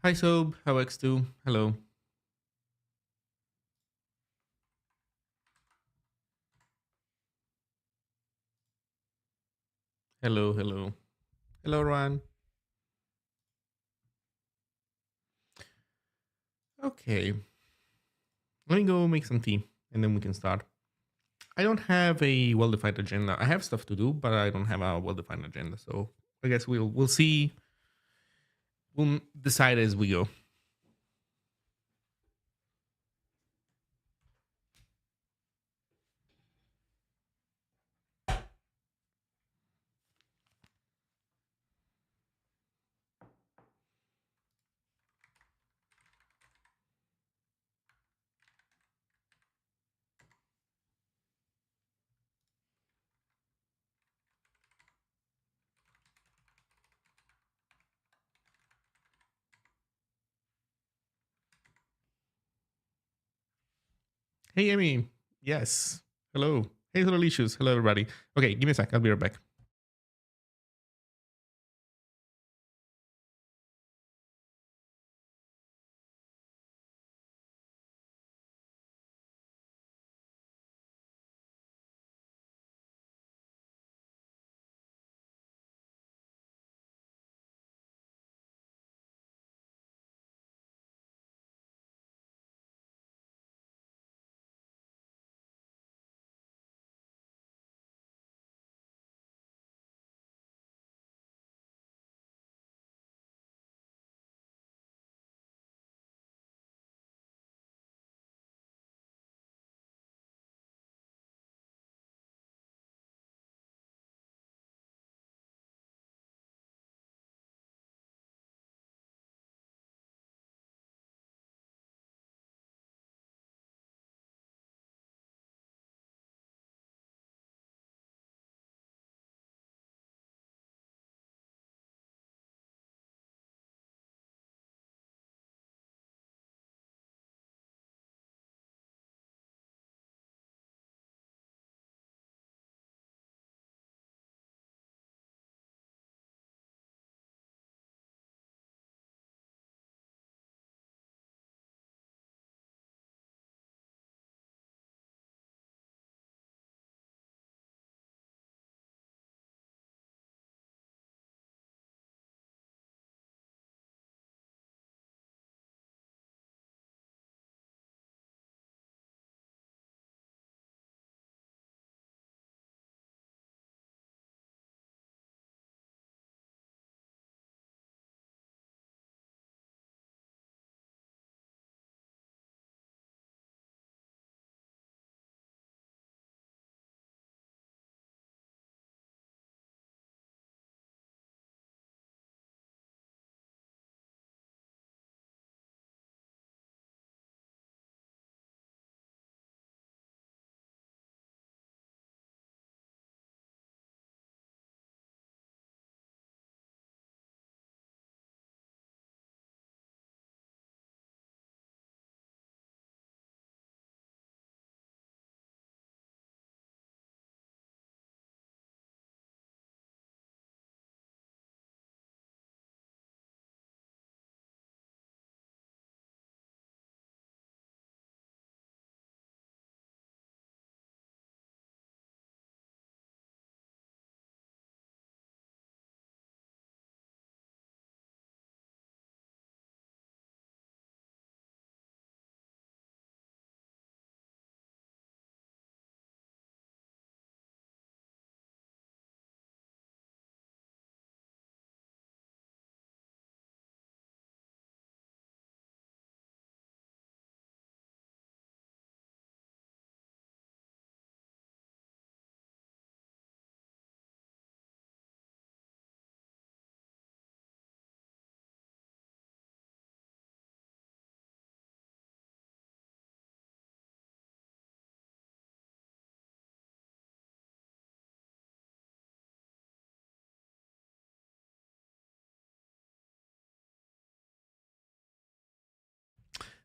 Hi Sob, how X2? Hello. Hello, hello. Hello, Ron. Okay. Let me go make some tea and then we can start. I don't have a well-defined agenda. I have stuff to do, but I don't have a well-defined agenda. So I guess we'll see. We'll decide as we go. Hey Amy. Yes. Hello. Hey hello Licious. Hello everybody. Okay, give me a sec. I'll be right back.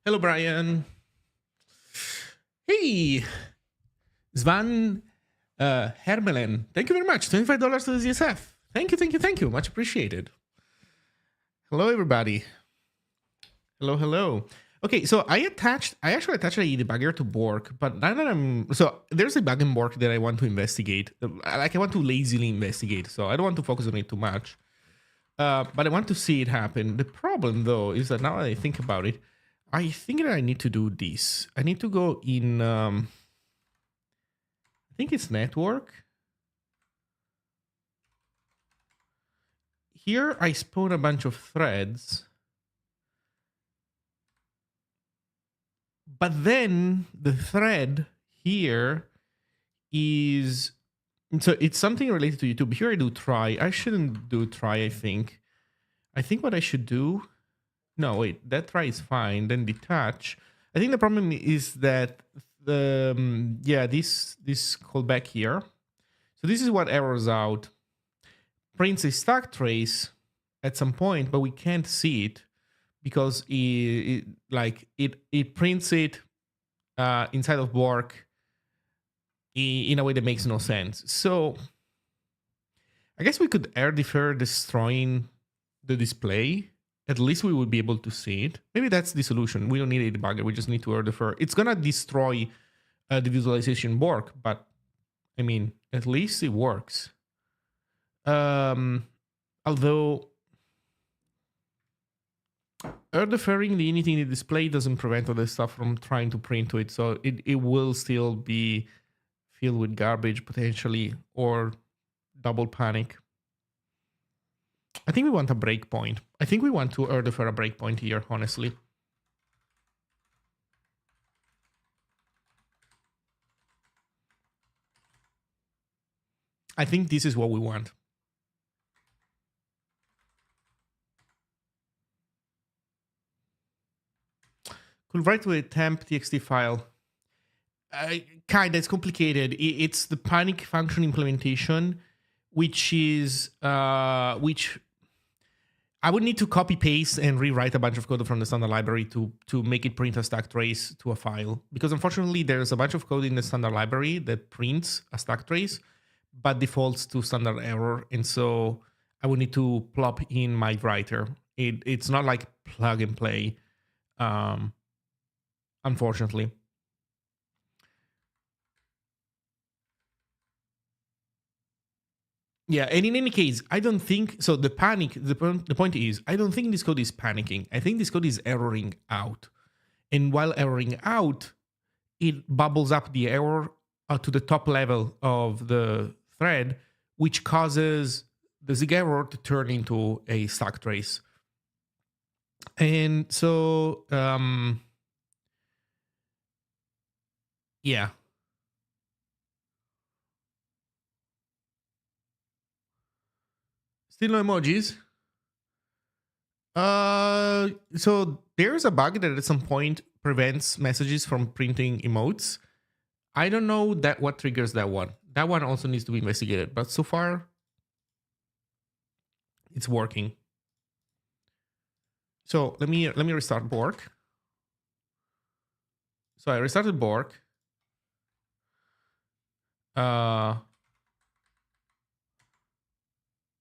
Hello, Brian. Hey, Svan Hermelen. Thank you very much. $25 to the ZSF. Thank you, thank you, thank you. Much appreciated. Hello, everybody. Hello, hello. Okay, so I actually attached a debugger to Bork, but now that so there's a bug in Bork that I want to investigate. Like I want to lazily investigate, so I don't want to focus on it too much. But I want to see it happen. The problem though is that now that I think about it, I think that I need to do this. I need to go in, I think it's network. Here I spawn a bunch of threads. But then the thread here is, so it's something related to YouTube. Here I do try. I shouldn't do try, I think. I think what I should do, no, wait, that try is fine. Then detach. I think the problem is that the, yeah, this callback here. So this is what errors out. Prints a stack trace at some point, but we can't see it because it prints it inside of Bork in a way that makes no sense. So I guess we could air defer destroying the display. At least we would be able to see it. Maybe that's the solution. We don't need a debugger. We just need to air defer. It's gonna destroy the visualization Bork, but I mean, at least it works. Although air deferring the anything in the display doesn't prevent other stuff from trying to print to it, so it will still be filled with garbage potentially, or double panic. I think we want a breakpoint. I think we want to air defer a breakpoint here, honestly. I think this is what we want. Could write to a temp txt file. Kinda, it's complicated. It's the panic function implementation, which is which I would need to copy paste and rewrite a bunch of code from the standard library to make it print a stack trace to a file. Because unfortunately, there's a bunch of code in the standard library that prints a stack trace, but defaults to standard error, and so I would need to plop in my writer. It's not like plug and play, unfortunately. Yeah, and in any case, I don't think so. The point is, I don't think this code is panicking. I think this code is erroring out, and while erroring out, it bubbles up the error to the top level of the thread, which causes the Zig error to turn into a stack trace. And so, yeah. Still no emojis. So there's a bug that at some point prevents messages from printing emotes. I don't know that what triggers that one. That one also needs to be investigated. But so far, it's working. So let me restart Bork. So I restarted Bork.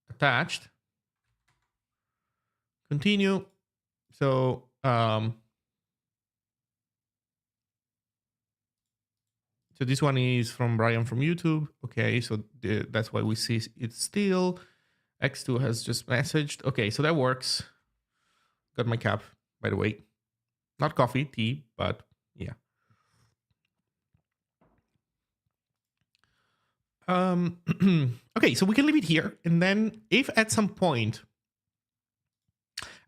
Attached. Continue. So so this one is from Brian from YouTube. Okay, so that's why we see it still. X2 has just messaged. Okay, so that works. Got my cap, by the way. Not coffee, tea, but yeah. Okay, so we can leave it here. And then if at some point,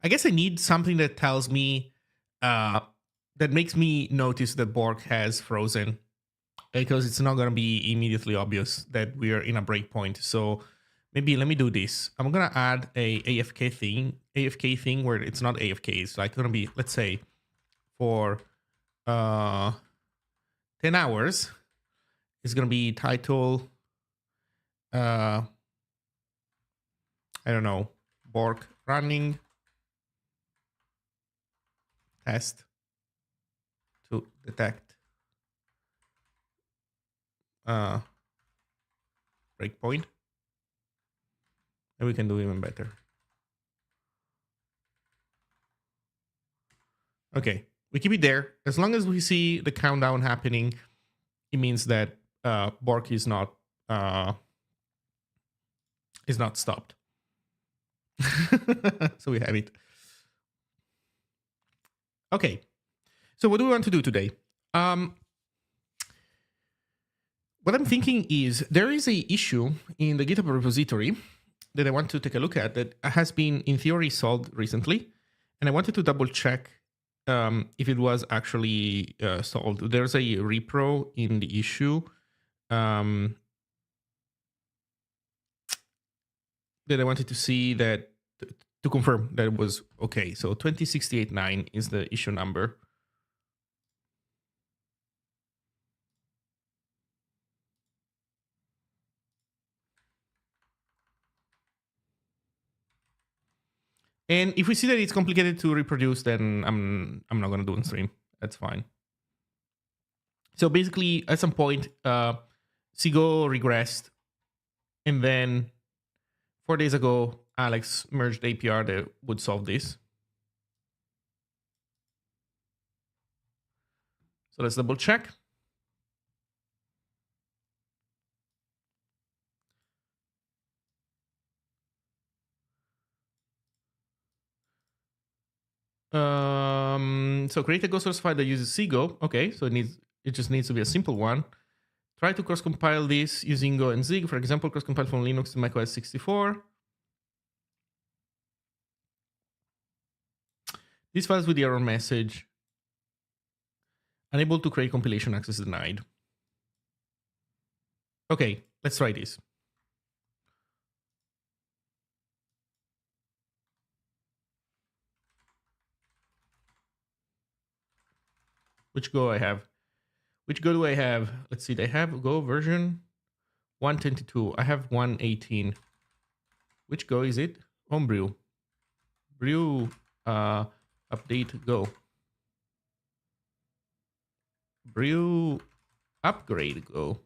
I guess I need something that tells me, that makes me notice that Borg has frozen, because it's not going to be immediately obvious that we're in a breakpoint. So maybe let me do this. I'm going to add a AFK thing where it's not AFK. It's like going to be, let's say, for 10 hours. It's going to be title, I don't know, Borg running test to detect breakpoint. And we can do even better. Okay, we keep it there. As long as we see the countdown happening, it means that Bork is not stopped. So we have it. Okay. So what do we want to do today? What I'm thinking is there is a issue in the GitHub repository that I want to take a look at that has been in theory solved recently, and I wanted to double check if it was actually solved. There's a repro in the issue that I wanted to see that to confirm that it was okay. So 20689 is the issue number. And if we see that it's complicated to reproduce, then I'm not gonna do it on stream. That's fine. So basically, at some point, Sigo regressed, and then 4 days ago, Alex merged the APR that would solve this. So let's double check. So create a ghost source file that uses Sigo. Okay, so it just needs to be a simple one. Try to cross compile this using Go and Zig. For example, cross compile from Linux to macOS 64. These files with the error message. Unable to create compilation, access denied. Okay, let's try this. Which Go I have? Which Go do I have? Let's see. They have Go version 122. I have 118. Which Go is it? Homebrew. Brew update Go. Brew upgrade Go.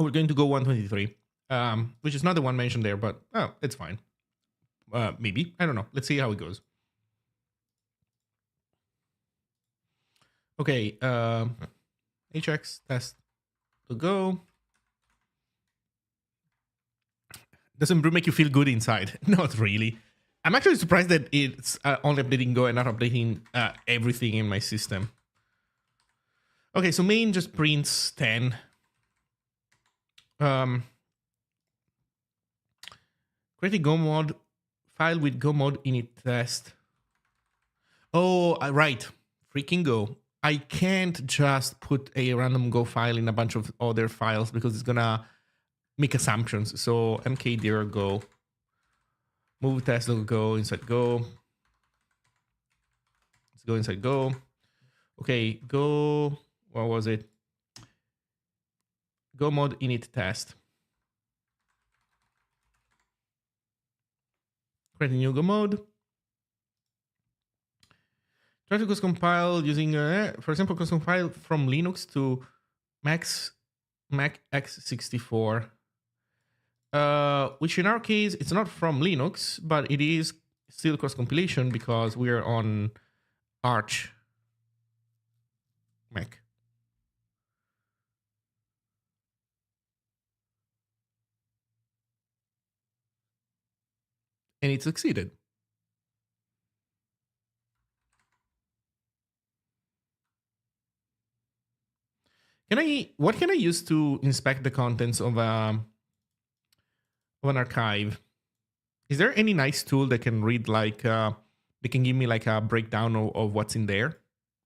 We're going to go 123, which is not the one mentioned there, but oh, it's fine. Maybe. I don't know. Let's see how it goes. Okay. HX test to go. Doesn't Brew make you feel good inside? Not really. I'm actually surprised that it's only updating Go and not updating everything in my system. Okay, so main just prints 10. Create a Go mod file with Go mod init test. Oh, right. Freaking Go. I can't just put a random Go file in a bunch of other files because it's gonna make assumptions. So mkdir Go. Move test Go inside Go. Let's go inside Go. Okay, Go. What was it? Go mod init test. Create a new Go mode. Try to cross compile using, for example, cross compile from Linux to Mac x64. Which in our case, it's not from Linux, but it is still cross compilation because we are on Arch Mac. And it succeeded. What can I use to inspect the contents of an archive? Is there any nice tool that can read like they can give me like a breakdown of what's in there,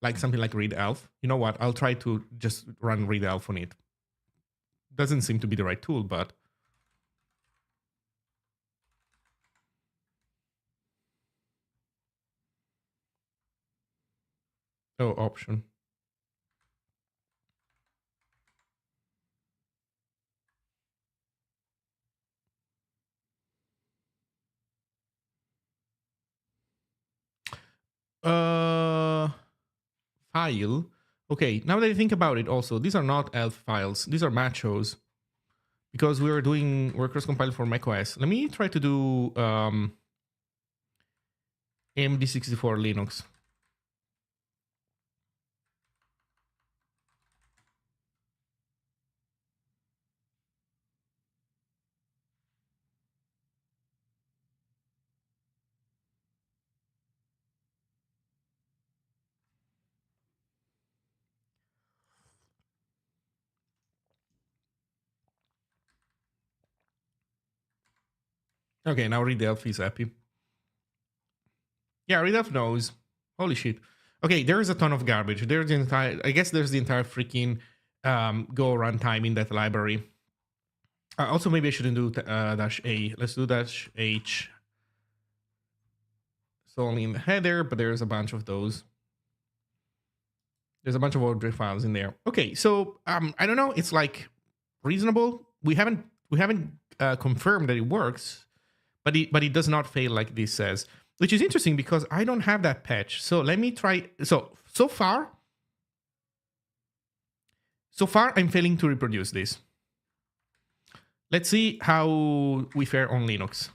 like something like readelf? You know what? I'll try to just run readelf on it. Doesn't seem to be the right tool, but oh, option. file. Okay, now that I think about it, also these are not ELF files; these are machos because we're cross-compiled for macOS. Let me try to do AMD64 Linux. Okay, now readelf is happy. Yeah, readelf knows. Holy shit. Okay, there is a ton of garbage. There's the entire. I guess there's the entire freaking Go runtime in that library. Also, maybe I shouldn't do dash A. Let's do dash H. It's only in the header, but there's a bunch of those. There's a bunch of object files in there. Okay, so I don't know. It's like reasonable. We haven't confirmed that it works, but it does not fail like this says, which is interesting because I don't have that patch. So let me try. So far I'm failing to reproduce this. Let's see how we fare on Linux.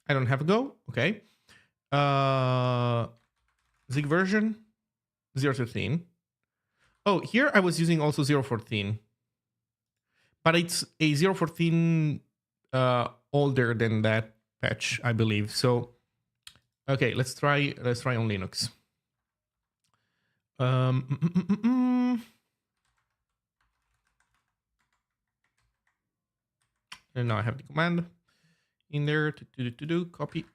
I don't have a Go. Okay. Zig version 0.13. Oh, here I was using also 0.14, but it's a 0.14 older than that patch, I believe. So, okay, let's try on Linux. And now I have the command in there to do copy.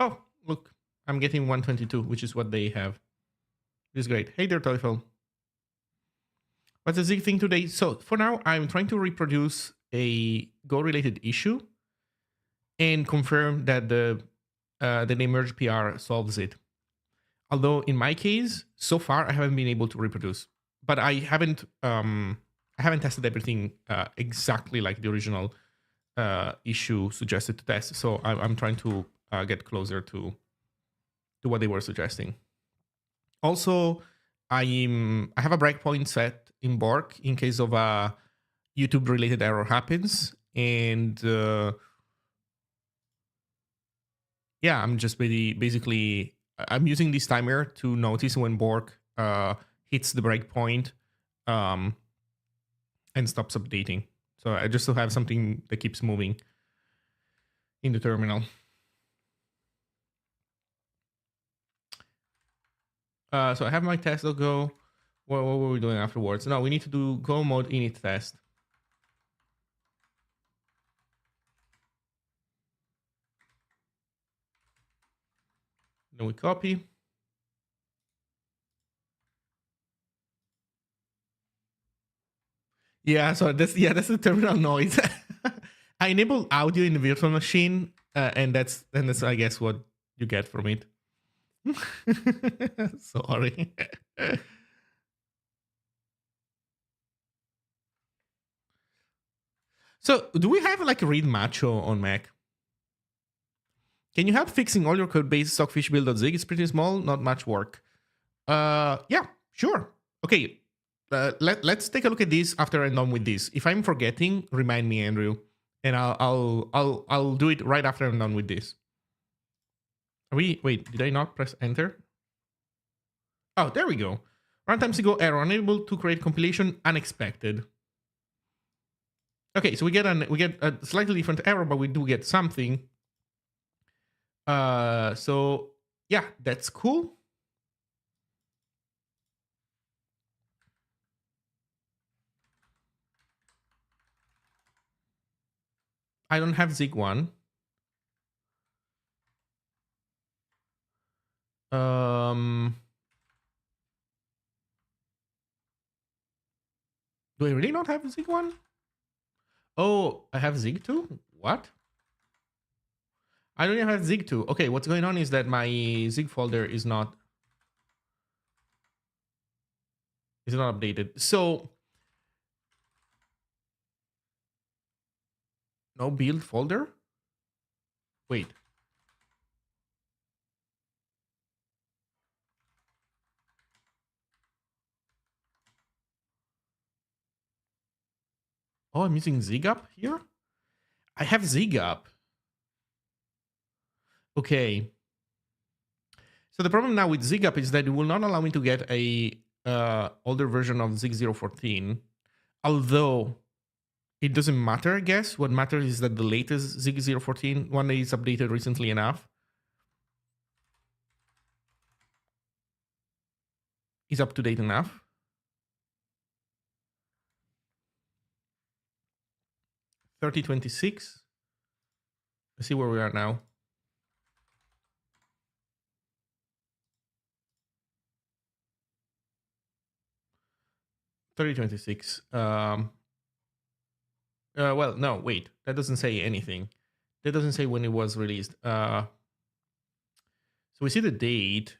Oh, look, I'm getting 122, which is what they have. This is great. Hey there, Teufel. What's the Zig thing today? So for now, I'm trying to reproduce a Go-related issue and confirm that the merge PR solves it. Although in my case, so far I haven't been able to reproduce, but I haven't tested everything exactly like the original issue suggested to test. So I'm trying to get closer to what they were suggesting. Also, I have a breakpoint set in Bork in case of a YouTube related error happens, and yeah, I'm just basically I'm using this timer to notice when Bork hits the breakpoint and stops updating. So I just have something that keeps moving in the terminal. So I have my test go. What were we doing afterwards? No, we need to do go mode init test. Then we copy. Yeah, so that's the terminal noise. I enable audio in the virtual machine, and that's I guess what you get from it. Sorry. So, do we have like a read macho on Mac? Can you help fixing all your code base stockfish build.zig? It's pretty small, not much work. Yeah, sure. Okay, let's take a look at this after I'm done with this. If I'm forgetting, remind me, Andrew, and I'll do it right after I'm done with this. Wait, did I not press enter? Oh, there we go. Runtime ago error, unable to create compilation, unexpected. Okay, so we get a slightly different error, but we do get something. So yeah, that's cool. I don't have Zig 1. Do I really not have Zig 1? Oh, I have Zig too? What? I don't even have Zig too. Okay, what's going on is that my Zig folder is not updated. So no build folder? Wait. Oh, I'm using Zig up here? I have Zig up. Okay. So the problem now with Zig up is that it will not allow me to get a older version of Zig 014. Although it doesn't matter, I guess. What matters is that the latest Zig 014 one is updated recently enough. Is up to date enough. 3026. Let's see where we are now. 3026. Well, no, wait. That doesn't say anything. That doesn't say when it was released. So we see the date.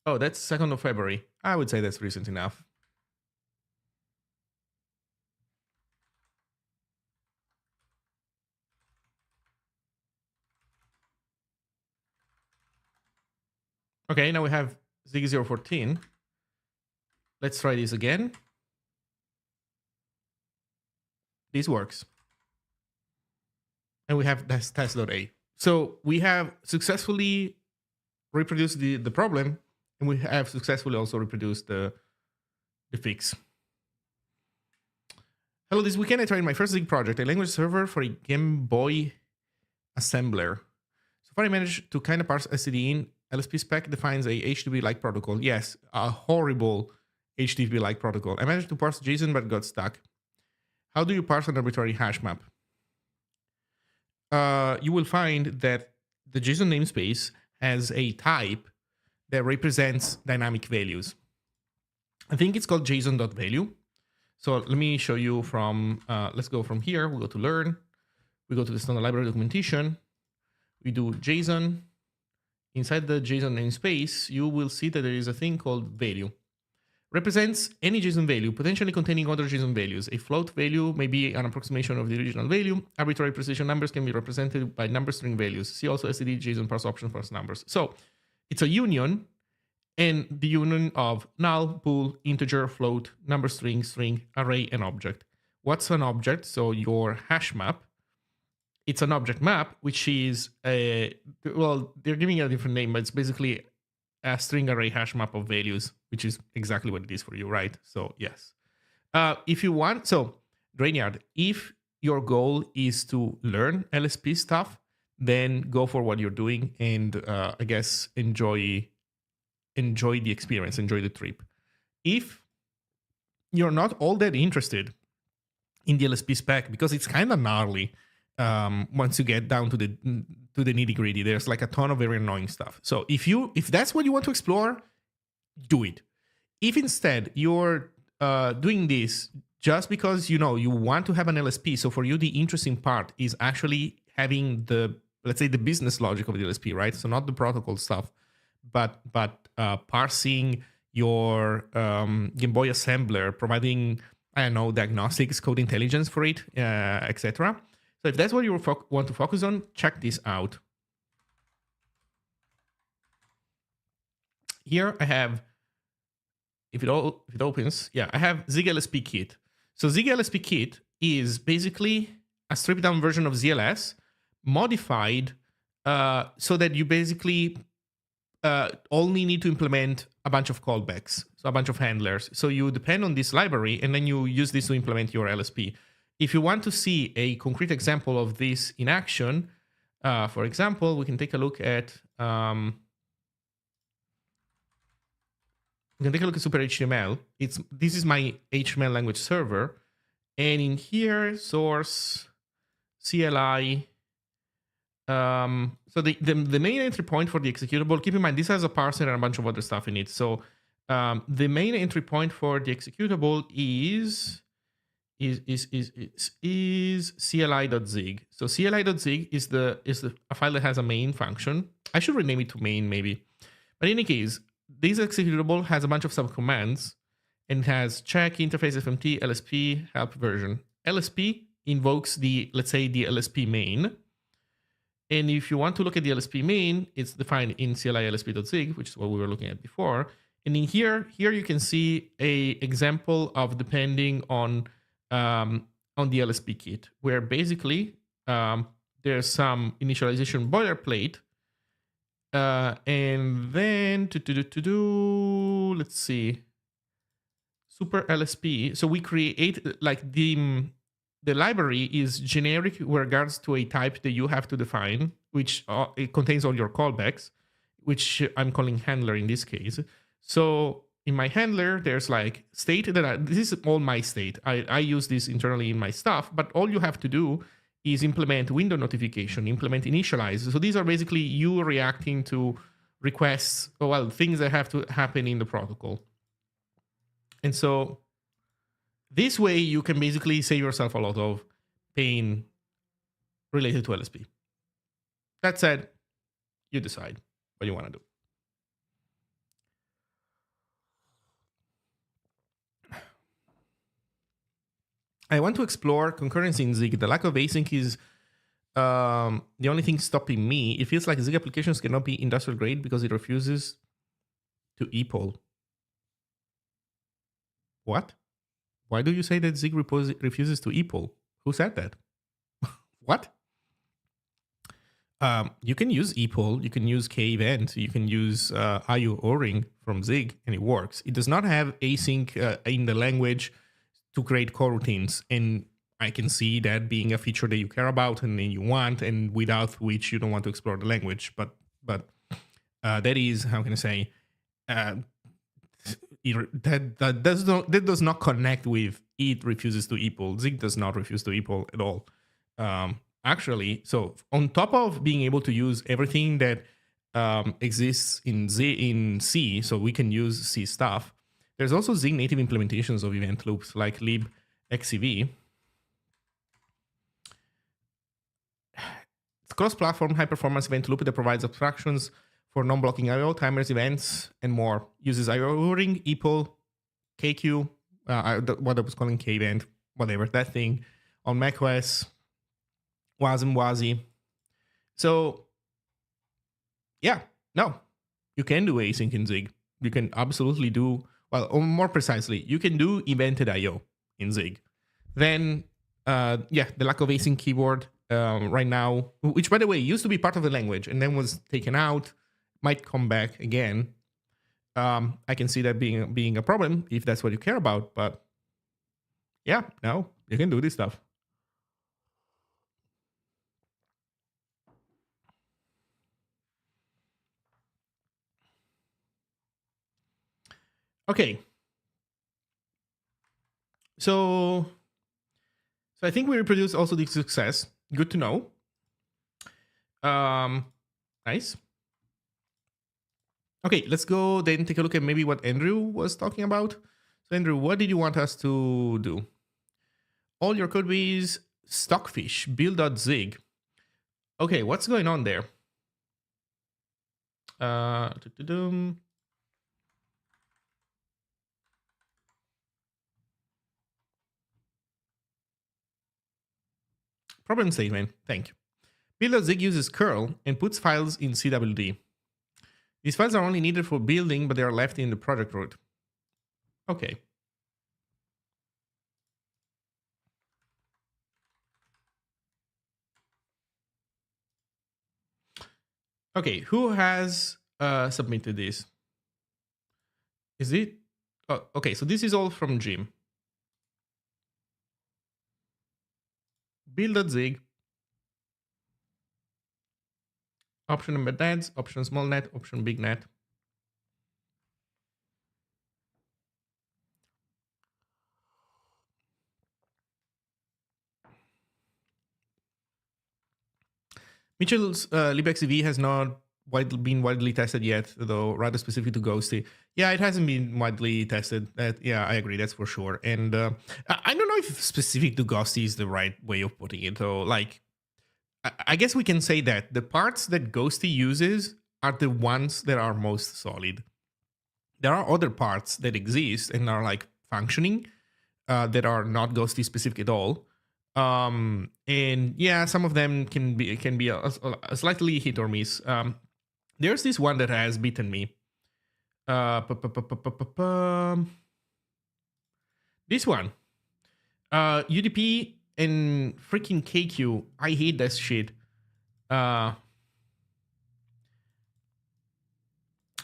Oh, that's 2nd of February. I would say that's recent enough. Okay, now we have Zig 014. Let's try this again. This works. And we have test.a. So we have successfully reproduced the problem, and we have successfully also reproduced the fix. Hello, this weekend I tried my first Zig project, a language server for a Game Boy assembler. So far I managed to kind of parse STD in. LSP spec defines a HTTP-like protocol. Yes, a horrible HTTP-like protocol. I managed to parse JSON but got stuck. How do you parse an arbitrary hash map? You will find that the JSON namespace has a type that represents dynamic values. I think it's called JSON.value. So let me show you from, let's go from here. We'll go to learn. We go to the standard library documentation. We do JSON. Inside the JSON namespace, you will see that there is a thing called value. Represents any JSON value, potentially containing other JSON values. A float value may be an approximation of the original value. Arbitrary precision numbers can be represented by number string values. See also std JSON parse option parse numbers. So it's a union, and the union of null, bool, integer, float, number string, string, array, and object. What's an object? So your hash map. It's an object map, which is a, well, they're giving it a different name, but it's basically a string array hash map of values, which is exactly what it is for you, right? So yes. If you want, so Drainyard, if your goal is to learn LSP stuff, then go for what you're doing and I guess enjoy the experience, enjoy the trip. If you're not all that interested in the LSP spec, because it's kind of gnarly, once you get down to the nitty gritty, there's like a ton of very annoying stuff. So if that's what you want to explore, do it. If instead you're doing this just because you want to have an LSP, so for you the interesting part is actually having the, let's say, the business logic of the LSP, right? So not the protocol stuff, but parsing your Game Boy assembler, providing, I don't know, diagnostics, code intelligence for it, etc. So if that's what you want to focus on, check this out. Here I have, if it opens, yeah, I have Zig LSP Kit. So Zig LSP Kit is basically a stripped down version of ZLS modified so that you basically only need to implement a bunch of callbacks, so a bunch of handlers. So you depend on this library and then you use this to implement your LSP. If you want to see a concrete example of this in action, for example, we can take a look at Super HTML. This is my HTML language server, and in here, source, CLI. So the main entry point for the executable. Keep in mind this has a parser and a bunch of other stuff in it. So the main entry point for the executable is is cli.zig. So cli.zig is a file that has a main function. I should rename it to main maybe. But in any case, this executable has a bunch of subcommands and has check interface fmt lsp help version. LSP invokes let's say the LSP main. And if you want to look at the LSP main, it's defined in CLI LSP.zig, which is what we were looking at before. And in here you can see a example of depending on the LSP kit, where basically there's some initialization boilerplate, and then let's see, super LSP. So we create like the library is generic with regards to a type that you have to define, which it contains all your callbacks, which I'm calling handler in this case. So in my handler, there's like state that this is all my state. I use this internally in my stuff, but all you have to do is implement window notification, implement initialize. So these are basically you reacting to requests, well, things that have to happen in the protocol. And so this way, you can basically save yourself a lot of pain related to LSP. That said, you decide what you want to do. I want to explore concurrency in Zig. The lack of async is the only thing stopping me. It feels like Zig applications cannot be industrial grade because it refuses to epoll. What? Why do you say that Zig refuses to epoll? Who said that? What? You can use epoll, you can use k-event, you can use IO O-ring from Zig, and it works. It does not have async in the language to create coroutines, and I can see that being a feature that you care about and you want, and without which you don't want to explore the language. But that is, how can I say, that does not connect with it refuses to epoll. Zig does not refuse to epoll at all. Actually, so on top of being able to use everything that exists in C, so we can use C stuff, there's also Zig native implementations of event loops like libxev. It's cross-platform high-performance event loop that provides abstractions for non-blocking I/O, timers, events, and more. Uses IO ring, epoll, KQ, what I was calling K-event, whatever, that thing, on macOS, Wasm, Wazi. So, yeah, no, you can do async in Zig. You can absolutely do, well, or more precisely, you can do evented IO in Zig. Then, the lack of async keyboard right now, which, by the way, used to be part of the language and then was taken out, might come back again. I can see that being a problem if that's what you care about. But yeah, no, you can do this stuff. Okay. So I think we reproduced also the success. Good to know. Nice. Okay, let's go then take a look at maybe what Andrew was talking about. So Andrew, what did you want us to do? All your code base stockfish build.zig. Okay, what's going on there? Problem statement. Thank you. Build.zig uses curl and puts files in CWD. These files are only needed for building, but they are left in the project root. Okay. Okay, who has submitted this? Is it? Oh, okay, so this is all from Jim. Build.zig. Option embed nets, option small net, option big net. Mitchell's libxev has not been widely tested yet, though rather specific to Ghosty. Yeah, it hasn't been widely tested. Yeah, I agree. That's for sure. And I don't know if specific to Ghosty is the right way of putting it. Though, like, I guess we can say that the parts that Ghosty uses are the ones that are most solid. There are other parts that exist and are like functioning that are not Ghosty specific at all. And yeah, some of them can be a slightly hit or miss. There's this one that has beaten me. This one, UDP and freaking KQ. I hate that shit.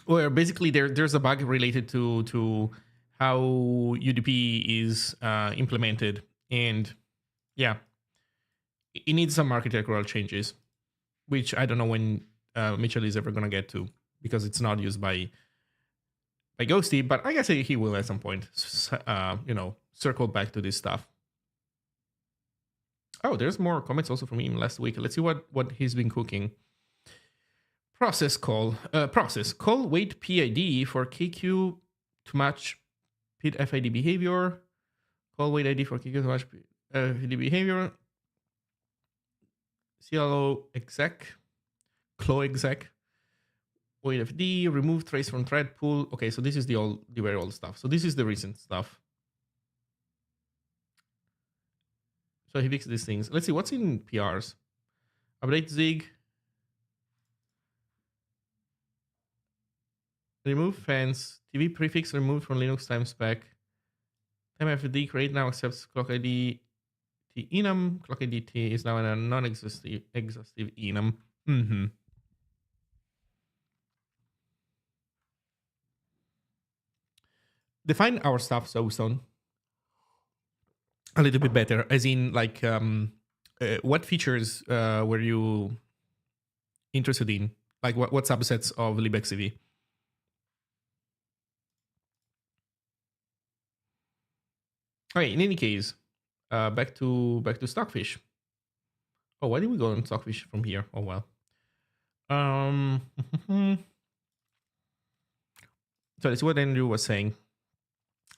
Where basically there's a bug related to how UDP is implemented, and yeah, it needs some architectural changes, which I don't know when Mitchell is ever gonna get to because it's not used by Ghosty, but I guess he will at some point. Circle back to this stuff. Oh, there's more comments also from him last week. Let's see what he's been cooking. Process call wait PID for KQ to match PID FID behavior. Call wait ID for KQ to match FID behavior. CLO exec, CLO exec. Wait FD, remove trace from thread pool. Okay, so this is the very old stuff. So this is the recent stuff. So he fixed these things. Let's see what's in PRs. Update Zig. Remove fans. TV prefix removed from Linux time spec. TimeFD create now accepts clock ID T enum. Clock ID T is now in a non-exhaustive enum. Mm-hmm. Define our stuff, Soulstone, a little bit better. As in, like, what features were you interested in? Like, what subsets of libxcv? Okay, in any case, back to Stockfish. Oh, why did we go on Stockfish from here? Oh well. So that's what Andrew was saying.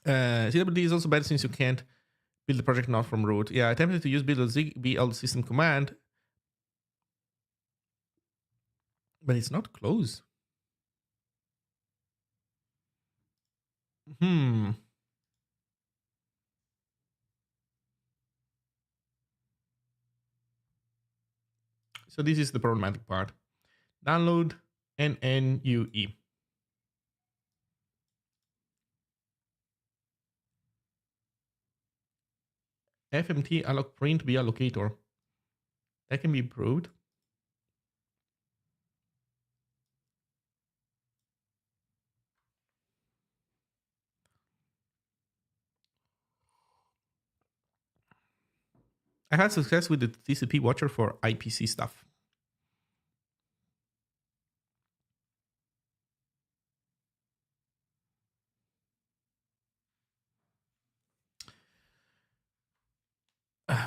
CWD is also bad since you can't build the project not from root. Yeah, I attempted to use build Zig BL system command, but it's not close. So this is the problematic part. Download NNUE. FMT alloc print via locator. That can be improved. I had success with the TCP watcher for IPC stuff.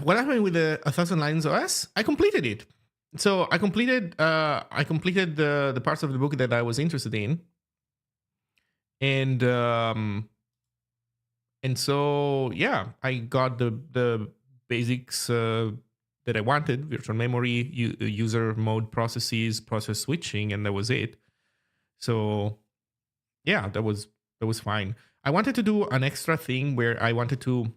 What happened with the 1,000 lines OS? I completed it. So I completed the parts of the book that I was interested in, and so yeah, I got the basics that I wanted: virtual memory, user mode processes, process switching, and that was it. So yeah, that was fine. I wanted to do an extra thing where I wanted to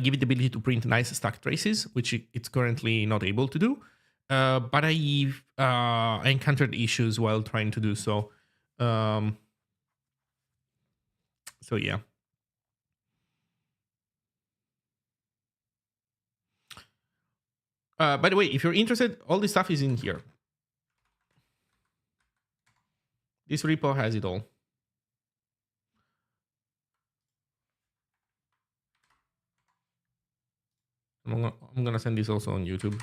give it the ability to print nice stack traces, which it's currently not able to do. But I encountered issues while trying to do so. So yeah. By the way, if you're interested, all this stuff is in here. This repo has it all. I'm gonna send this also on YouTube.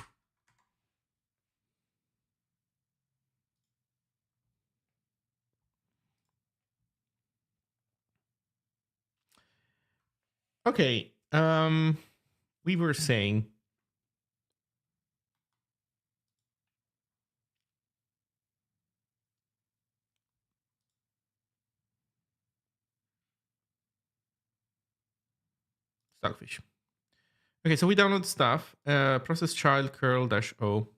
Okay. We were saying Stockfish. Okay, so we download stuff. Process child curl -o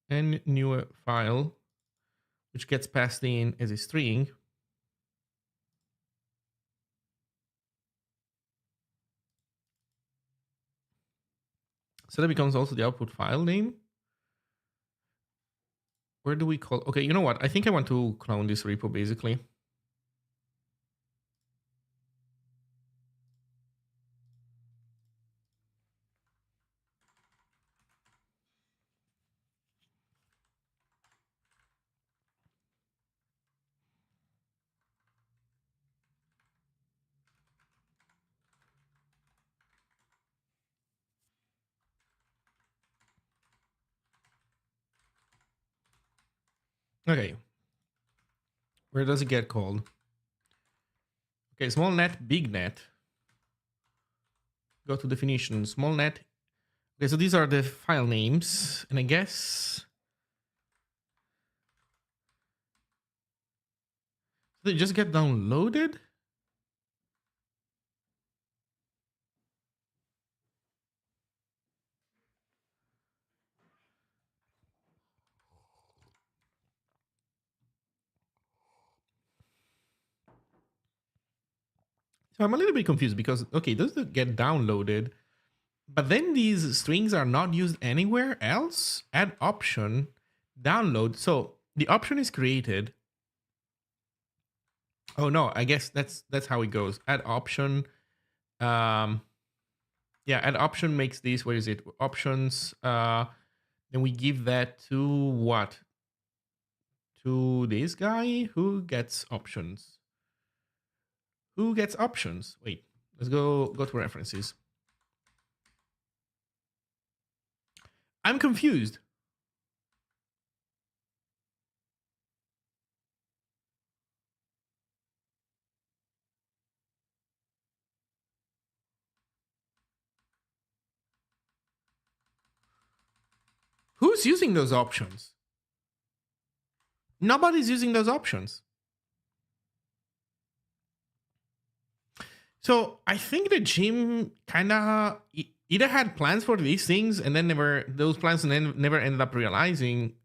and new file, which gets passed in as a string. So that becomes also the output file name. Where do we call? Okay, you know what? I think I want to clone this repo basically. Okay. Where does it get called? Okay, small net, big net. Go to definition, small net. Okay, so these are the file names, and I guess they just get downloaded. So I'm a little bit confused because okay, those get downloaded, but then these strings are not used anywhere else. Add option, download. So the option is created. Oh no, I guess that's how it goes. Add option. Um, yeah, add option makes this. What is it? Options. Then we give that to what? To this guy who gets options. Who gets options? Wait, let's go to references. I'm confused. Who's using those options? Nobody's using those options. So I think the gym kind of either had plans for these things and then those plans never ended up materializing,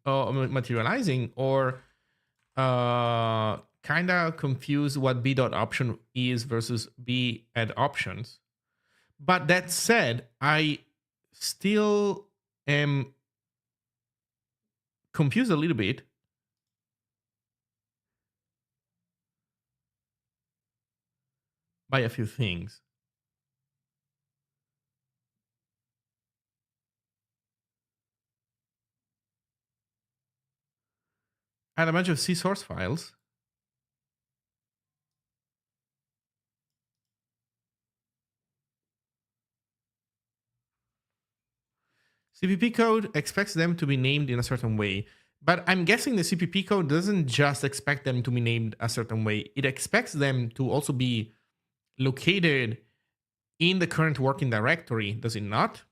or kind of confused what b dot option is versus b add options. But that said, I still am confused a little bit by a few things. I had a bunch of C source files. CPP code expects them to be named in a certain way. But I'm guessing the CPP code doesn't just expect them to be named a certain way. It expects them to also be located in the current working directory, does it not?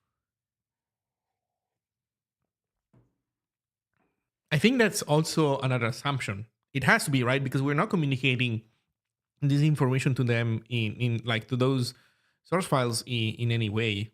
I think that's also another assumption. It has to be, right? Because we're not communicating this information to them in like to those source files in any way.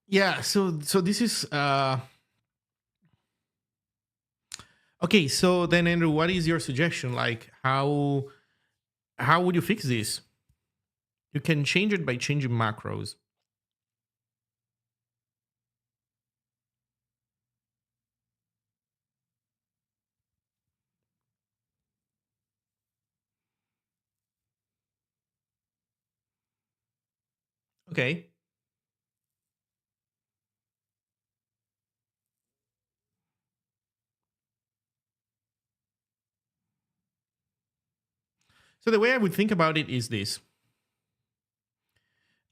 Yeah, so this is okay, so then Andrew, what is your suggestion? Like how would you fix this? You can change it by changing macros. Okay. So the way I would think about it is this.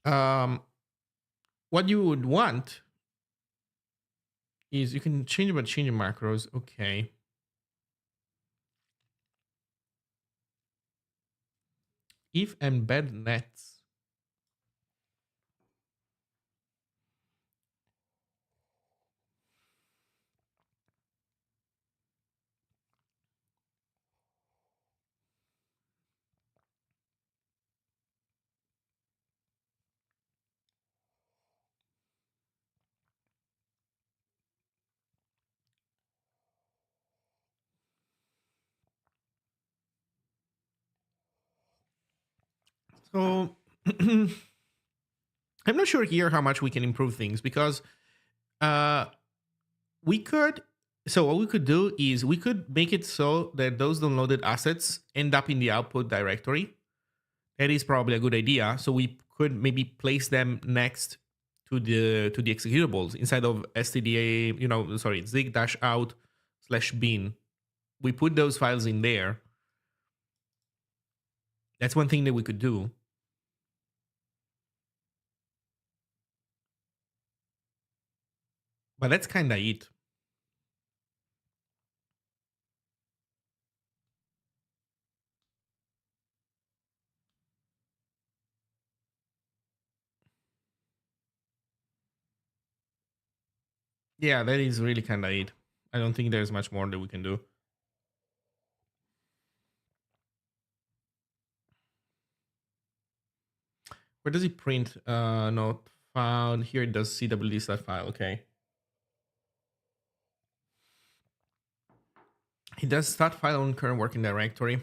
What you would want is you can change it by changing macros. Okay. if embed nets. So I'm not sure here how much we can improve things because uh, we could. So what we could do is we could make it so that those downloaded assets end up in the output directory. That is probably a good idea. So we could maybe place them next to the executables inside of stda. Zig dash out slash bin. We put those files in there. That's one thing that we could do. But that's kind of it. Yeah, that is really kind of it. I don't think there's much more that we can do. Where does it print? Not found. Here it does cwd file. Okay. It does start file on current working directory.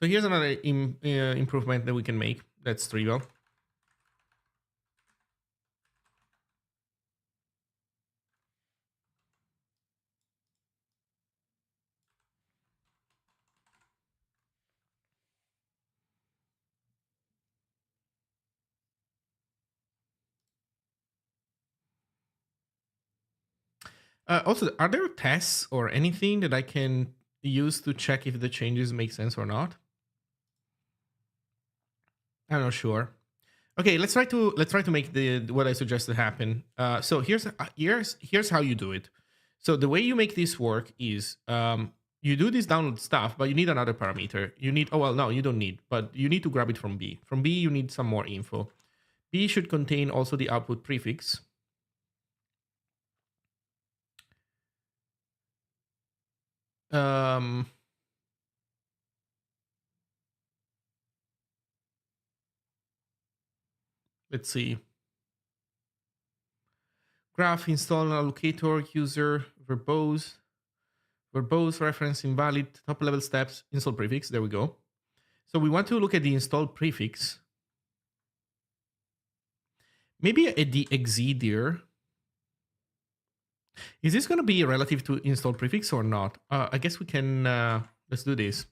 So here's another improvement that we can make. That's trivial. Also, are there tests or anything that I can use to check if the changes make sense or not? I'm not sure. Okay, let's try to make the what I suggested happen. So here's how you do it. So the way you make this work is you do this download stuff, but you need another parameter. You need no, you don't need, but you need to grab it from B. From B, you need some more info. B should contain also the output prefix. Let's see. Graph install allocator user verbose reference invalid top level steps install prefix. There we go. So we want to look at the installed prefix. Maybe at the exe Is this going to be relative to install prefix or not? I guess we can. Let's do this.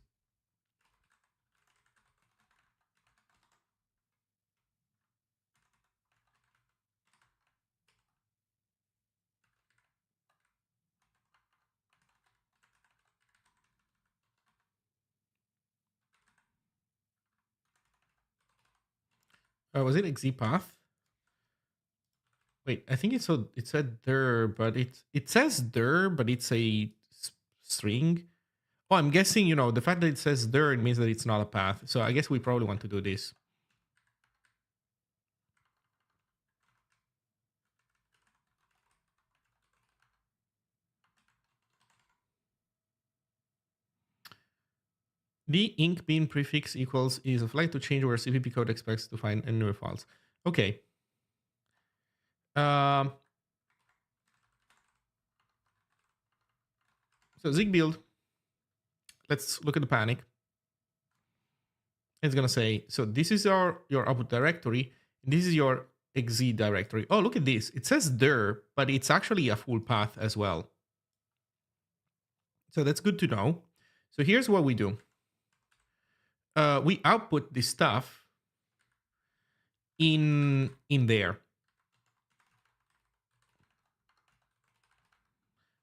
Was it exe path? Wait, I think it said dir, but it says dir, but it's a string. Oh, I'm guessing, the fact that it says dir, it means that it's not a path. So I guess we probably want to do this. The inc bin prefix equals is a flag to change where CPP code expects to find newer files. Okay. So Zig build. Let's look at the panic. It's gonna say, so this is your output directory. This is your exe directory. Oh, look at this. It says dir, but it's actually a full path as well. So that's good to know. So here's what we do. We output this stuff in there.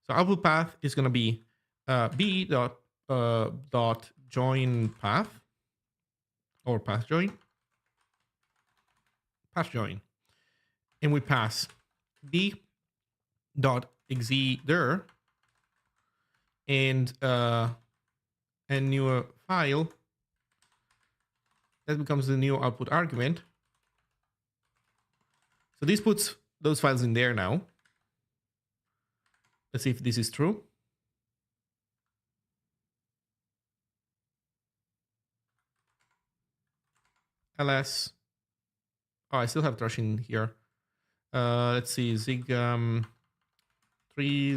So output path is gonna be b dot join path or path join, and we pass b dot exe dir and a new file. That becomes the new output argument. So this puts those files in there now. Let's see if this is true. ls. Oh, I still have trash in here. Let's see, zig 3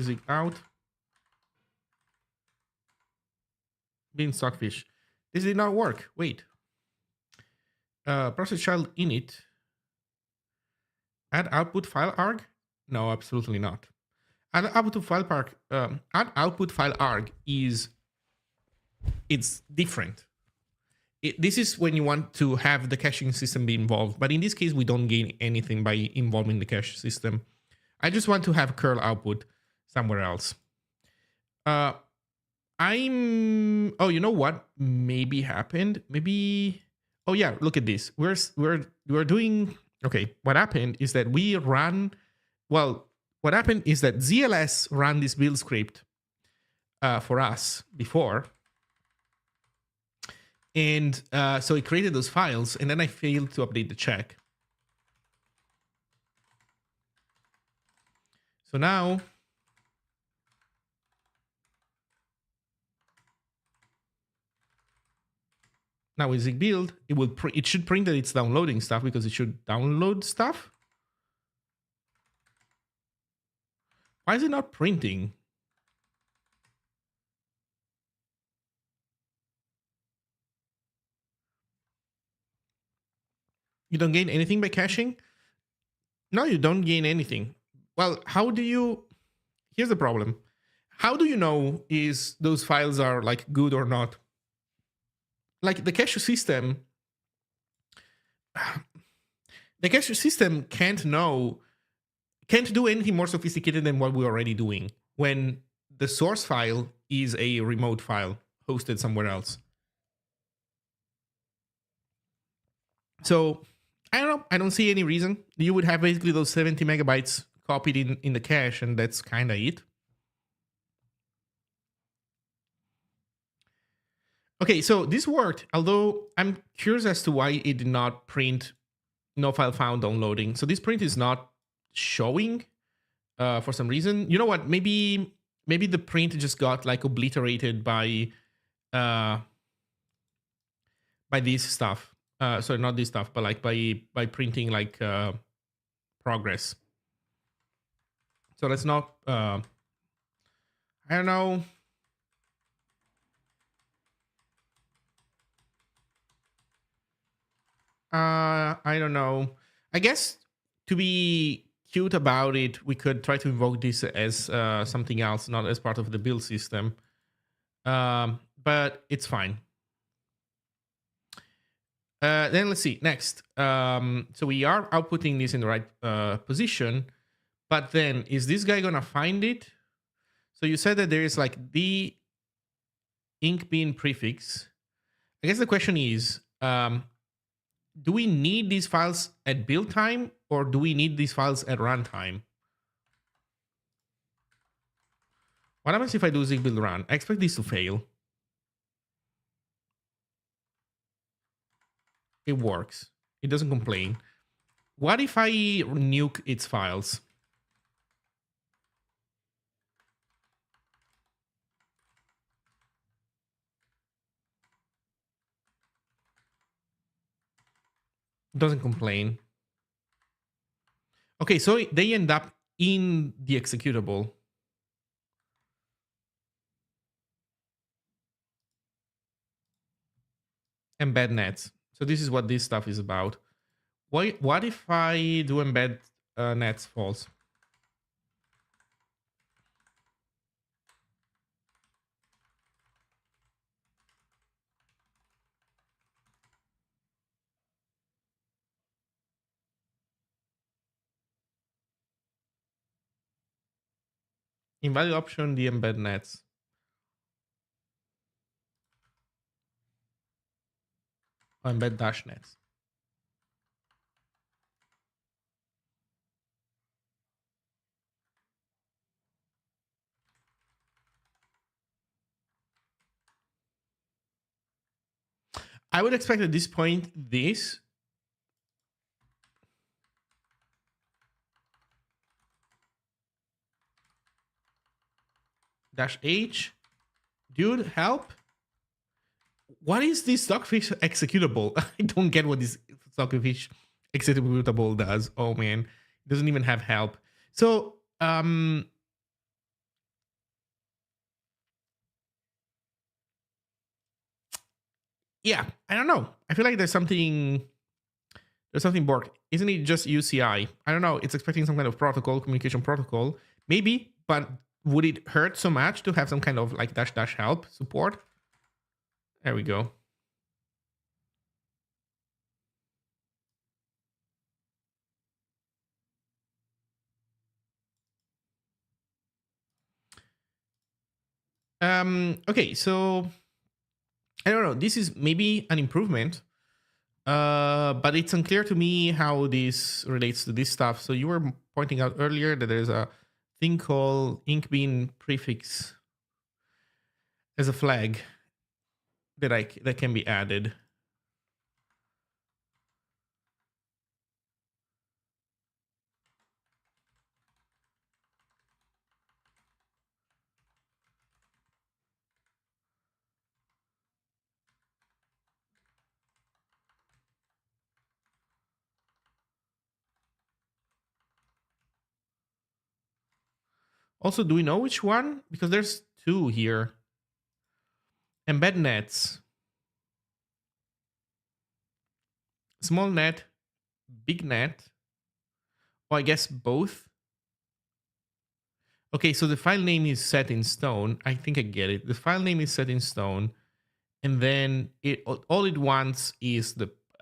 zig out. Bean stockfish. This did not work. Wait. Process child init. Add output file arg? No, absolutely not. Add output file arg. Add output file arg it's different. This is when you want to have the caching system be involved, but in this case, we don't gain anything by involving the cache system. I just want to have curl output somewhere else. Oh, you know what? Maybe happened. Maybe. Oh yeah, look at this. We're doing. Okay, what happened is that we run. Well, what happened is that ZLS ran this build script for us before. And so it created those files, and then I failed to update the check. So now with Zig build, it should print that it's downloading stuff because it should download stuff. Why is it not printing? You don't gain anything by caching? No, you don't gain anything. Well, how do you... Here's the problem. How do you know is those files are like good or not? Like the cache system... The cache system can't do anything more sophisticated than what we're already doing when the source file is a remote file hosted somewhere else. So I don't know. I don't see any reason. You would have basically those 70 megabytes copied in the cache, and that's kind of it. Okay, so this worked, although I'm curious as to why it did not print no file found downloading. So this print is not showing for some reason. You know what? Maybe the print just got like obliterated by this stuff. Sorry, not this stuff, but like by printing like progress. So that's not. I don't know. I don't know. I guess to be cute about it, we could try to invoke this as something else, not as part of the build system. But it's fine. Then let's see. Next. So we are outputting this in the right position. But then, is this guy going to find it? So you said that there is like the ink bin prefix. I guess the question is, do we need these files at build time or do we need these files at runtime? What happens if I do zig build run? I expect this to fail. It works. It doesn't complain. What if I nuke its files? It doesn't complain. Okay, so they end up in the executable. Embed nets. So this is what this stuff is about. What if I do embed nets false? Invalid option, the embed nets. Or embed dash nets. I would expect at this point this. -H. Dude, help. What is this stockfish executable? I don't get what this stockfish executable does. Oh man, it doesn't even have help. So yeah, I don't know. I feel like there's something borked. Isn't it just UCI? I don't know. It's expecting some kind of protocol, communication protocol, maybe. But would it hurt so much to have some kind of like -- help support? There we go. Okay, so I don't know. This is maybe an improvement, but it's unclear to me how this relates to this stuff. So you were pointing out earlier that there's a thing called inkbean prefix as a flag that can be added. Also, do we know which one? Because there's two here. Embed nets. Small net, big net. Oh, I guess both. Okay, so the file name is set in stone. I think I get it. The file name is set in stone. And then all it wants is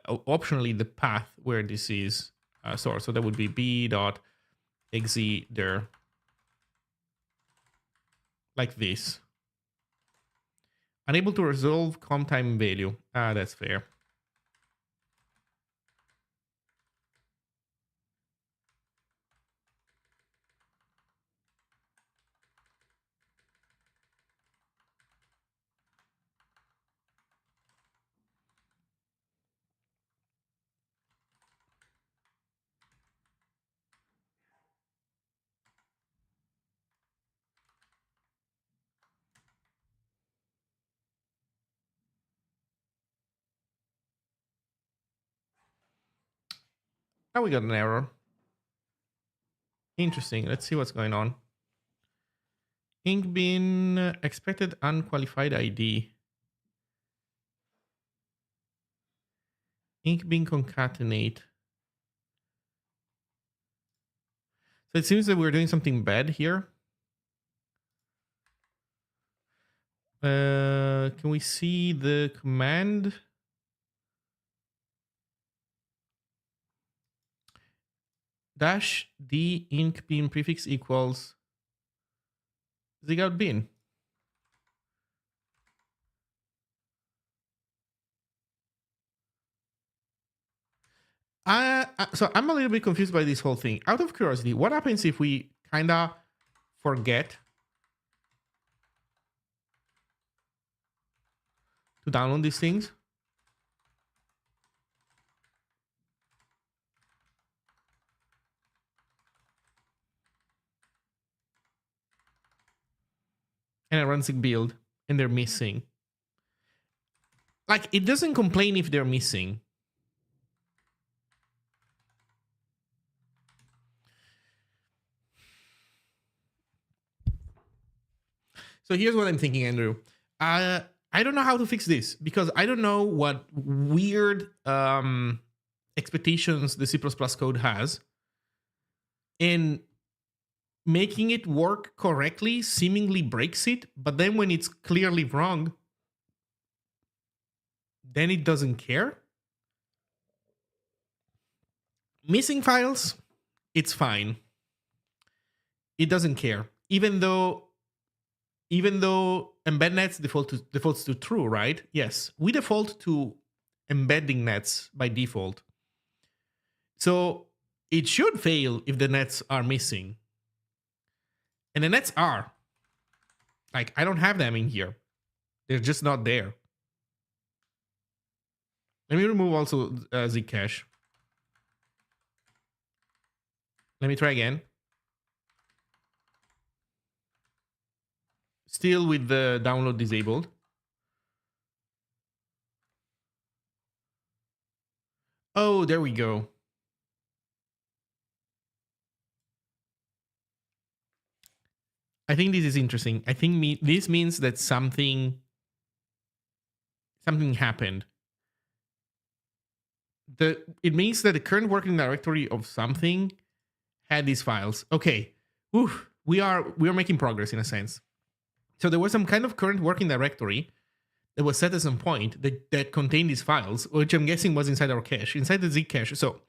optionally the path where this is stored. So that would be b.exe there. Like this. Unable to resolve comp time value. That's fair. Now we got an error. Interesting. Let's see what's going on. Inkbean expected unqualified ID. Inkbean concatenate. So it seems that we're doing something bad here. Can we see the command? -d inkbean prefix equals zig out bin. So I'm a little bit confused by this whole thing. Out of curiosity, what happens if we kind of forget to download these things? And I run Zig build and they're missing. Like, it doesn't complain if they're missing. So here's what I'm thinking, Andrew. I don't know how to fix this because I don't know what weird expectations the C++ code has. And making it work correctly seemingly breaks it, but then when it's clearly wrong, then it doesn't care. Missing files, it's fine. It doesn't care. Even though embed nets defaults to true, right? Yes, we default to embedding nets by default. So it should fail if the nets are missing. And the nets are. Like, I don't have them in here. They're just not there. Let me remove also Zig cache. Let me try again. Still with the download disabled. Oh, there we go. I think this is interesting. I think this means that something happened. It means that the current working directory of something had these files. Okay, we are making progress in a sense. So there was some kind of current working directory that was set at some point that contained these files, which I'm guessing was inside our cache, inside the Zig cache. So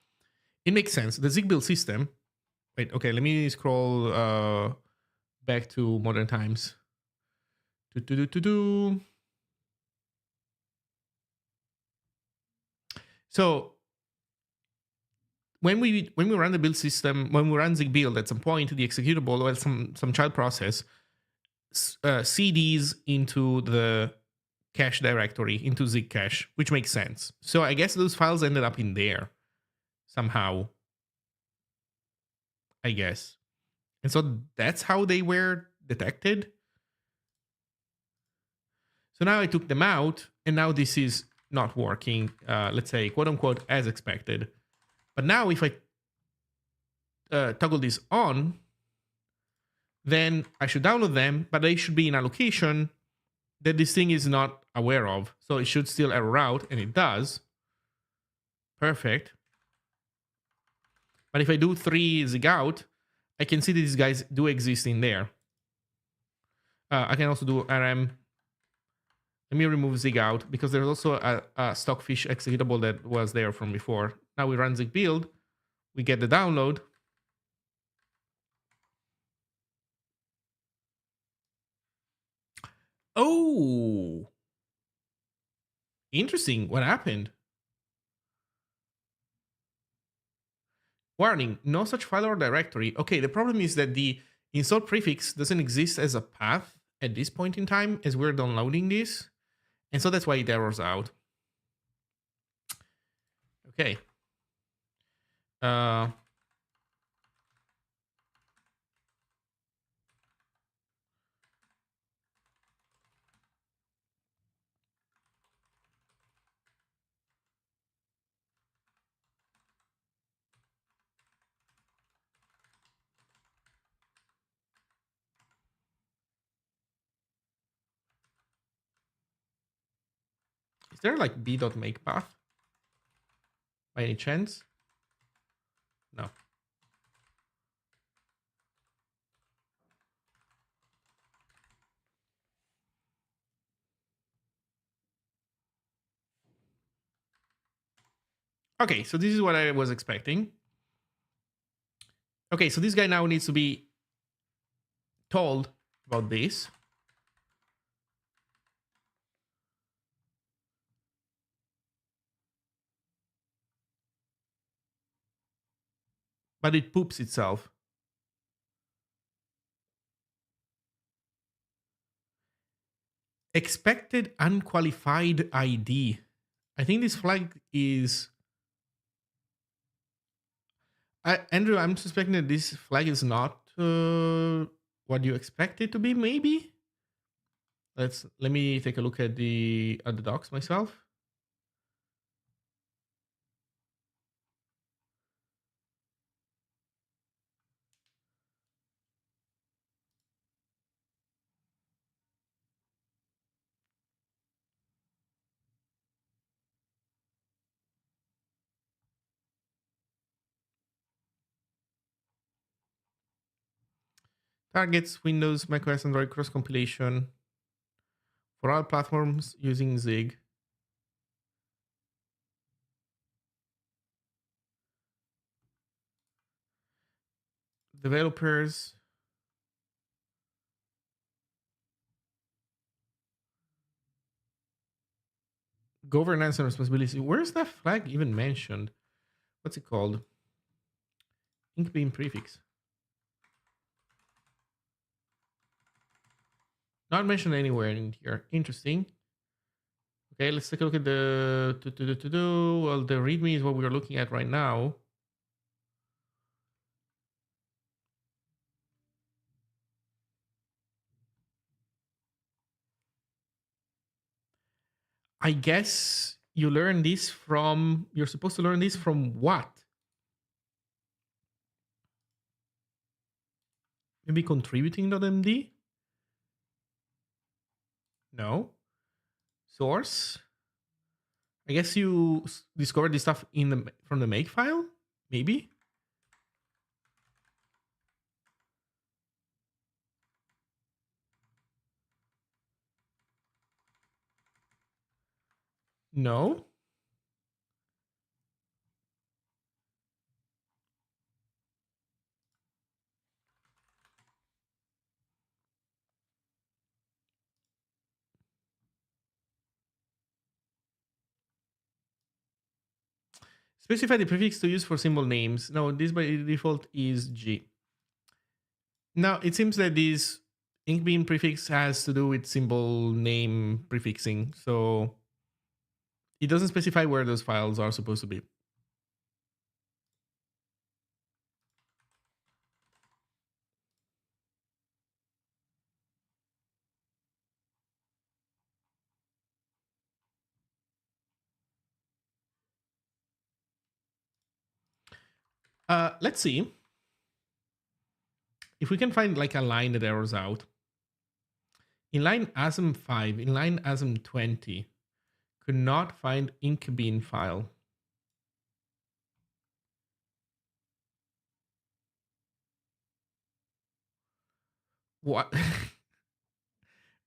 it makes sense. The Zig build system. Wait, okay, let me scroll back to modern times. So when we run the build system, when we run Zig build, at some point the executable or some child process CDs into the cache directory, into Zig cache, which makes sense. So I guess those files ended up in there somehow, I guess. And so that's how they were detected. So now I took them out, and now this is not working, let's say, quote unquote, as expected. But now if I toggle this on, then I should download them, but they should be in a location that this thing is not aware of. So it should still error out, and it does. Perfect. But if I do 3 zig out, I can see that these guys do exist in there. I can also do rm. Let me remove zig out, because there's also a stockfish executable that was there from before. Now we run zig build. We get the download. Oh, interesting. What happened? Warning, no such file or directory. Okay, the problem is that the install prefix doesn't exist as a path at this point in time as we're downloading this. And so that's why it errors out. Okay. Is there like b.make path by any chance? No. Okay, so this is what I was expecting. Okay, so this guy now needs to be told about this. But it poops itself. Expected unqualified ID. I think this flag is... Andrew, I'm suspecting that this flag is not what you expect it to be, maybe? Let me take a look at the docs myself. Targets Windows, macOS, Android cross compilation for all platforms using Zig. Developers. Governance and responsibility. Where's that flag even mentioned? What's it called? Ink beam prefix. Not mentioned anywhere in here. Interesting. Okay, let's take a look at the well, the README is what we are looking at right now. I guess you learn this from, you're supposed to learn this from what? Maybe contributing.md? No. Source? I guess you discovered this stuff in the from the make file? Maybe? No. Specify the prefix to use for symbol names. No, this by default is G. Now, it seems that this inkbeam prefix has to do with symbol name prefixing. So it doesn't specify where those files are supposed to be. Let's see if we can find like a line that errors out. In line ASM 5, in line ASM 20, could not find inkbeam file. What?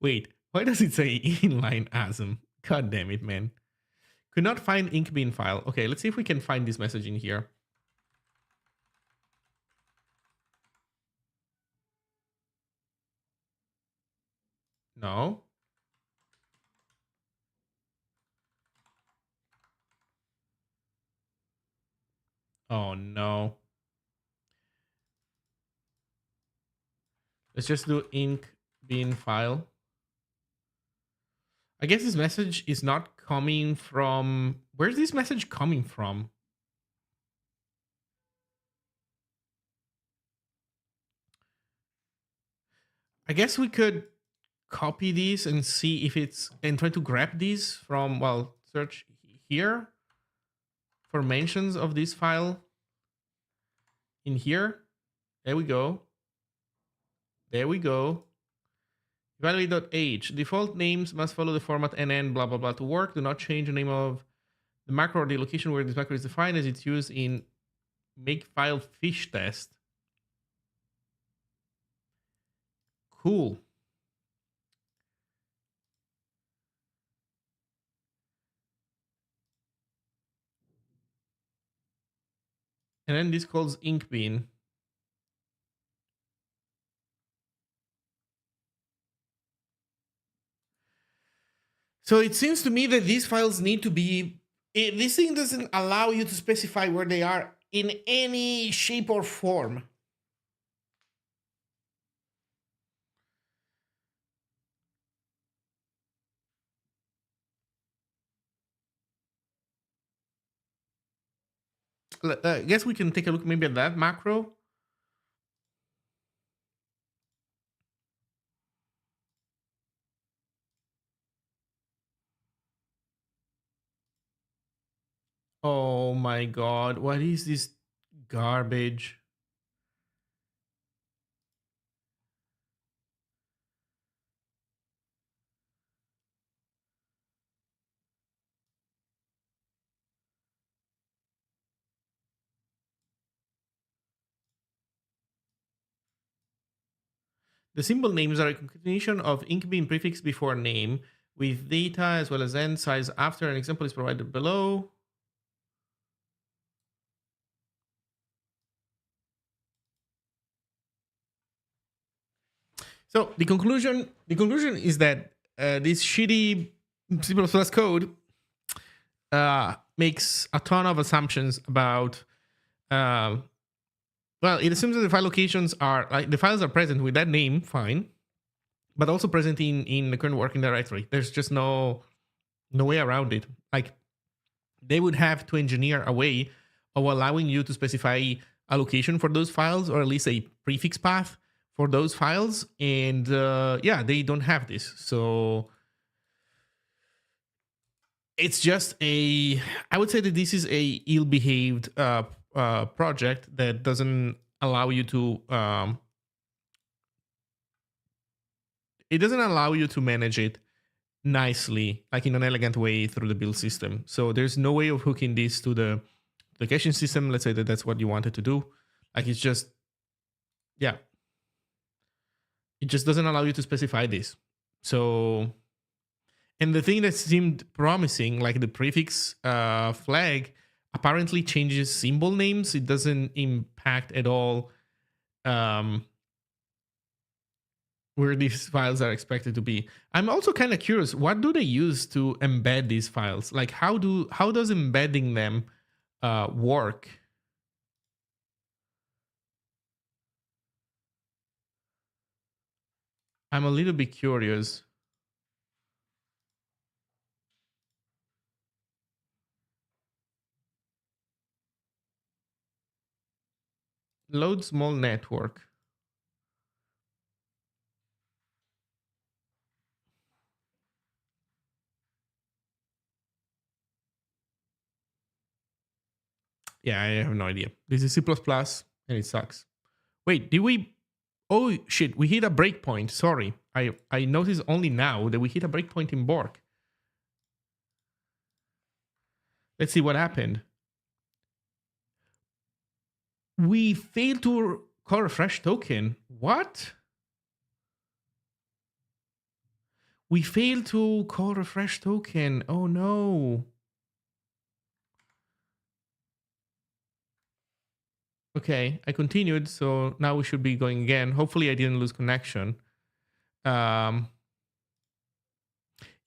Wait, why does it say inline ASM? God damn it, man. Could not find inkbeam file. Okay, let's see if we can find this message in here. No. Oh no. Let's just do inkbeam file. I guess this message is not coming from... Where's this message coming from? I guess we could copy these and see if it's... And try to grab these from... Well, search here for mentions of this file. In here. There we go. There we go. Evaluate.h. Default names must follow the format NN blah blah blah to work. Do not change the name of the macro or the location where this macro is defined as it's used in makefile fish test. Cool. And then this calls inkbeam. So it seems to me that these files need to be... This thing doesn't allow you to specify where they are in any shape or form. I guess we can take a look maybe at that macro. Oh my god, what is this garbage? The symbol names are a concatenation of inkbeam prefix before name with data as well as end size after. An example is provided below. So the conclusion is that this shitty C++ code makes a ton of assumptions about. Well, it assumes that the file locations are like the files are present with that name, fine, but also present in the current working directory. There's just no No way around it. Like they would have to engineer a way of allowing you to specify a location for those files, or at least a prefix path for those files. And yeah, they don't have this. So it's just I would say that this is a ill-behaved project that doesn't allow you to it doesn't allow you to manage it nicely, like in an elegant way through the build system. So there's no way of hooking this to the caching system. Let's say that that's what you wanted to do. Like it's just, yeah, it just doesn't allow you to specify this. So, and the thing that seemed promising, like the prefix flag, apparently changes symbol names. It doesn't impact at all where these files are expected to be. I'm also kind of curious, what do they use to embed these files? Like how does embedding them work? I'm a little bit curious. Load small network. Yeah, I have no idea. This is C++ and it sucks. Wait, did we? Oh shit, we hit a breakpoint. Sorry, I noticed only now that we hit a breakpoint in Bork. Let's see what happened. We failed to call refresh token. What? We failed to call refresh token. Oh no. Okay, I continued, so now we should be going again. Hopefully I didn't lose connection. Yeah,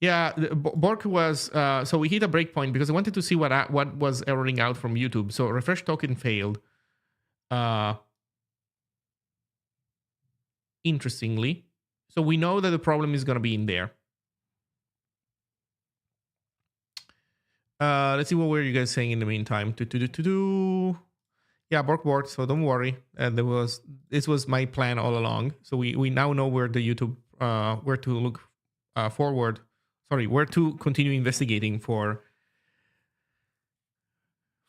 Bork was, so we hit a breakpoint because I wanted to see what was erroring out from YouTube. So refresh token failed. Interestingly. So we know that the problem is going to be in there. Let's see what were you guys saying in the meantime. Yeah, Bork worked, so don't worry. This was my plan all along. So we now know where the YouTube where to look forward. Sorry, where to continue investigating for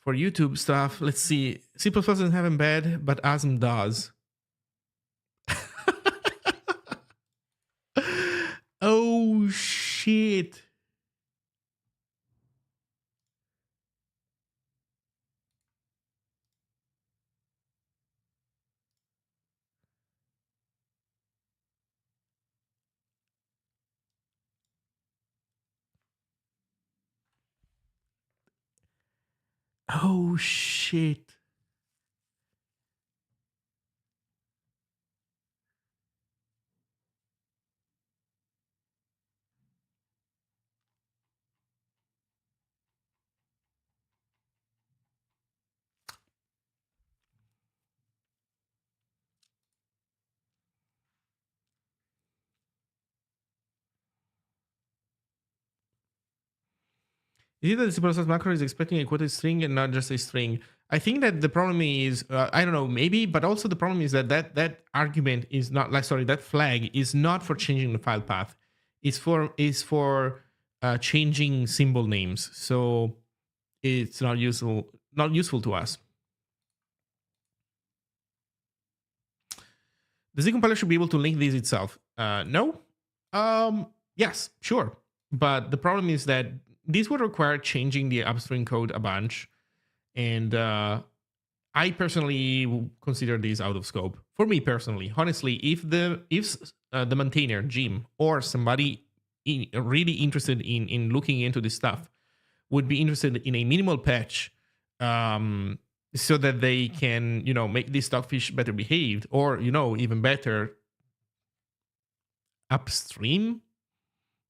YouTube stuff. Let's see. C++ doesn't have embed, but ASM does. Oh shit. Oh shit. Is it that the C++ macro is expecting a quoted string and not just a string? I think that the problem is, I don't know, maybe, but also the problem is that argument is not like, sorry, that flag is not for changing the file path. It's for changing symbol names. So it's not useful to us. The Z compiler should be able to link these itself. No. Yes, sure. But the problem is that this would require changing the upstream code a bunch. And I personally consider these out of scope. For me personally, honestly, if the maintainer, Jim, or somebody really interested in looking into this stuff would be interested in a minimal patch so that they can, make these stockfish better behaved, or, even better, upstream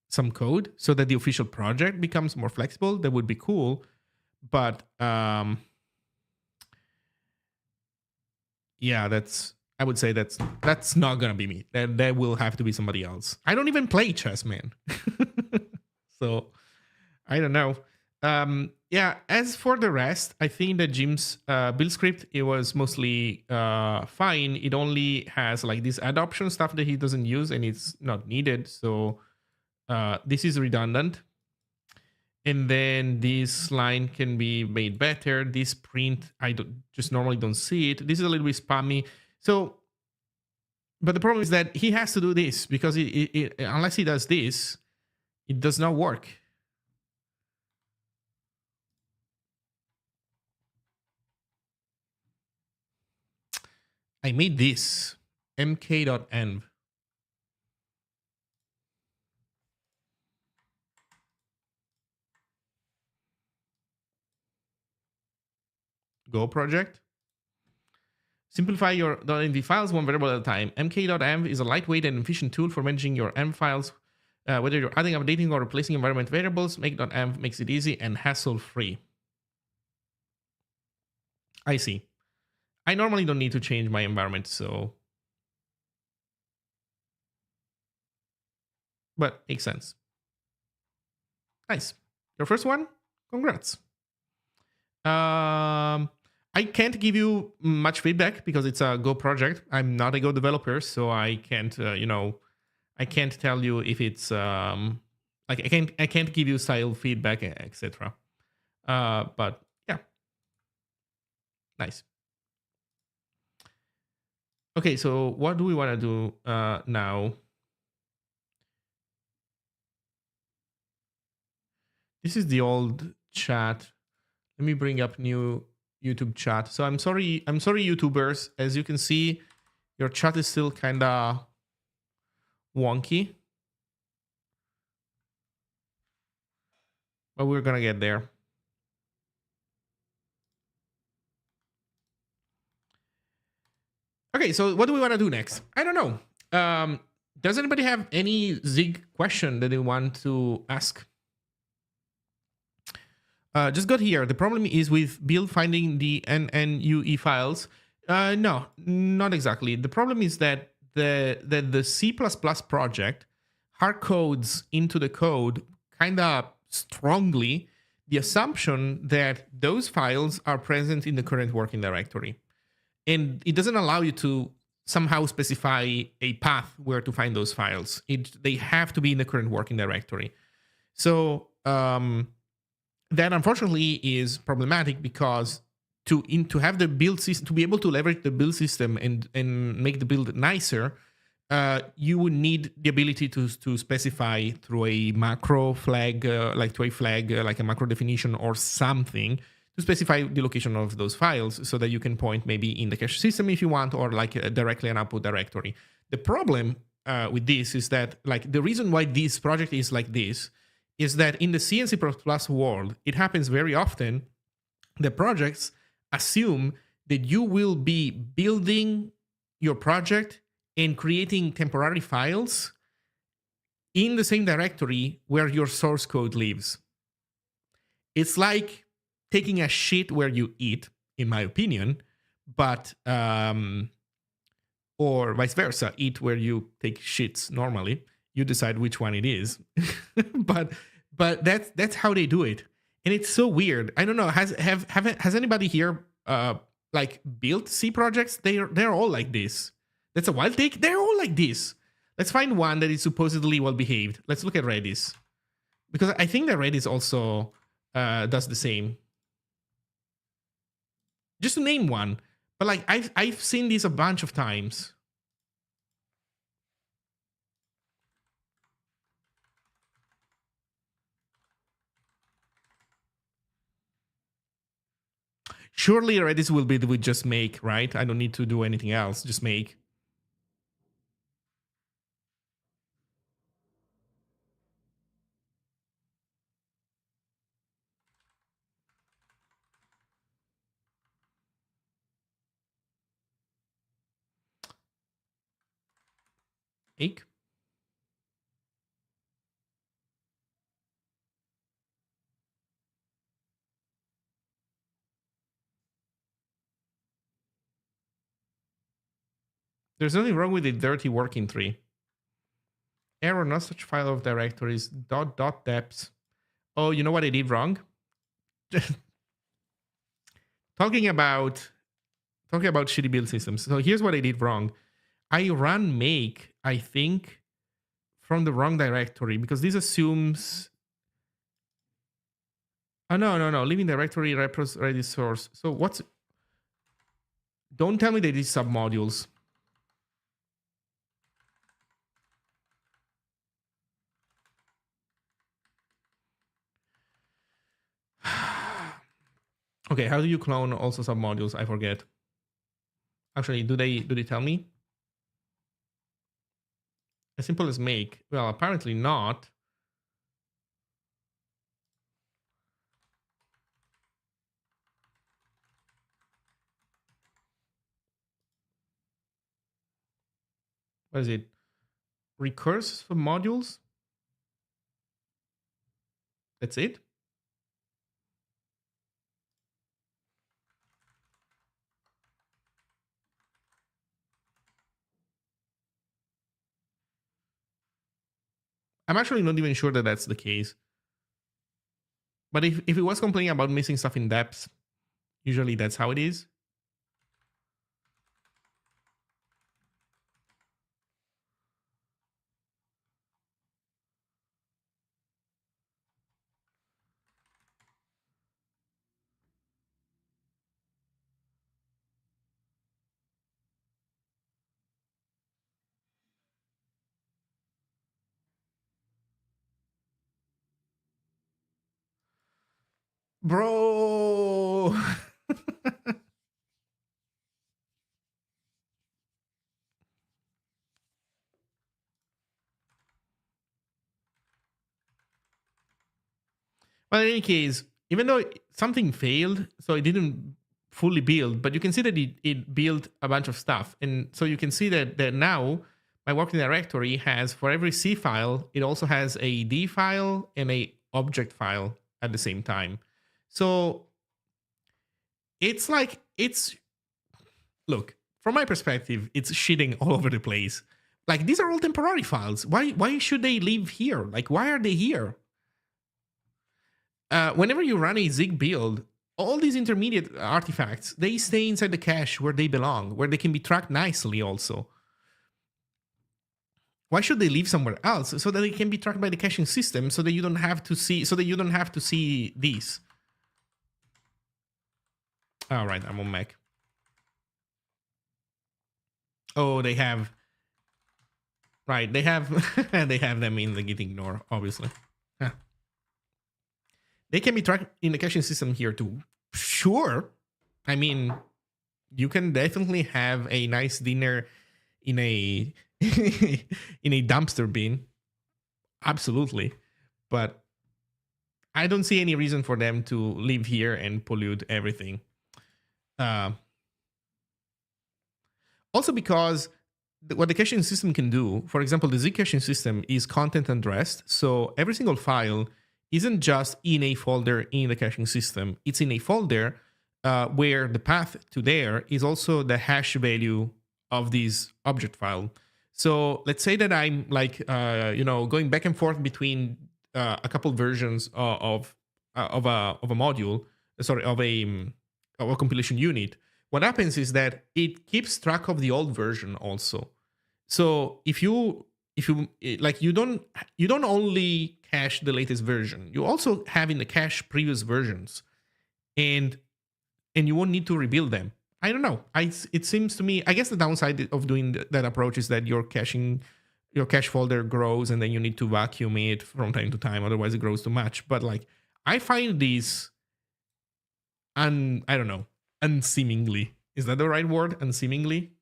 some code so that the official project becomes more flexible, that would be cool. But yeah, I would say that's not gonna be me. That will have to be somebody else. I don't even play chess, man. So I don't know. Yeah, as for the rest, I think that Jim's build script, it was mostly fine. It only has like this adoption stuff that he doesn't use and it's not needed. So this is redundant. And then this line can be made better. This print, just normally don't see it. This is a little bit spammy. So, but the problem is that he has to do this because unless he does this, it does not work. I made this mk.env. Go project. Simplify your .env files one variable at a time. mk.env is a lightweight and efficient tool for managing your env files. Whether you're adding, updating, or replacing environment variables, make.env makes it easy and hassle-free. I see. I normally don't need to change my environment, so... But makes sense. Nice. Your first one? Congrats. I can't give you much feedback because it's a Go project. I'm not a Go developer, so I can't, I can't tell you if it's like I can't give you style feedback, etc. But yeah, nice. Okay, so what do we want to do now? This is the old chat. Let me bring up new YouTube chat. So I'm sorry, YouTubers. As you can see, your chat is still kind of wonky, but we're gonna get there. Okay, so what do we want to do next? I don't know. Does anybody have any Zig question that they want to ask? Just got here. The problem is with build finding the NNUE files. No, not exactly. The problem is that the C++ project hard codes into the code kind of strongly the assumption that those files are present in the current working directory. And it doesn't allow you to somehow specify a path where to find those files. They have to be in the current working directory. So that unfortunately is problematic because to have the build system, to be able to leverage the build system and make the build nicer, you would need the ability to specify through a macro flag, like a macro definition or something, to specify the location of those files so that you can point maybe in the cache system if you want, or like directly an output directory. The problem with this is that like the reason why this project is like this is that in the C and C++ world, it happens very often that projects assume that you will be building your project and creating temporary files in the same directory where your source code lives. It's like taking a shit where you eat, in my opinion, but or vice versa, eat where you take shits normally. You decide which one it is. but that's how they do it. And it's so weird. I don't know. Has anybody here like built C projects? They're all like this. That's a wild take. They're all like this. Let's find one that is supposedly well behaved. Let's look at Redis. Because I think that Redis also does the same. Just to name one. But like I've seen this a bunch of times. Surely Redis will be with just make, right? I don't need to do anything else. Just make. Make. There's nothing wrong with a dirty working tree. Error, not such file of directories. ..deps. Oh, you know what I did wrong? talking about shitty build systems. So here's what I did wrong. I ran make, I think, from the wrong directory because this assumes. Oh no, leaving directory repros ready source. So what's? Don't tell me that these submodules. Okay, how do you clone also submodules? I forget. Actually, do they tell me? As simple as make. Well, apparently not. What is it? Recurse submodules? That's it? I'm actually not even sure that that's the case. But if it was complaining about missing stuff in depth, usually that's how it is. Bro! Well, in any case, even though something failed, so it didn't fully build, but you can see that it built a bunch of stuff. And so you can see that now my working directory has, for every C file, it also has a D file and a object file at the same time. So it's like, look, from my perspective, it's shitting all over the place. Like, these are all temporary files. Why should they live here? Like, why are they here? Whenever you run a Zig build, all these intermediate artifacts, they stay inside the cache where they belong, where they can be tracked nicely also. Why should they live somewhere else? So that they can be tracked by the caching system, so that you don't have to see these. All right, I'm on Mac. Oh, they have. Right, they have they have them in the git ignore, obviously. Huh. They can be tracked in the caching system here too. Sure. I mean, you can definitely have a nice dinner in a in a dumpster bin. Absolutely. But I don't see any reason for them to live here and pollute everything. Also because what the caching system can do, for example, the Z caching system is content addressed. So every single file isn't just in a folder in the caching system. It's in a folder where the path to there is also the hash value of this object file. So let's say that I'm like, going back and forth between a couple versions of a module, of a compilation unit. What happens is that it keeps track of the old version also. So if you like, you don't only cache the latest version, you also have in the cache previous versions, and you won't need to rebuild them. I don't know. It seems to me, I guess the downside of doing that approach is that your cache folder grows, and then you need to vacuum it from time to time, otherwise it grows too much. But like, I find these I don't know, unseemingly. Is that the right word? Unseemingly?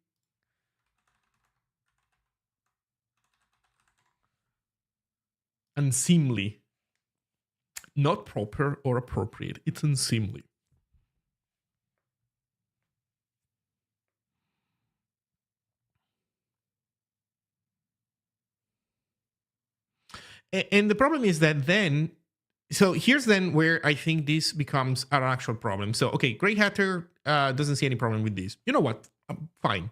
Unseemly. Not proper or appropriate. It's unseemly. And the problem is that then, so here's then where I think this becomes an actual problem. So, okay, Grey Hatter doesn't see any problem with this. You know what? Fine.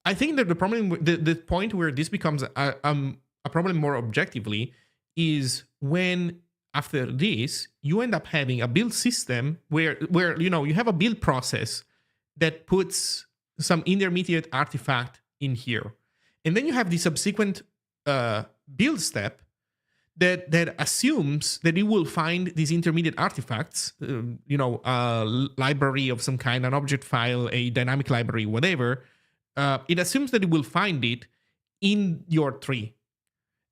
I think that the problem, the point where this becomes a problem more objectively, is when after this, you end up having a build system where you have a build process that puts some intermediate artifact in here, and then you have the subsequent build step that assumes that it will find these intermediate artifacts, a library of some kind, an object file, a dynamic library, whatever. It assumes that it will find it in your tree.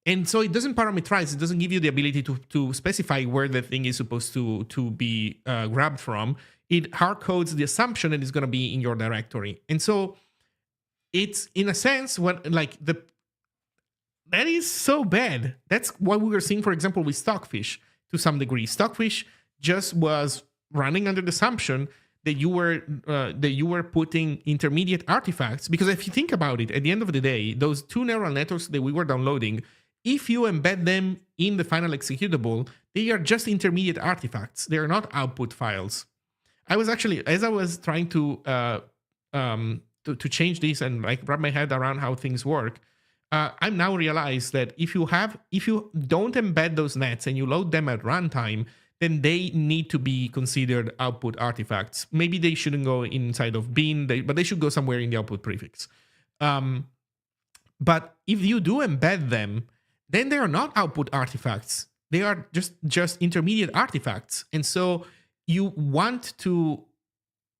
And so it doesn't parameterize. It doesn't give you the ability to specify where the thing is supposed to be grabbed from. It hard codes the assumption that it's going to be in your directory. And so it's, in a sense, that is so bad. That's what we were seeing, for example, with Stockfish to some degree. Stockfish just was running under the assumption that you were putting intermediate artifacts. Because if you think about it, at the end of the day, those two neural networks that we were downloading, if you embed them in the final executable, they are just intermediate artifacts. They are not output files. I was actually, as I was trying to change this and like wrap my head around how things work, I'm now realized that if you don't embed those nets and you load them at runtime, then they need to be considered output artifacts. Maybe they shouldn't go inside of bin, but they should go somewhere in the output prefix. But if you do embed them, then they are not output artifacts. They are just intermediate artifacts. And so you want to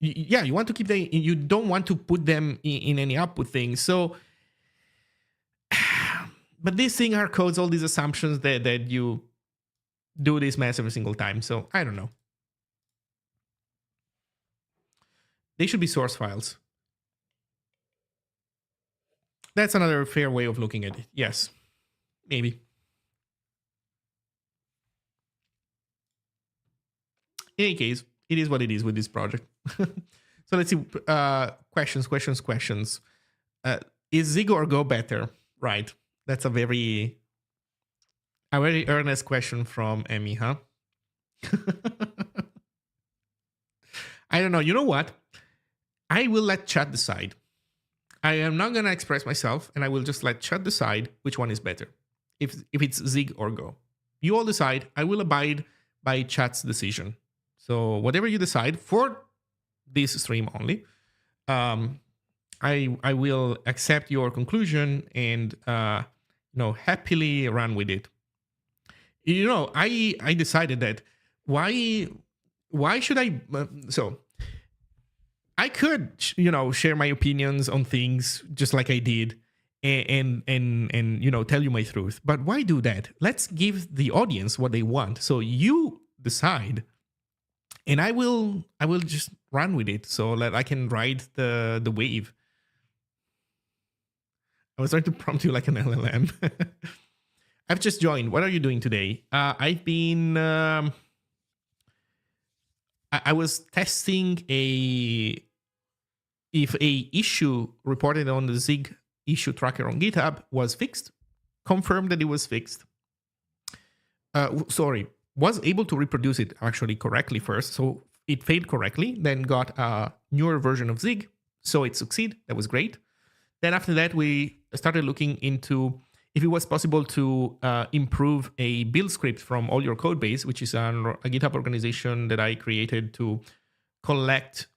keep them. You don't want to put them in any output thing. So, but this thing hard codes all these assumptions that you do this mess every single time. So I don't know. They should be source files. That's another fair way of looking at it. Yes, maybe. In any case, it is what it is with this project. So let's see. Questions. Is Zig or Go better? Right. That's a very earnest question from Emmy, huh? I don't know. You know what? I will let chat decide. I am not going to express myself, and I will just let chat decide which one is better. If it's Zig or Go. You all decide. I will abide by chat's decision. So whatever you decide for this stream only, I will accept your conclusion and happily run with it. I decided that why should I? So I could share my opinions on things just like I did and tell you my truth. But why do that? Let's give the audience what they want. So you decide. And I will just run with it so that I can ride the wave. I was trying to prompt you like an LLM. I've just joined. What are you doing today? I've been... I was testing if a issue reported on the Zig issue tracker on GitHub was fixed. Confirmed that it was fixed. Was able to reproduce it actually correctly first. So it failed correctly, then got a newer version of Zig. So it succeeded. That was great. Then after that, we started looking into if it was possible to improve a build script from all your code base, which is a GitHub organization that I created to collect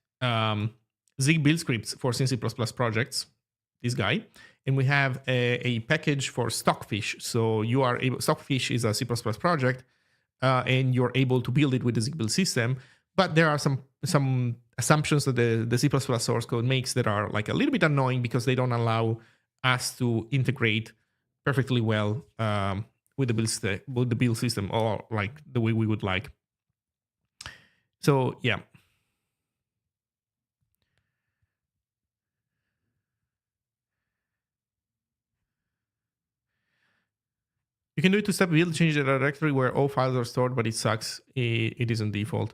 Zig build scripts for C++ projects, this guy. And we have a package for Stockfish. So Stockfish is a C++ project. And you're able to build it with the Zig build system. But there are some assumptions that the C++ source code makes that are like a little bit annoying because they don't allow us to integrate perfectly well with the build system or like the way we would like. So yeah. You can do it two-step build, change the directory where all files are stored, but it sucks. It isn't default.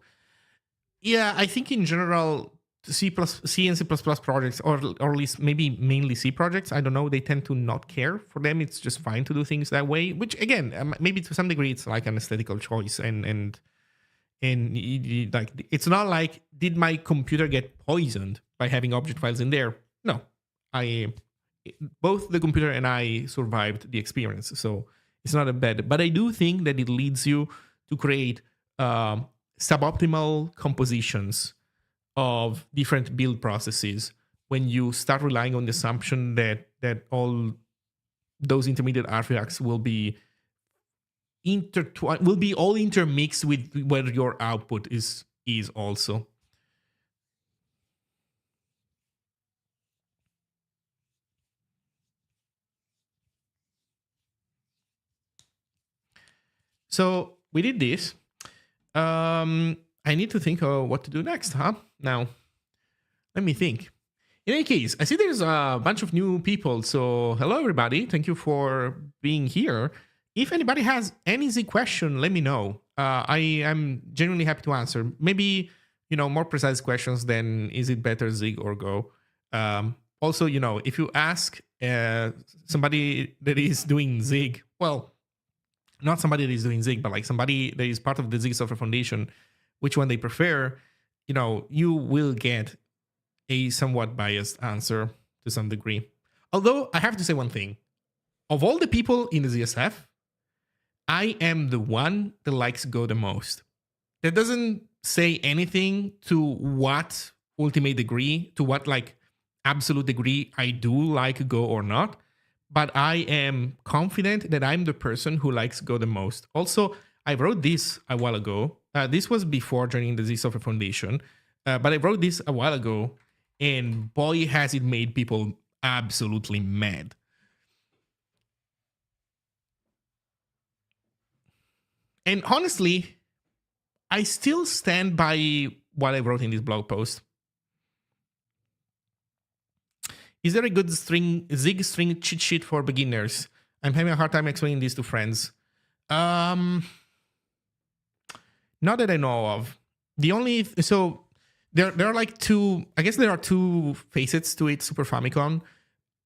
Yeah, I think in general, C and C++ projects, or at least maybe mainly C projects, I don't know, they tend to not care. For them, it's just fine to do things that way, which again, maybe to some degree, it's like an aesthetical choice. And like, it's not like, did my computer get poisoned by having object files in there? No, both the computer and I survived the experience. So it's not a bad, but I do think that it leads you to create suboptimal compositions of different build processes when you start relying on the assumption that all those intermediate artifacts will be intertwined, will be all intermixed with where your output is also. So we did this. I need to think of what to do next, huh? Now, let me think. In any case, I see there's a bunch of new people. So hello, everybody. Thank you for being here. If anybody has any Zig question, let me know. I am genuinely happy to answer. Maybe, more precise questions than is it better Zig or Go? Also, if you ask somebody that is doing Zig, well, not somebody that is doing Zig, but like somebody that is part of the Zig Software Foundation, which one they prefer, you will get a somewhat biased answer to some degree. Although I have to say one thing. Of all the people in the ZSF, I am the one that likes Go the most. That doesn't say anything to what ultimate degree, to what like absolute degree I do like Go or not. But I am confident that I'm the person who likes Go the most. Also, I wrote this a while ago. This was before joining the Zig Software Foundation. But I wrote this a while ago. And boy, has it made people absolutely mad. And honestly, I still stand by what I wrote in this blog post. Is there a good Zig string cheat sheet for beginners? I'm having a hard time explaining this to friends. Not that I know of. There are like two. I guess there are two facets to it. Super Famicom.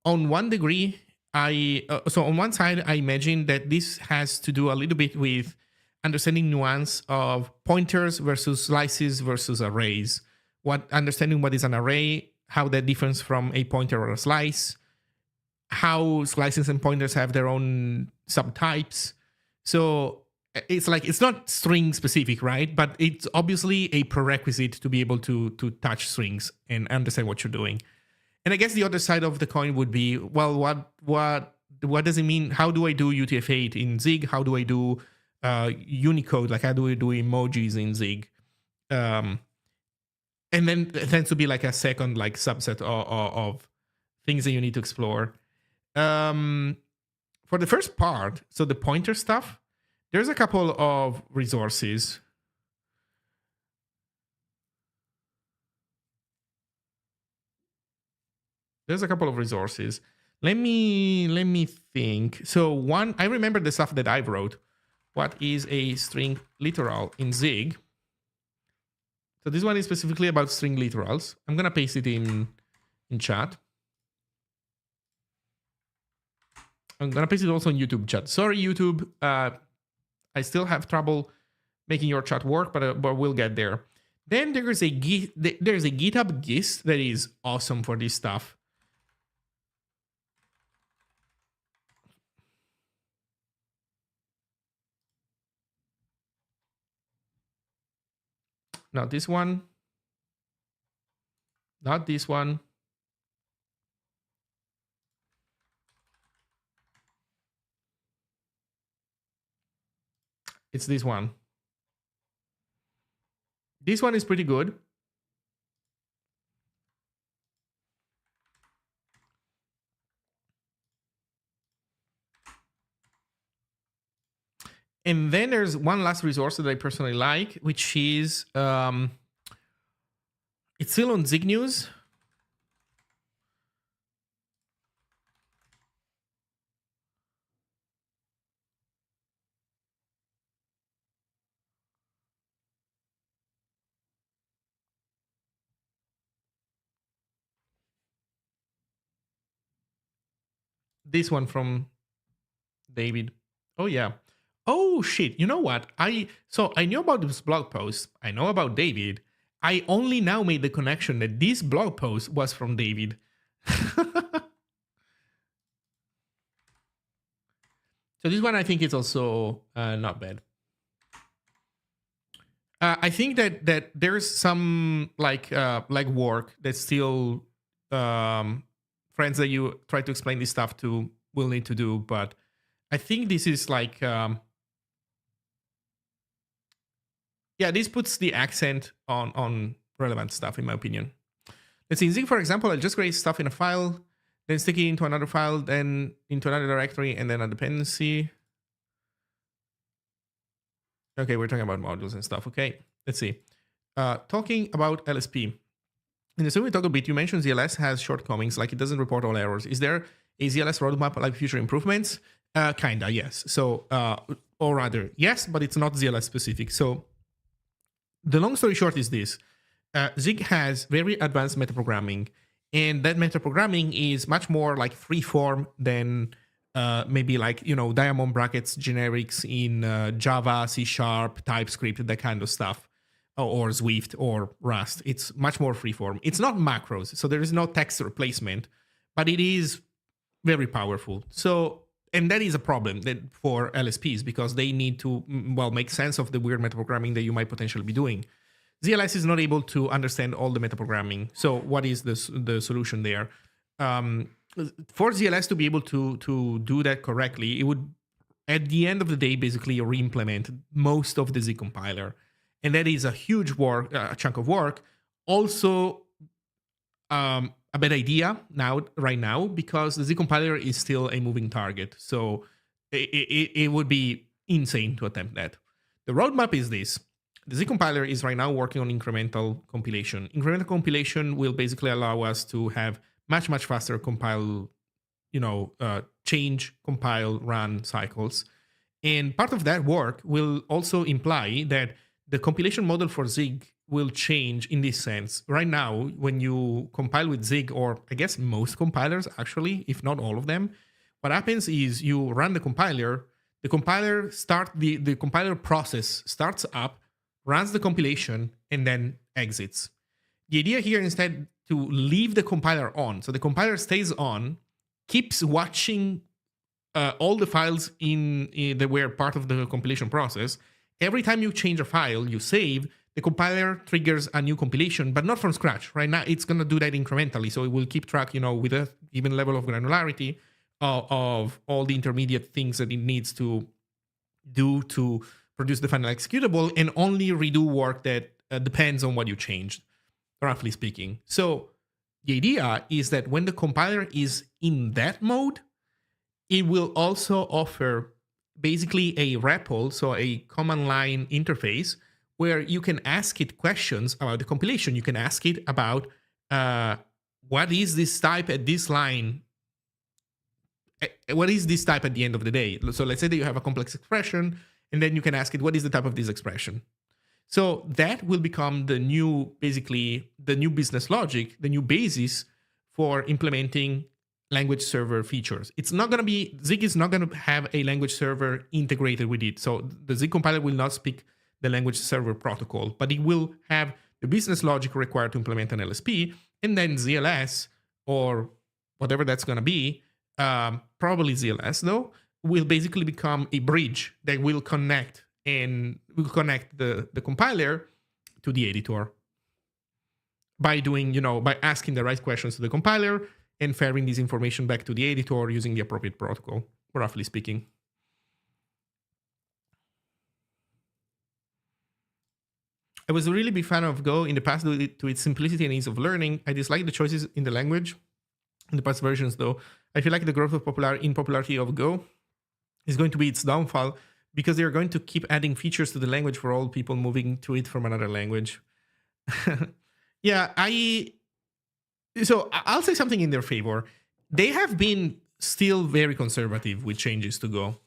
On one degree, on one side, I imagine that this has to do a little bit with understanding nuance of pointers versus slices versus arrays. Understanding what is an array, how that differs from a pointer or a slice, how slices and pointers have their own subtypes. So it's like, it's not string specific, right? But it's obviously a prerequisite to be able to touch strings and understand what you're doing. And I guess the other side of the coin would be, well, what does it mean? How do I do UTF-8 in Zig? How do I do Unicode? Like, how do I do emojis in Zig? And then it tends to be like a second like subset of things that you need to explore. For the first part, so the pointer stuff, there's a couple of resources. Let me think. So one, I remember the stuff that I wrote. What is a string literal in Zig? So this one is specifically about string literals. I'm gonna paste it in chat. I'm gonna paste it also in YouTube chat. Sorry, YouTube. I still have trouble making your chat work, but we'll get there. Then there's a GitHub gist that is awesome for this stuff. Not this one. Not this one. It's this one. This one is pretty good. And then there's one last resource that I personally like, which is it's still on Zig News. This one from David. Oh yeah. Oh shit. You know what? I knew about this blog post. I know about David. I only now made the connection that this blog post was from David. So this one I think is also not bad. I think that there's some like work that still friends that you try to explain this stuff to will need to do, but I think this is like yeah, this puts the accent on relevant stuff in my opinion. Let's see, in Zig, for example, I'll just create stuff in a file, then stick it into another file, then into another directory, and then a dependency. Okay, we're talking about modules and stuff. Okay, let's see. Talking about LSP. In the Simulcasting talk a bit, you mentioned ZLS has shortcomings, like it doesn't report all errors. Is there a ZLS roadmap like future improvements? Kinda, yes. So, or rather, yes, but it's not ZLS specific. So, the long story short is this. Zig has very advanced metaprogramming, and that metaprogramming is much more like freeform than maybe like, diamond brackets generics in Java, C#, TypeScript, that kind of stuff, or Swift or Rust. It's much more freeform. It's not macros, so there is no text replacement, but it is very powerful. So, and that is a problem for LSPs because they need to, make sense of the weird metaprogramming that you might potentially be doing. ZLS is not able to understand all the metaprogramming. So what is the solution there? For ZLS to be able to do that correctly, it would, at the end of the day, basically re-implement most of the Zig compiler. And that is a huge chunk of work. Also, a bad idea right now, because the Zig compiler is still a moving target. So it would be insane to attempt that. The roadmap is this. The Zig compiler is right now working on incremental compilation. Incremental compilation will basically allow us to have much, much faster compile, change, compile, run cycles. And part of that work will also imply that the compilation model for Zig will change in this sense. Right now, when you compile with Zig, or I guess most compilers actually, if not all of them, what happens is you run the compiler the compiler process starts up, runs the compilation, and then exits. The idea here instead to leave the compiler on. So the compiler stays on, keeps watching all the files that were part of the compilation process. Every time you change a file, you save, the compiler triggers a new compilation, but not from scratch. Right now, it's going to do that incrementally. So it will keep track, with a given level of granularity of all the intermediate things that it needs to do to produce the final executable, and only redo work that depends on what you changed, roughly speaking. So the idea is that when the compiler is in that mode, it will also offer basically a REPL, so a command line interface, where you can ask it questions about the compilation. You can ask it about what is this type at this line? What is this type at the end of the day? So let's say that you have a complex expression, and then you can ask it, what is the type of this expression? So that will become basically the new business logic, the new basis for implementing language server features. It's not going to be, Zig is not going to have a language server integrated with it. So the Zig compiler will not speak the language server protocol, but it will have the business logic required to implement an LSP, and then ZLS, or whatever that's going to be, probably ZLS though, will basically become a bridge that will connect the compiler to the editor by doing, by asking the right questions to the compiler and ferrying this information back to the editor using the appropriate protocol, roughly speaking. I was a really big fan of Go in the past due to its simplicity and ease of learning. I dislike the choices in the language in the past versions, though. I feel like the growth of popularity of Go is going to be its downfall, because they're going to keep adding features to the language for all people moving to it from another language. Yeah, so I'll say something in their favor. They have been still very conservative with changes to Go.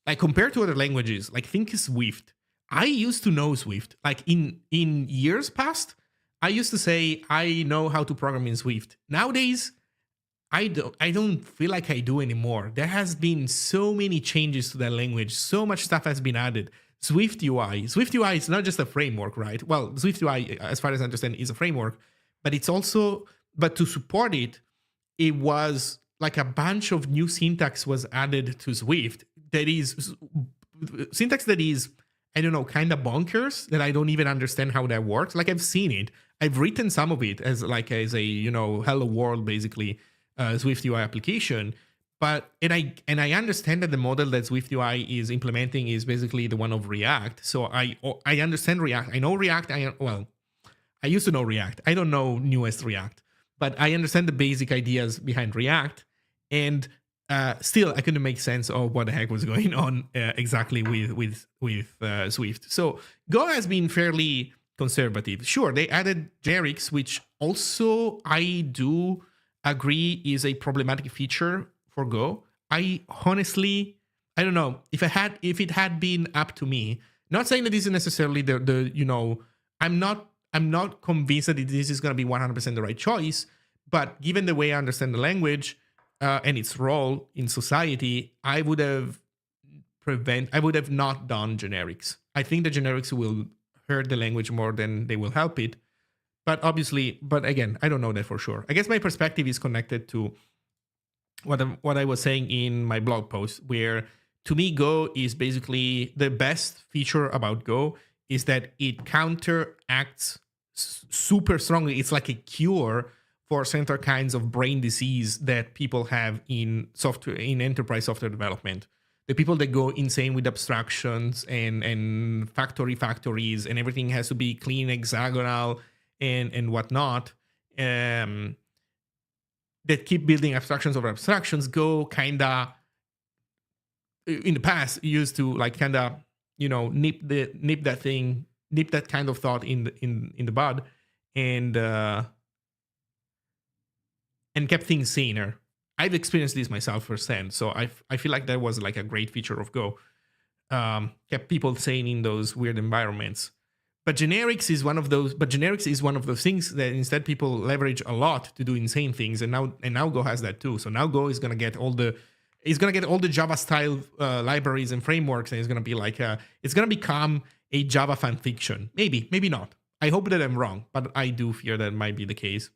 Like compared to other languages, like think Swift. I used to know Swift. Like in years past, I used to say I know how to program in Swift. Nowadays, I don't feel like I do anymore. There has been so many changes to that language. So much stuff has been added. Swift UI is not just a framework, right? Well, Swift UI, as far as I understand, is a framework, but it's also, but to support it, it was like a bunch of new syntax was added to Swift. That is syntax that is I don't know, kind of bonkers that I don't even understand how that works. Like I've seen it, I've written some of it as a hello world basically Swift UI application. But and I understand that the model that Swift UI is implementing is basically the one of React. So I understand React. I know React. I used to know React. I don't know newest React, but I understand the basic ideas behind React. And still, I couldn't make sense of what the heck was going on exactly with Swift. So Go has been fairly conservative. Sure, they added generics, which also I do agree is a problematic feature for Go. I honestly, I don't know if it had been up to me. Not saying that this is necessarily the I'm not convinced that this is going to be 100% the right choice, but given the way I understand the language and its role in society, I would have not done generics. I think the generics will hurt the language more than they will help it. But again, I don't know that for sure. I guess my perspective is connected to what I was saying in my blog post, where to me, Go is basically the best feature about Go is that it counteracts super strongly. It's like a cure for certain kinds of brain disease that people have in enterprise software development. The people that go insane with abstractions and factories and everything has to be clean, hexagonal, and whatnot. That keep building abstractions over abstractions. Go kinda in the past used to like kinda nip that kind of thought in the bud and kept things saner. I've experienced this myself firsthand, so I feel like that was like a great feature of Go. Kept people sane in those weird environments. But generics is one of those things that instead people leverage a lot to do insane things, and now Go has that too. So now Go is gonna get all the Java style libraries and frameworks, and it's gonna be like it's gonna become a Java fan fiction. Maybe not. I hope that I'm wrong, but I do fear that might be the case.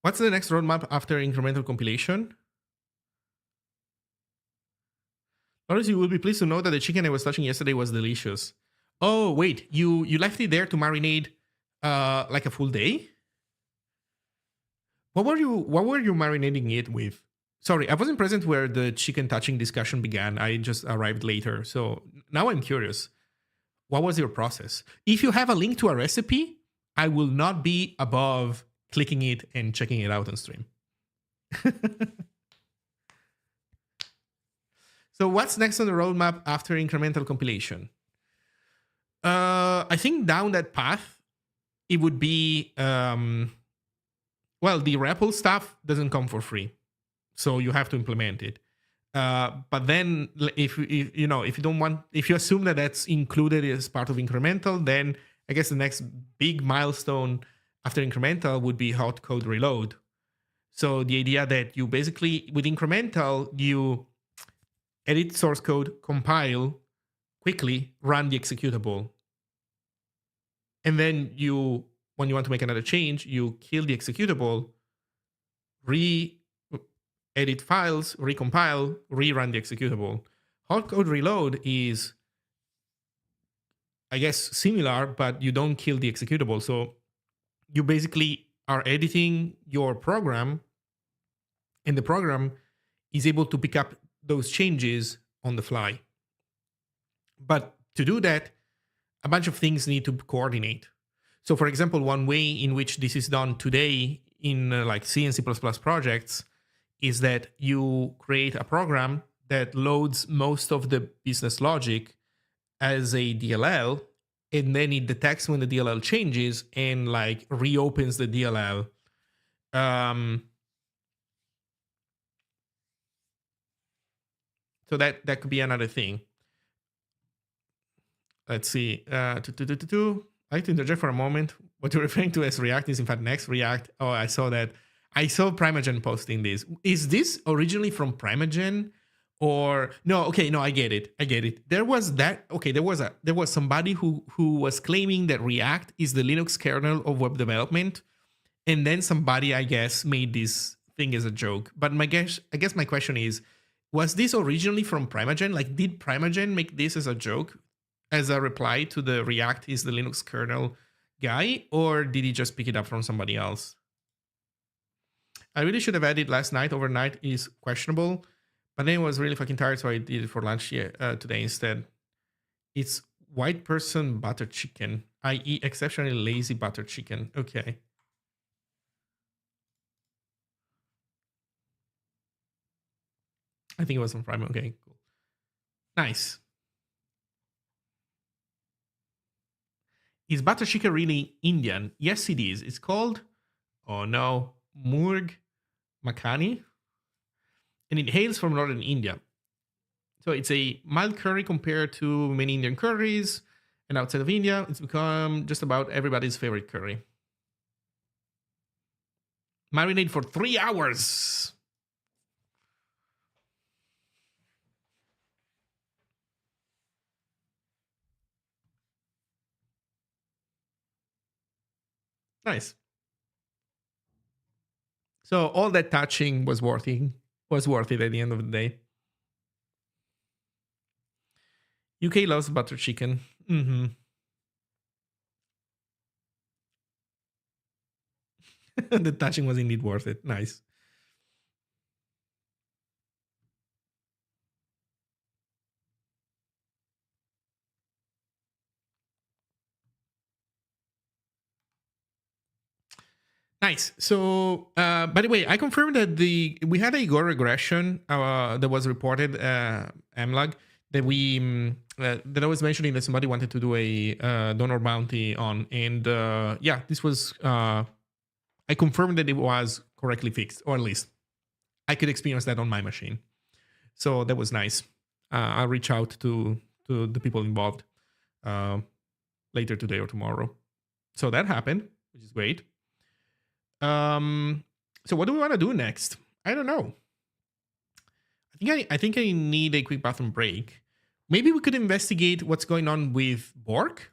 What's the next roadmap after incremental compilation? Notice you will be pleased to know that the chicken I was touching yesterday was delicious. Oh, wait, you left it there to marinate like a full day? What were you marinating it with? Sorry, I wasn't present where the chicken touching discussion began. I just arrived later. So now I'm curious. What was your process? If you have a link to a recipe, I will not be above clicking it and checking it out on stream. So what's next on the roadmap after incremental compilation? I think down that path, it would be, the REPL stuff doesn't come for free. So you have to implement it. But then if you assume that that's included as part of incremental, then I guess the next big milestone after incremental would be hot code reload. So the idea that you basically, with incremental, you edit source code, compile, quickly run the executable. And then when you want to make another change, you kill the executable, edit files, recompile, rerun the executable. Hot code reload is, I guess, similar, but you don't kill the executable. So you basically are editing your program, and the program is able to pick up those changes on the fly. But to do that, a bunch of things need to coordinate. So for example, one way in which this is done today in like C and C++ projects is that you create a program that loads most of the business logic as a DLL, and then it detects when the DLL changes and like reopens the DLL. So that could be another thing. Let's see. I'd like to interject for a moment. What you're referring to as React is in fact Next React. Oh, I saw that. I saw Primagen posting this. Is this originally from Primagen, Or no, okay, no, I get it. I get it. There was that. Okay, there was somebody who was claiming that React is the Linux kernel of web development, and then somebody, I guess, made this thing as a joke. But I guess my question is, was this originally from Primagen? Like, did Primagen make this as a joke, as a reply to the React is the Linux kernel guy, or did he just pick it up from somebody else? I really should have had it last night. Overnight is questionable, but then I was really fucking tired, so I did it for lunch today instead. It's white person butter chicken, i.e., exceptionally lazy butter chicken. Okay. I think it was from Prime. Okay, cool. Nice. Is butter chicken really Indian? Yes, it is. It's called, oh no, Murg Makhani, and it hails from northern India. So it's a mild curry compared to many Indian curries, and outside of India, it's become just about everybody's favorite curry. Marinate for 3 hours. Nice. So all that touching was worth it. At the end of the day. UK loves butter chicken. Mm-hmm. The touching was indeed worth it. Nice. Nice. So, by the way, I confirmed that we had a Go regression that was reported, Amlag, that that I was mentioning that somebody wanted to do a donor bounty on, and yeah, this was I confirmed that it was correctly fixed, or at least I could experience that on my machine. So that was nice. I'll reach out to the people involved later today or tomorrow. So that happened, which is great. So what do we want to do next? I don't know. I think I need a quick bathroom break. Maybe we could investigate what's going on with Bork.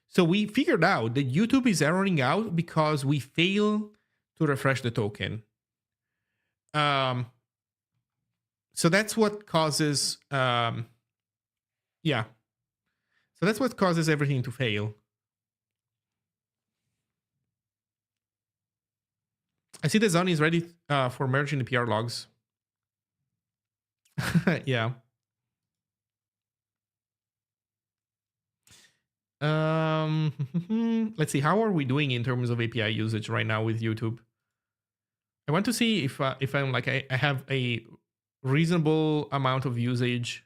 So we figured out that YouTube is erroring out because we fail to refresh the token. So that's what causes yeah. So that's what causes everything to fail. I see the Zone is ready for merging the PR logs. Yeah. Let's see. How are we doing in terms of API usage right now with YouTube? I want to see if I'm like I have a reasonable amount of usage,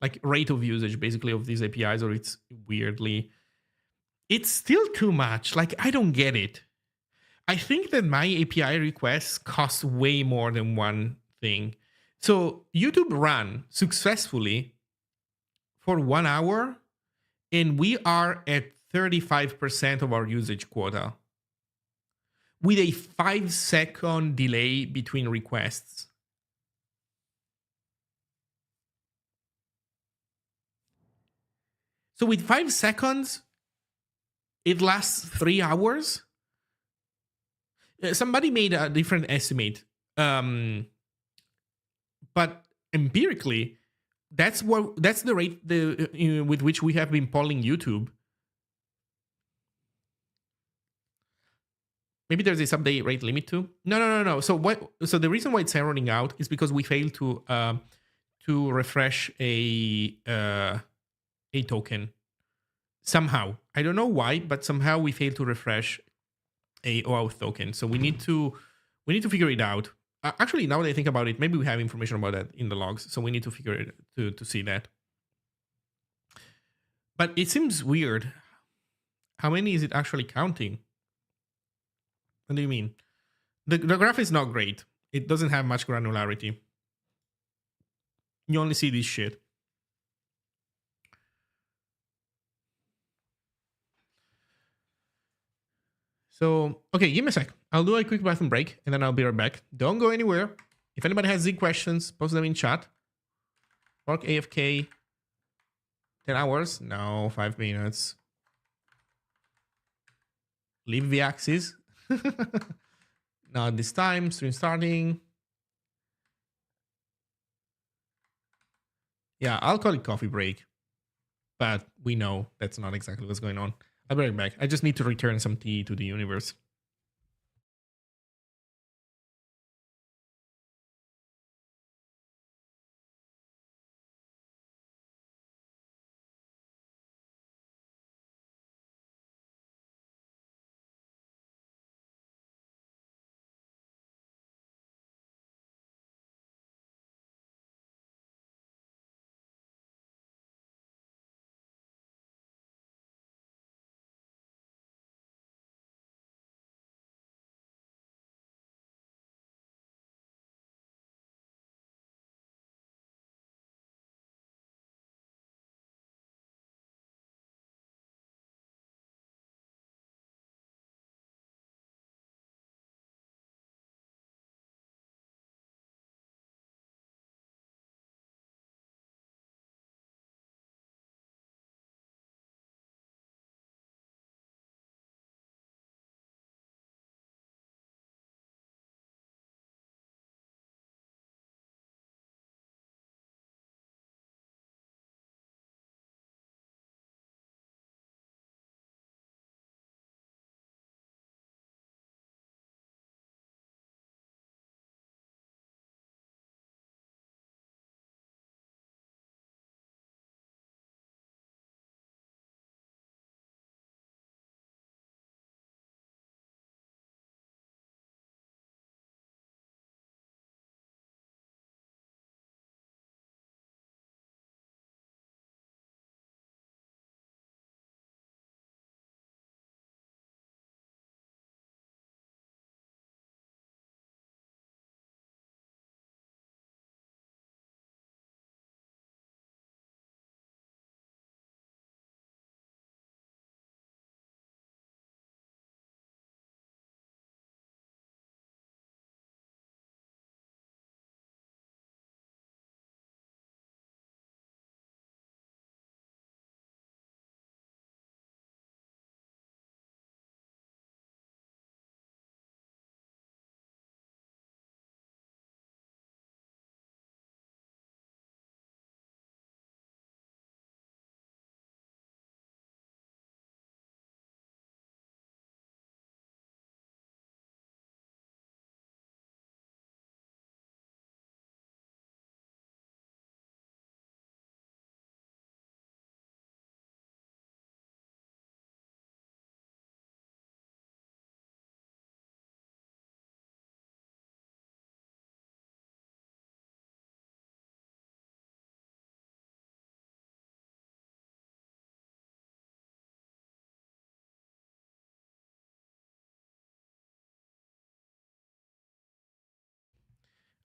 like rate of usage, basically, of these APIs, or it's weirdly. It's still too much. Like, I don't get it. I think that my API requests cost way more than one thing. So YouTube ran successfully for 1 hour, and we are at 35% of our usage quota with a 5-second delay between requests. So with 5 seconds, it lasts 3 hours. Somebody made a different estimate, but empirically, that's the rate with which we have been polling YouTube. Maybe there's a someday rate limit too. No. So the reason why it's erroring out is because we failed to refresh a token somehow. I don't know why, but somehow we failed to refresh a OAuth token. So we need to figure it out. Actually, now that I think about it, maybe we have information about that in the logs. So we need to figure it to see that. But it seems weird. How many is it actually counting? What do you mean? The graph is not great. It doesn't have much granularity. You only see this shit. So, okay, give me a sec. I'll do a quick bathroom break, and then I'll be right back. Don't go anywhere. If anybody has Zig questions, post them in chat. Work AFK 10 hours? No, 5 minutes. Leave the axis. Not this time. Stream starting. Yeah, I'll call it coffee break. But we know that's not exactly what's going on. I'll be right back. I just need to return some tea to the universe.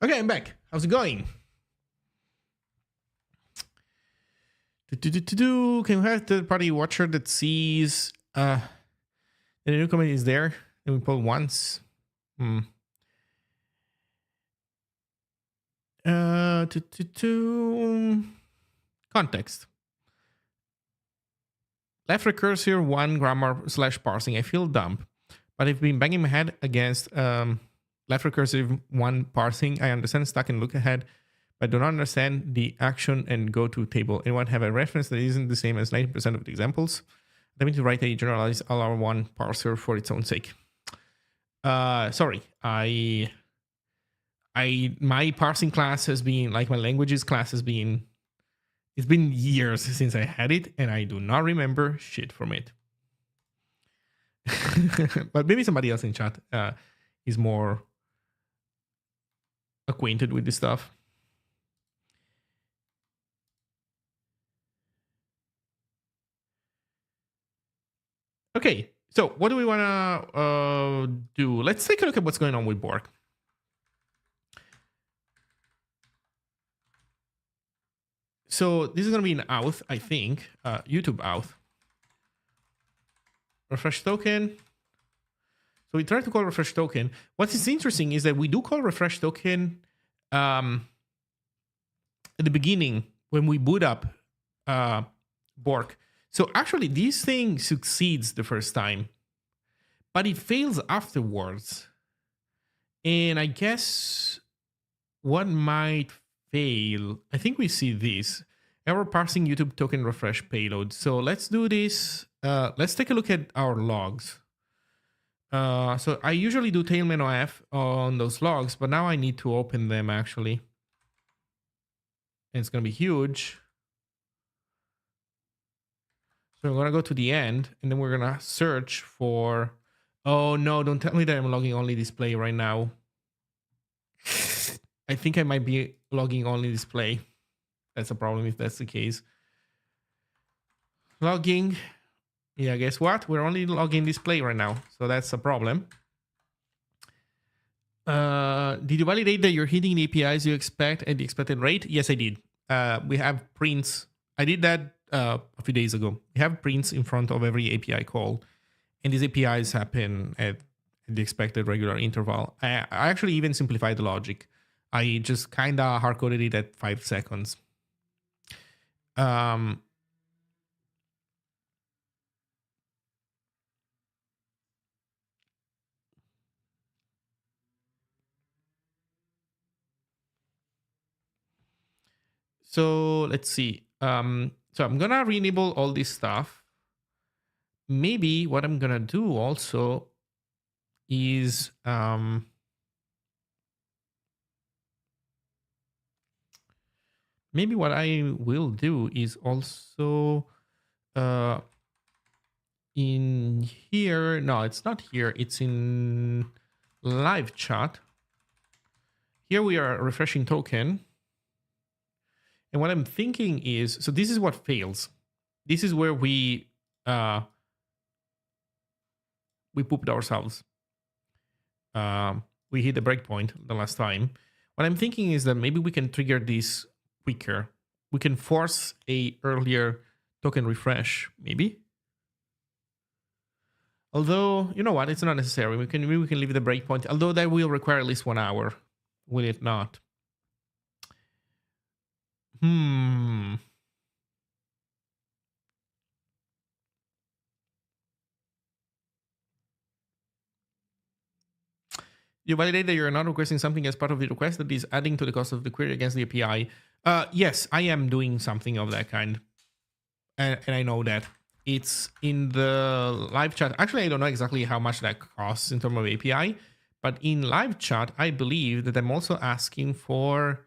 Okay, I'm back. How's it going? Can we have the party watcher that sees the new comedy is there? And we pull once. Context. Left recursive 1 grammar / parsing. I feel dumb, but I've been banging my head against left recursive 1 parsing. I understand stuck and look ahead, but do not understand the action and go to table. Anyone have a reference that isn't the same as 90% of the examples? Let me to write a generalized LR1 parser for its own sake. Sorry, my parsing class has been like my languages class has been. It's been years since I had it, and I do not remember shit from it. But maybe somebody else in chat is more acquainted with this stuff. Okay, so what do we want to do? Let's take a look at what's going on with Borg. So this is going to be an auth, I think, YouTube auth. Refresh token. So we try to call refresh token. What is interesting is that we do call refresh token at the beginning when we boot up Bork. So actually, this thing succeeds the first time, but it fails afterwards. And I guess what might fail, I think we see this. Error parsing YouTube token refresh payload. So let's do this. Let's take a look at our logs. So I usually do tailman OF on those logs, but now I need to open them actually. And it's going to be huge. So I'm going to go to the end, and then we're going to search for... Oh, no, don't tell me that I'm logging only display right now. I think I might be logging only display. That's a problem if that's the case. Logging. Yeah, guess what? We're only logging display right now, so that's a problem. Did you validate that you're hitting the APIs you expect at the expected rate? Yes, I did. We have prints. I did that a few days ago. We have prints in front of every API call, and these APIs happen at the expected regular interval. I actually even simplified the logic. I just kind of hard-coded it at 5 seconds. So let's see. So I'm gonna re-enable all this stuff. Maybe what I'm gonna do also is maybe what I will do is also in here. No, it's not here. It's in live chat. Here we are refreshing token. And what I'm thinking is, so this is what fails. This is where we pooped ourselves. We hit the breakpoint the last time. What I'm thinking is that maybe we can trigger this quicker. We can force a earlier token refresh, maybe. Although, you know what? It's not necessary. Maybe we can leave the breakpoint. Although that will require at least 1 hour. Will it not? You validate that you're not requesting something as part of the request that is adding to the cost of the query against the API. Yes, I am doing something of that kind. And I know that. It's in the live chat. Actually, I don't know exactly how much that costs in terms of API. But in live chat, I believe that I'm also asking for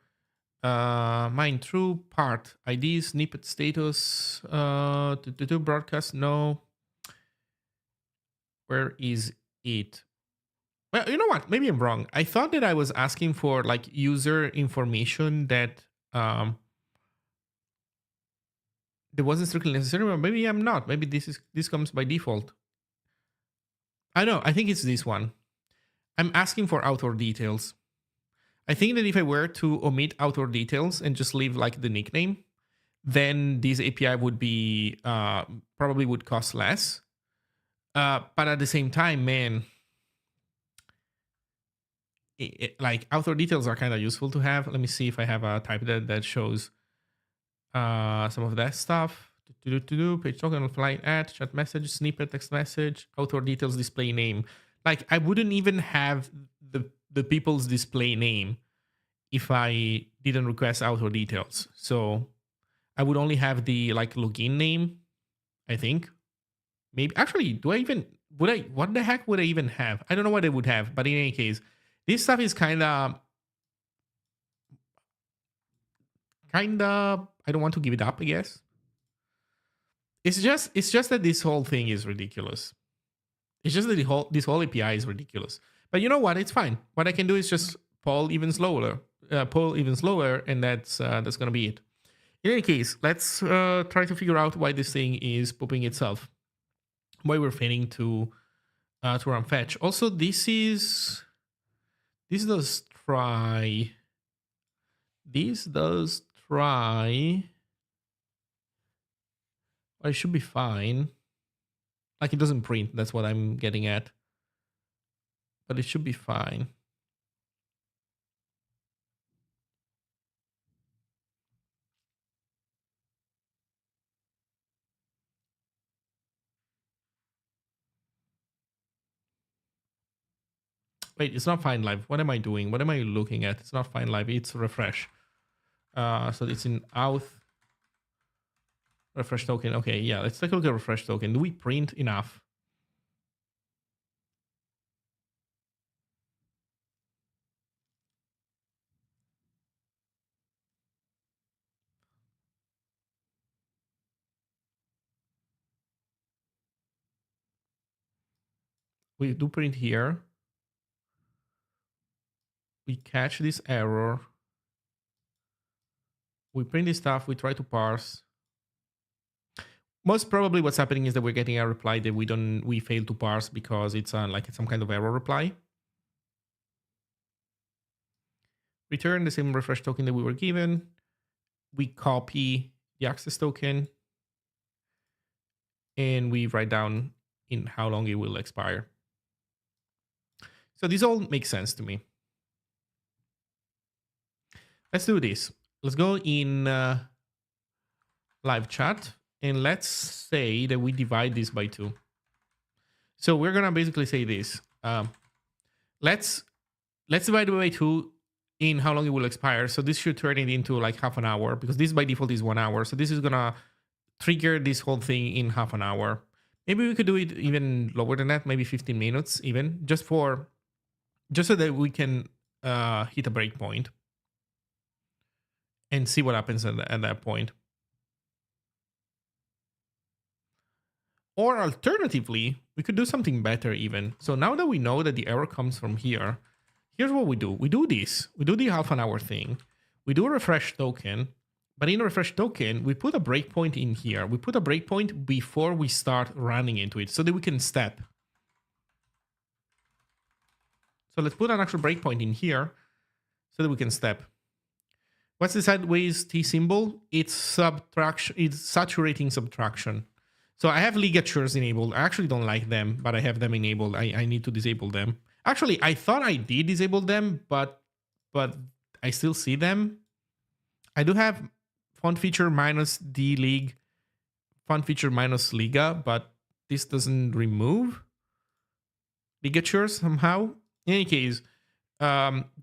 mine true part. ID, snippet status, to broadcast, no. Where is it? Well, you know what? Maybe I'm wrong. I thought that I was asking for like user information that wasn't strictly necessary, but maybe I'm not. Maybe this comes by default. I know. I think it's this one. I'm asking for author details. I think that if I were to omit author details and just leave like the nickname, then this API would be probably would cost less. But at the same time, man, like author details are kind of useful to have. Let me see if I have a type that shows some of that stuff. Page token, flight at, chat message, snippet, text message, author details, display name. Like I wouldn't even have the people's display name if I didn't request author details. So I would only have the like login name, I think. Maybe actually, what the heck would I even have? I don't know what I would have, but in any case, this stuff is kind of I don't want to give it up, I guess. It's just that this whole thing is ridiculous. It's just that this whole API is ridiculous. But you know what? It's fine. What I can do is just poll even slower, and that's gonna be it. In any case, let's try to figure out why this thing is pooping itself. Why we're failing to run fetch. Also, this does try. This does try. It should be fine. Like it doesn't print. That's what I'm getting at. But it should be fine. Wait, it's not find live. What am I doing? What am I looking at? It's not find live. It's refresh. So it's in auth refresh token. Okay, yeah. Let's take a look at refresh token. Do we print enough? We do print here. We catch this error. We print this stuff. We try to parse. Most probably what's happening is that we're getting a reply that we fail to parse because it's like some kind of error reply. Return the same refresh token that we were given. We copy the access token and we write down in how long it will expire. So this all makes sense to me. Let's do this. Let's go in live chat and let's say that we divide this by 2. So we're gonna basically say this. Let's divide it by 2 in how long it will expire. So this should turn it into like half an hour because this by default is 1 hour. So this is gonna trigger this whole thing in half an hour. Maybe we could do it even lower than that, maybe 15 minutes even, just so that we can hit a breakpoint and see what happens at that point. Or alternatively, we could do something better even. So now that we know that the error comes from here, here's what we do. We do this. We do the half an hour thing. We do a refresh token. But in a refresh token, we put a breakpoint in here. We put a breakpoint before we start running into it so that we can step. So let's put an actual breakpoint in here so that we can step. What's the sideways T symbol? It's subtraction. It's saturating subtraction. So I have ligatures enabled. I actually don't like them, but I have them enabled. I need to disable them. Actually, I thought I did disable them, but I still see them. I do have font feature minus dlig, font feature minus liga, but this doesn't remove ligatures somehow. In any case,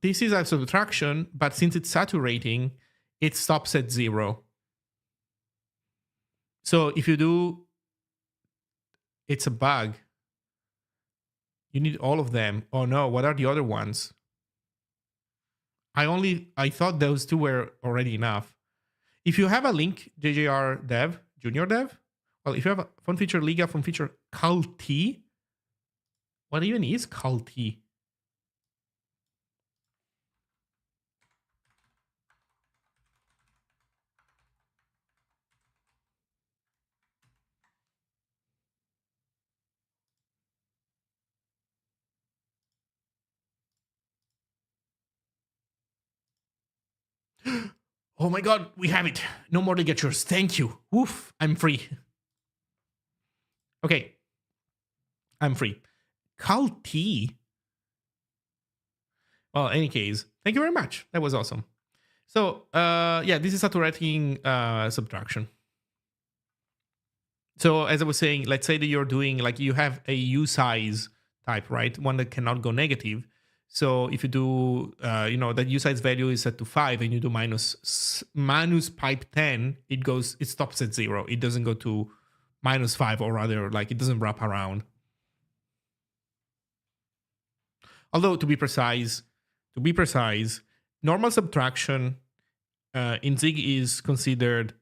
this is a subtraction, but since it's saturating, it stops at 0. So if you do, it's a bug. You need all of them. Oh no, what are the other ones? I thought those 2 were already enough. If you have a link, JJR dev, junior dev, well, if you have a font feature liga, font feature culti, what even is culti? Oh my god, we have it. No more ligatures. Thank you. Woof, I'm free. Okay. I'm free. Culti. Well, in any case, thank you very much. That was awesome. So, yeah, this is saturating subtraction. So, as I was saying, let's say that you're doing, like, you have a U size type, right? One that cannot go negative. So if you do, that U size value is set to 5 and you do minus pipe 10, it stops at 0. It doesn't go to -5, or rather, like, it doesn't wrap around. Although to be precise, normal subtraction in Zig is considered,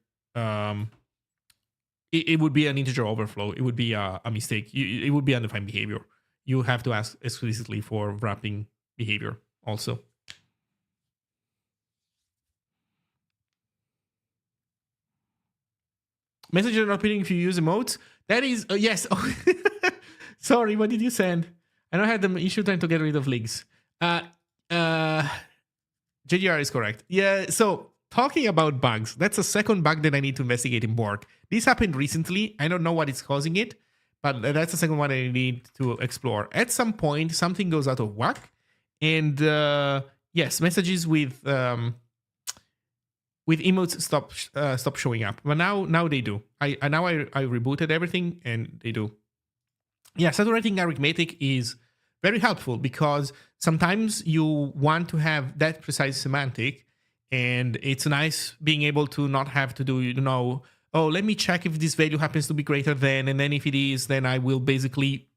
it would be an integer overflow. It would be a mistake. It would be undefined behavior. You have to ask explicitly for wrapping behavior also. Message not appearing if you use emotes. That is, yes. Sorry, what did you send? I know I had the issue trying to get rid of links. JDR is correct. Yeah, so talking about bugs, that's a second bug that I need to investigate in Borg. This happened recently. I don't know what is causing it, but that's the second one I need to explore. At some point, something goes out of whack, and yes, messages with emotes stop showing up. But now they do. I rebooted everything and they do. Yeah, saturating arithmetic is very helpful because sometimes you want to have that precise semantic, and it's nice being able to not have to do, oh, let me check if this value happens to be greater than, and then if it is, then I will basically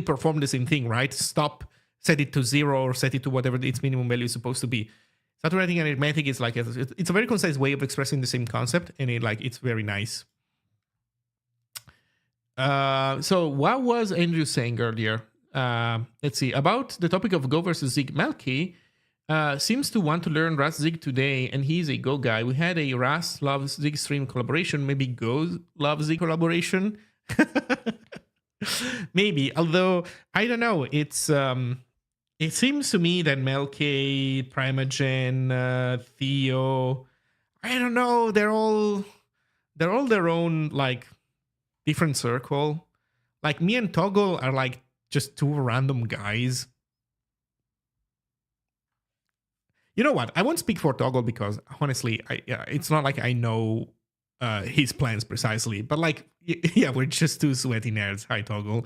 perform the same thing, right? Stop, set it to 0 or set it to whatever its minimum value is supposed to be. Static writing arithmetic is like it's a very concise way of expressing the same concept, and it's very nice. So what was Andrew saying earlier? Let's see, about the topic of Go versus Zig. Melky seems to want to learn Rust Zig today, and he's a Go guy. We had a Rust loves Zig stream collaboration, maybe Go loves Zig collaboration. Maybe, although I don't know. It's it seems to me that Melky, Primagen, Theo, I don't know, they're all their own like different circle. Like me and Toggle are like just two random guys. You know what? I won't speak for Toggle because honestly, it's not like I know his plans precisely. But like, yeah, we're just two sweaty nerds. Hi, Toggle.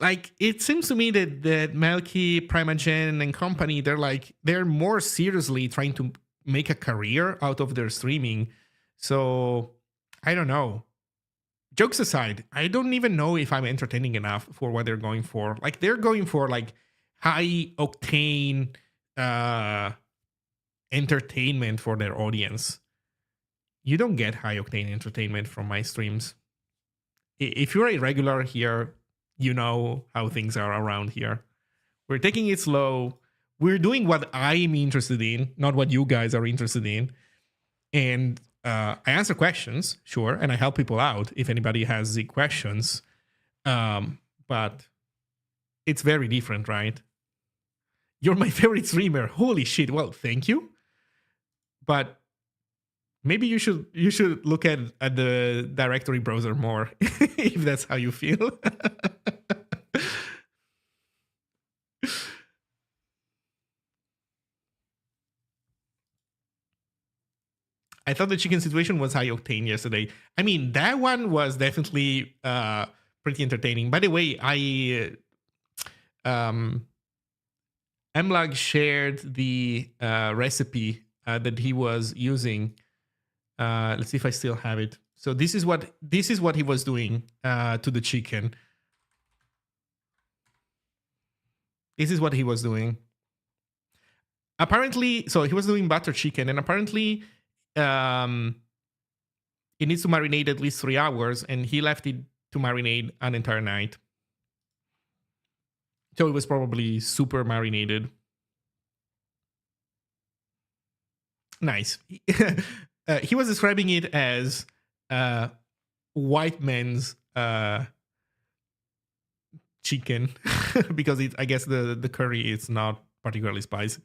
like it seems to me that Melky, Primagen, and company, they're more seriously trying to make a career out of their streaming. So I don't know. Jokes aside, I don't even know if I'm entertaining enough for what they're going for. Like they're going for like high octane entertainment for their audience. You don't get high octane entertainment from my streams. If you're a regular here, you know how things are around here. We're taking it slow. We're doing what I'm interested in, not what you guys are interested in. And I answer questions, sure, and I help people out if anybody has the questions. But it's very different, right? You're my favorite streamer. Holy shit. Well, thank you. But maybe you should look at the directory browser more if that's how you feel. I thought the chicken situation was high octane yesterday. I mean, that one was definitely pretty entertaining. By the way, Mlag shared the recipe that he was using. Let's see if I still have it. So this is what he was doing to the chicken. This is what he was doing. Apparently, so he was doing butter chicken, and apparently it needs to marinate at least 3 hours, and he left it to marinate an entire night. So it was probably super marinated. Nice. He was describing it as white man's chicken because I guess the curry is not particularly spicy.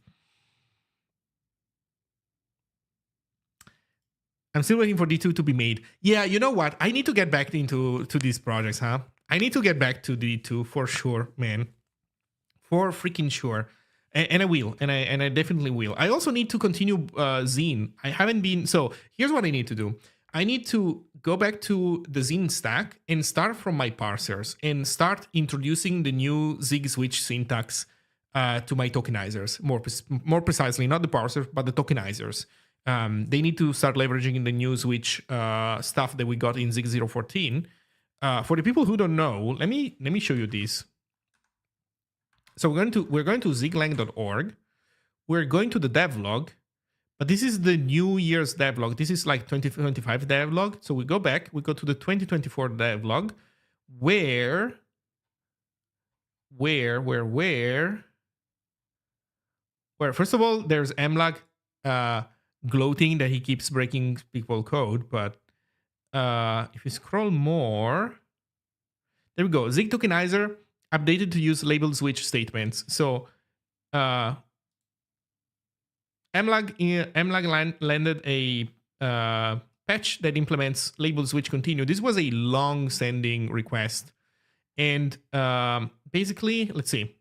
I'm still waiting for D2 to be made. Yeah, you know what? I need to get back to these projects, huh? I need to get back to D2 for sure, man. For freaking sure. And I will. And I definitely will. I also need to continue Zine. I haven't been... So here's what I need to do. I need to go back to the Zine stack and start from my parsers and start introducing the new Zig switch syntax to my tokenizers. More precisely, not the parsers, but the tokenizers. They need to start leveraging the new switch stuff that we got in Zig 014. For the people who don't know, let me show you this. So we're going to ziglang.org. We're going to the devlog, but this is the New Year's devlog. This is like 2025 devlog. So we go back, we go to the 2024 devlog, where first of all, there's Mlag gloating that he keeps breaking people code, but if you scroll more, there we go. Zig tokenizer updated to use label switch statements. So Mlag landed a patch that implements label switch continue. This was a long-standing request, and basically, let's see.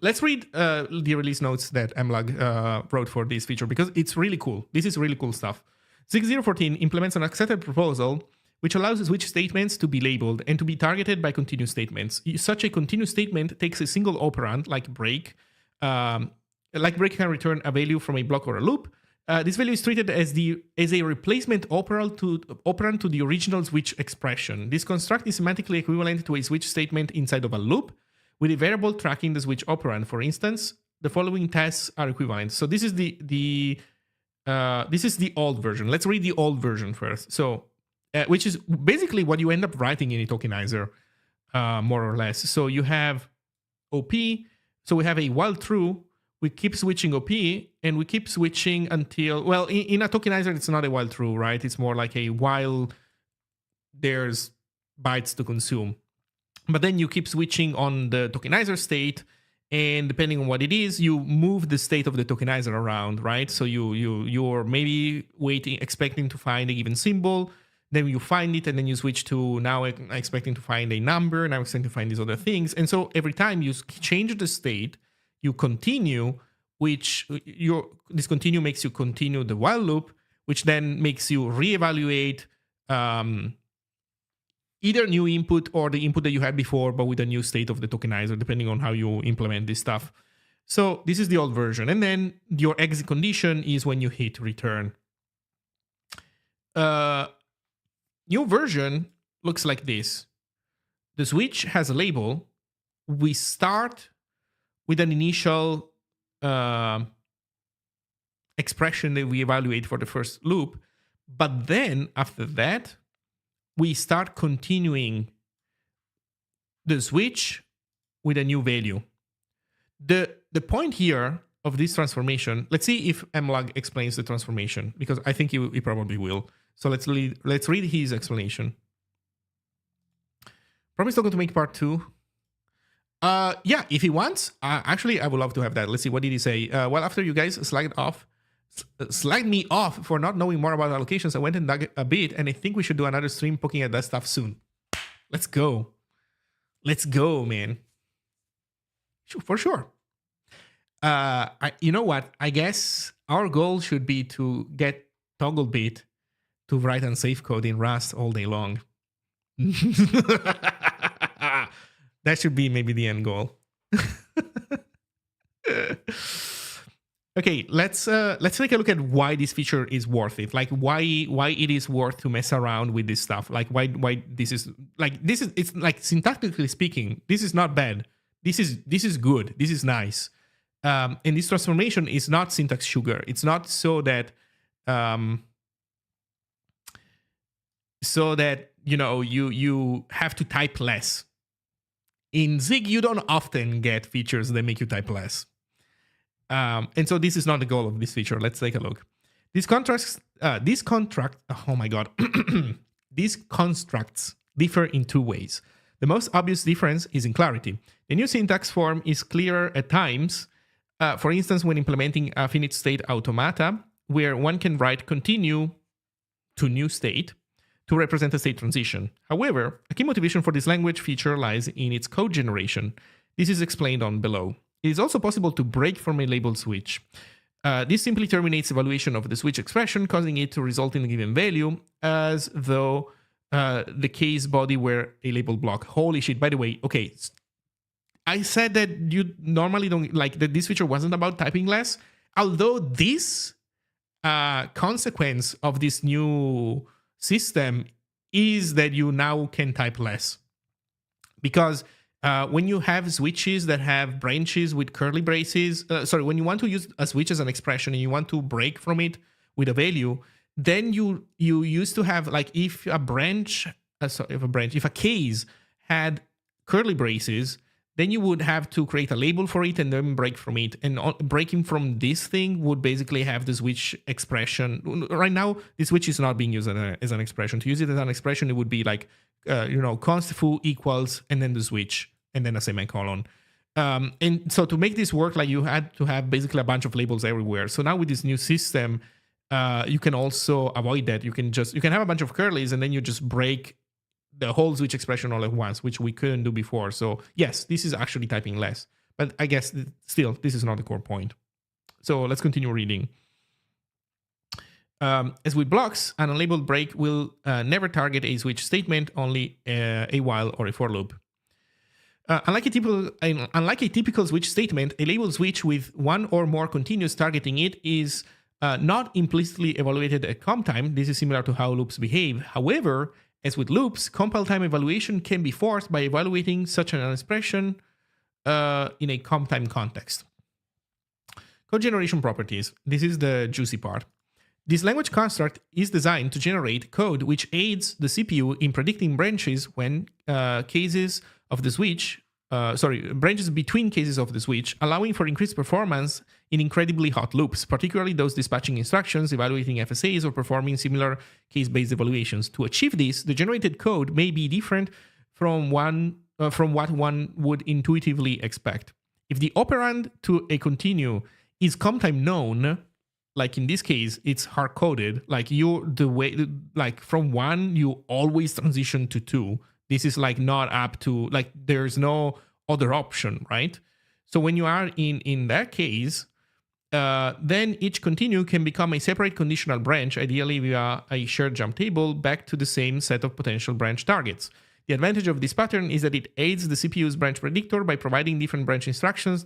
Let's read the release notes that Mlag wrote for this feature because it's really cool. This is really cool stuff. Zig 014 implements an accepted proposal which allows switch statements to be labeled and to be targeted by continue statements. Such a continue statement takes a single operand, like break. Like break can return a value from a block or a loop. This value is treated as a replacement operand to the original switch expression. This construct is semantically equivalent to a switch statement inside of a loop, with a variable tracking the switch operand. For instance, the following tests are equivalent. So this is the old version. Let's read the old version first. So, which is basically what you end up writing in a tokenizer, more or less. So you have OP. So we have a while true. We keep switching OP, and we keep switching until, well, in a tokenizer, it's not a while true, right? It's more like a while there's bytes to consume. But then you keep switching on the tokenizer state, and depending on what it is, you move the state of the tokenizer around, right? So you're maybe waiting, expecting to find a given symbol, then you find it, and then you switch to now expecting to find a number, now expecting to find these other things. And so every time you change the state, you continue, which this continue makes you continue the while loop, which then makes you reevaluate either new input or the input that you had before, but with a new state of the tokenizer, depending on how you implement this stuff. So this is the old version. And then your exit condition is when you hit return. New version looks like this. The switch has a label. We start with an initial expression that we evaluate for the first loop. But then after that, we start continuing the switch with a new value. The point here of this transformation, let's see if mlog explains the transformation, because I think he probably will. So let's read his explanation. Promise not going to make part 2. Yeah, if he wants, actually, I would love to have that. Let's see, what did he say? Well, after you guys slagged me off for not knowing more about allocations, I went and dug a bit, and I think we should do another stream poking at that stuff soon. Let's go. Let's go, man. For sure. You know what? I guess our goal should be to get Togglebit to write unsafe code in Rust all day long. That should be maybe the end goal. Okay, let's take a look at why this feature is worth it. Like why it is worth to mess around with this stuff. Like why this is it's like, syntactically speaking, this is not bad. This is good. This is nice. And this transformation is not syntax sugar. It's not so that you have to type less. In Zig, you don't often get features that make you type less. And so this is not the goal of this feature. Let's take a look. These constructs differ in 2 ways. The most obvious difference is in clarity. The new syntax form is clearer at times. For instance, when implementing a finite state automata, where one can write continue to new state to represent a state transition. However, a key motivation for this language feature lies in its code generation. This is explained on below. It is also possible to break from a labeled switch. This simply terminates evaluation of the switch expression, causing it to result in a given value, as though the case body were a labeled block. Holy shit, by the way, okay, I said that you normally don't like that this feature wasn't about typing less, although this consequence of this new system is that you now can type less. Because when you have switches that have branches with curly braces, when you want to use a switch as an expression and you want to break from it with a value, then you used to have, like, if a case had curly braces, then you would have to create a label for it and then break from it. And breaking from this thing would basically have the switch expression. Right now, the switch is not being used as an expression. To use it as an expression, it would be like, const foo equals, and then the switch, and then a semicolon. And so to make this work, like, you had to have basically a bunch of labels everywhere. So now with this new system, you can also avoid that. You can have a bunch of curlies, and then you just break the whole switch expression all at once, which we couldn't do before. So yes, this is actually typing less. But I guess still, this is not the core point. So let's continue reading. As with blocks, an unlabeled break will never target a switch statement, only a while or a for loop. Unlike a typical switch statement, a labeled switch with one or more continues targeting it is not implicitly evaluated at comp time. This is similar to how loops behave. However, as with loops, compile time evaluation can be forced by evaluating such an expression in a comp time context. Code generation properties. This is the juicy part. This language construct is designed to generate code which aids the CPU in predicting branches when cases of the switch, branches between cases of the switch, allowing for increased performance in incredibly hot loops, particularly those dispatching instructions, evaluating FSAs, or performing similar case-based evaluations. To achieve this, the generated code may be different from what one would intuitively expect. If the operand to a continue is comp time known, like in this case, it's hard coded. Like from 1, you always transition to 2. This is like not up to, like, there's no other option, right? So when you are in that case, then each continue can become a separate conditional branch, ideally via a shared jump table back to the same set of potential branch targets. The advantage of this pattern is that it aids the CPU's branch predictor by providing different branch instructions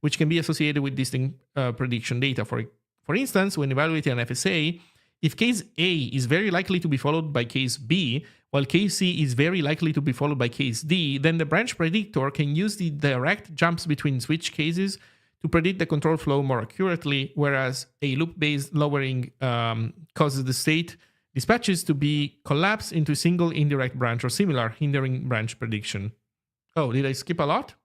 which can be associated with distinct prediction data. For instance, when evaluating an FSA, if case A is very likely to be followed by case B, while case C is very likely to be followed by case D, then the branch predictor can use the direct jumps between switch cases to predict the control flow more accurately, whereas a loop-based lowering causes the state dispatches to be collapsed into a single indirect branch or similar, hindering branch prediction. Oh, did I skip a lot?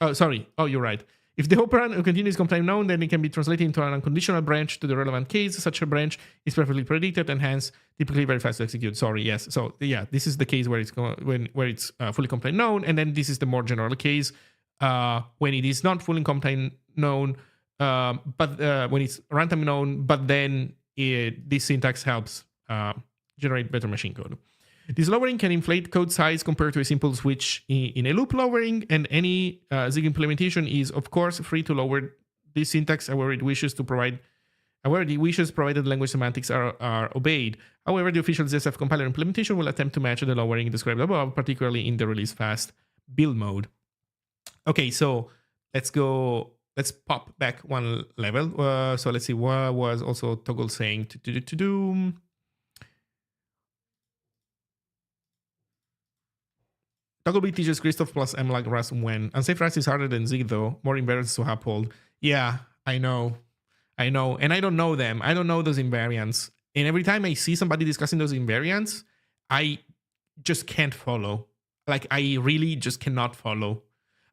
Oh, sorry. Oh, you're right. If the operand continues comp time known, then it can be translated into an unconditional branch to the relevant case. Such a branch is perfectly predicted and hence typically very fast to execute. Sorry, yes. So yeah, this is the case where it's fully comp time known, and then this is the more general case when it is not fully comp time known, but when it's runtime known. But then this syntax helps generate better machine code. This lowering can inflate code size compared to a simple switch in a loop lowering, and any Zig implementation is, of course, free to lower this syntax where it wishes, provided language semantics are obeyed. However, the official ZSF compiler implementation will attempt to match the lowering described above, particularly in the release fast build mode. Okay, so let's pop back one level. So let's see, what was also Toggle saying to do. Toggle teaches Christoph plus MLAG Rust when unsafe Rust is harder than Zig though, more invariants to uphold. Yeah, I know. And I don't know them. I don't know those invariants. And every time I see somebody discussing those invariants, I just can't follow. Like, I really just cannot follow.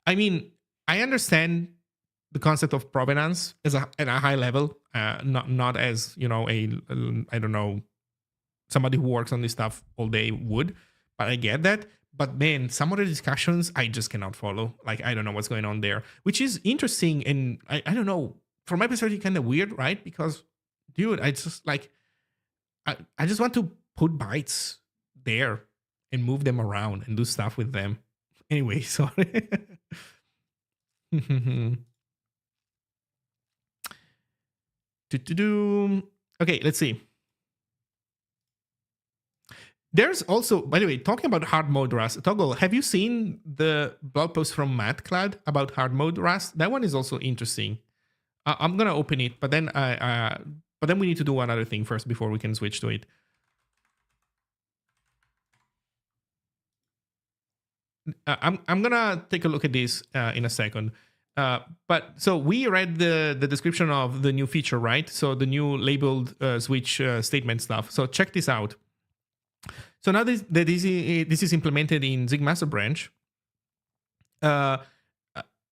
I mean, I understand the concept of provenance at a high level, not as, I don't know, somebody who works on this stuff all day would, but I get that. But man, some of the discussions I just cannot follow. Like, I don't know what's going on there, which is interesting. And I don't know, from my perspective, kind of weird, right? Because, dude, I just like, I just want to put bytes there and move them around and do stuff with them. Anyway, sorry. Okay, let's see. There's also, by the way, talking about hard mode Rust, Toggle, have you seen the blog post from MattCloud about hard mode Rust? That one is also interesting. I'm gonna open it, but then we need to do one other thing first before we can switch to it. I'm gonna take a look at this in a second. But so we read the description of the new feature, right? So the new labeled switch statement stuff. So check this out. So now this is implemented in Zig Master Branch.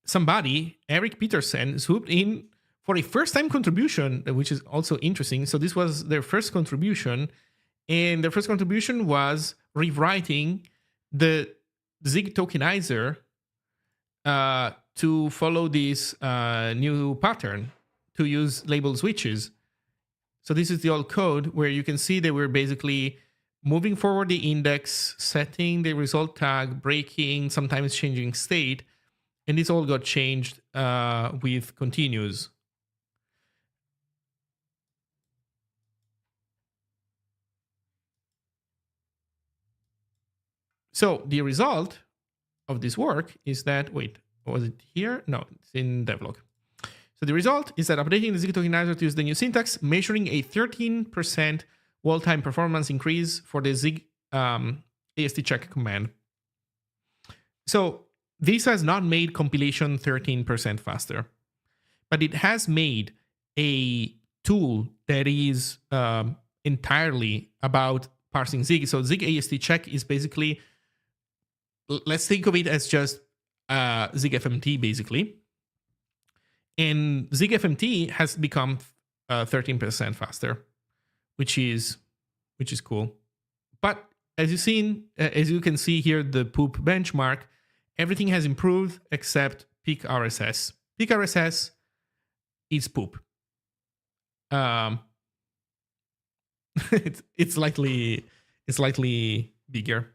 Somebody, Eric Peterson, swooped in for a first-time contribution, which is also interesting. So this was their first contribution, and their first contribution was rewriting the Zig tokenizer to follow this new pattern to use labeled switches. So this is the old code where you can see that we're basically moving forward the index, setting the result tag, breaking, sometimes changing state, and this all got changed with continues. So the result of this work is that, wait, was it here? No, it's in devlog. So the result is that updating the Zig tokenizer to use the new syntax, measuring a 13% wall time performance increase for the Zig AST check command. So this has not made compilation 13% faster, but it has made a tool that is entirely about parsing Zig. So Zig AST check is basically, let's think of it as just Zig FMT basically. And Zig FMT has become 13% faster, which is cool. But as you can see here, the poop benchmark, everything has improved except peak RSS. Peak RSS is poop. It's slightly bigger.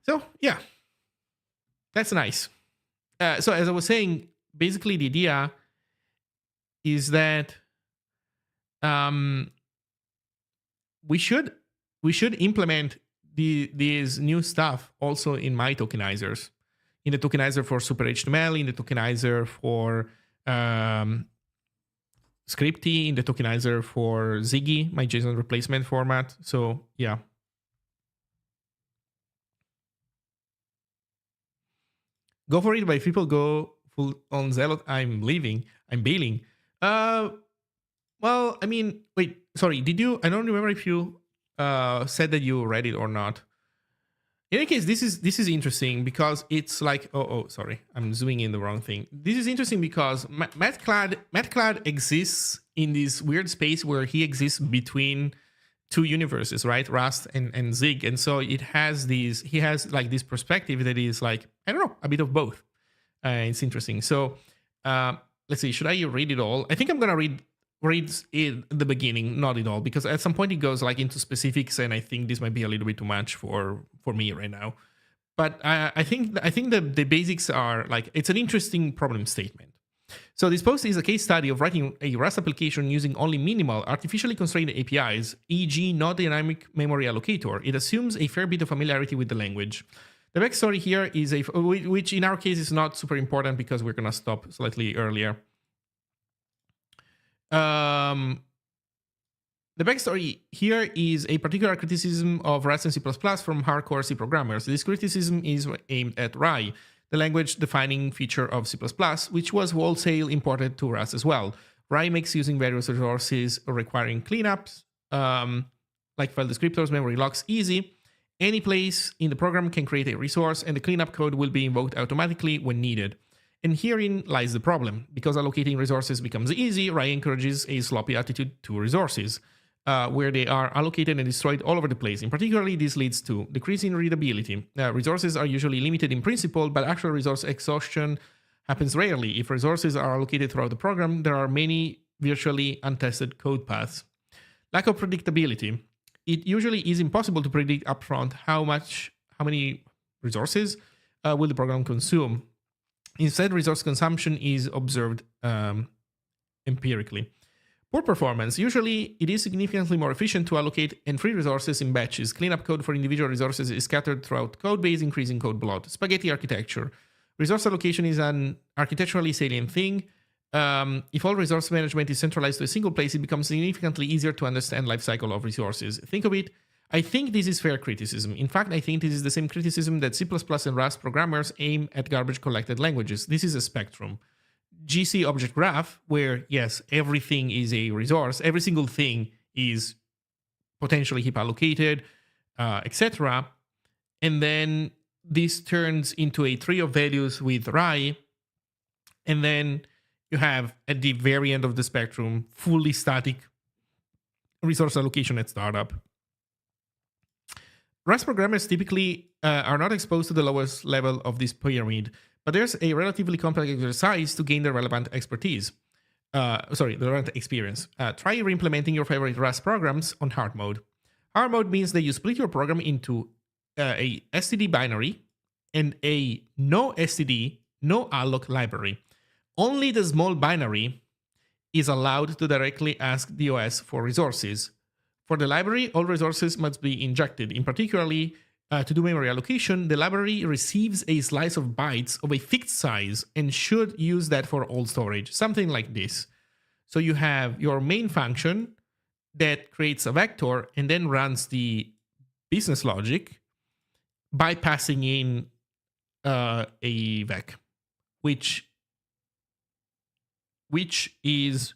So yeah, that's nice. So as I was saying, basically the idea is that we should implement these new stuff also in my tokenizers, in the tokenizer for Super HTML, in the tokenizer for Scripty, in the tokenizer for Ziggy, my JSON replacement format. So yeah. Go for it, but if people go full on Zealot, I'm leaving. I'm bailing. Well, I mean, wait, sorry. Did you? I don't remember if you said that you read it or not. In any case, this is interesting because it's like, sorry, I'm zooming in the wrong thing. This is interesting because Mattclad exists in this weird space where he exists between two universes, right? Rust and Zig. And so he has like this perspective that is like, I don't know, a bit of both. It's interesting. So let's see, should I read it all? I think I'm going to read it at the beginning, not it all, because at some point it goes like into specifics, and I think this might be a little bit too much for me right now. But I think the basics are like, it's an interesting problem statement. So this post is a case study of writing a Rust application using only minimal artificially constrained APIs, e.g. not dynamic memory allocator. It assumes a fair bit of familiarity with the language. The backstory here is which in our case is not super important because we're going to stop slightly earlier. The backstory here is a particular criticism of Rust and C++ from hardcore C programmers. This criticism is aimed at Rye, the language-defining feature of C++, which was wholesale imported to Rust as well. Rye makes using various resources requiring cleanups, like file descriptors, memory locks, easy. Any place in the program can create a resource, and the cleanup code will be invoked automatically when needed. And herein lies the problem. Because allocating resources becomes easy, Rye encourages a sloppy attitude to resources, where they are allocated and destroyed all over the place. In particular, this leads to decrease in readability. Resources are usually limited in principle, but actual resource exhaustion happens rarely. If resources are allocated throughout the program, there are many virtually untested code paths. Lack of predictability. It usually is impossible to predict upfront how many resources will the program consume. Instead, resource consumption is observed empirically. Poor performance. Usually, it is significantly more efficient to allocate and free resources in batches. Cleanup code for individual resources is scattered throughout code base, increasing code bloat. Spaghetti architecture. Resource allocation is an architecturally salient thing. If all resource management is centralized to a single place, it becomes significantly easier to understand lifecycle of resources. Think of it. I think this is fair criticism. In fact, I think this is the same criticism that C++ and Rust programmers aim at garbage collected languages. This is a spectrum. GC object graph, where yes, everything is a resource, every single thing is potentially heap allocated, etc. And then this turns into a tree of values with Rye, and then you have at the very end of the spectrum fully static resource allocation at startup. Rust programmers typically are not exposed to the lowest level of this pyramid, but there's a relatively complex exercise to gain the relevant expertise. The relevant experience. Try re-implementing your favorite Rust programs on hard mode. Hard mode means that you split your program into a std binary and a no std, no alloc library. Only the small binary is allowed to directly ask the OS for resources. For the library, all resources must be injected. In particularly, to do memory allocation, the library receives a slice of bytes of a fixed size and should use that for all storage, something like this. So you have your main function that creates a vector and then runs the business logic by passing in a vec, which is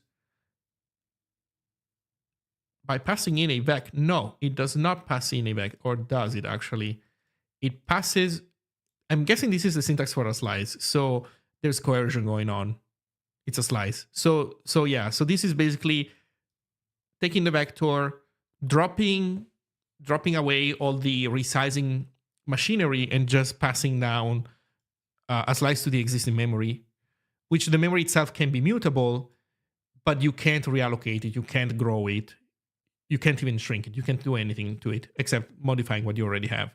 by passing in a vec. No, it does not pass in a vec, or does it actually? It passes. I'm guessing this is the syntax for a slice. So there's coercion going on. It's a slice. So yeah. So this is basically taking the vector, dropping away all the resizing machinery, and just passing down a slice to the existing memory, which the memory itself can be mutable, but you can't reallocate it. You can't grow it. You can't even shrink it. You can't do anything to it except modifying what you already have.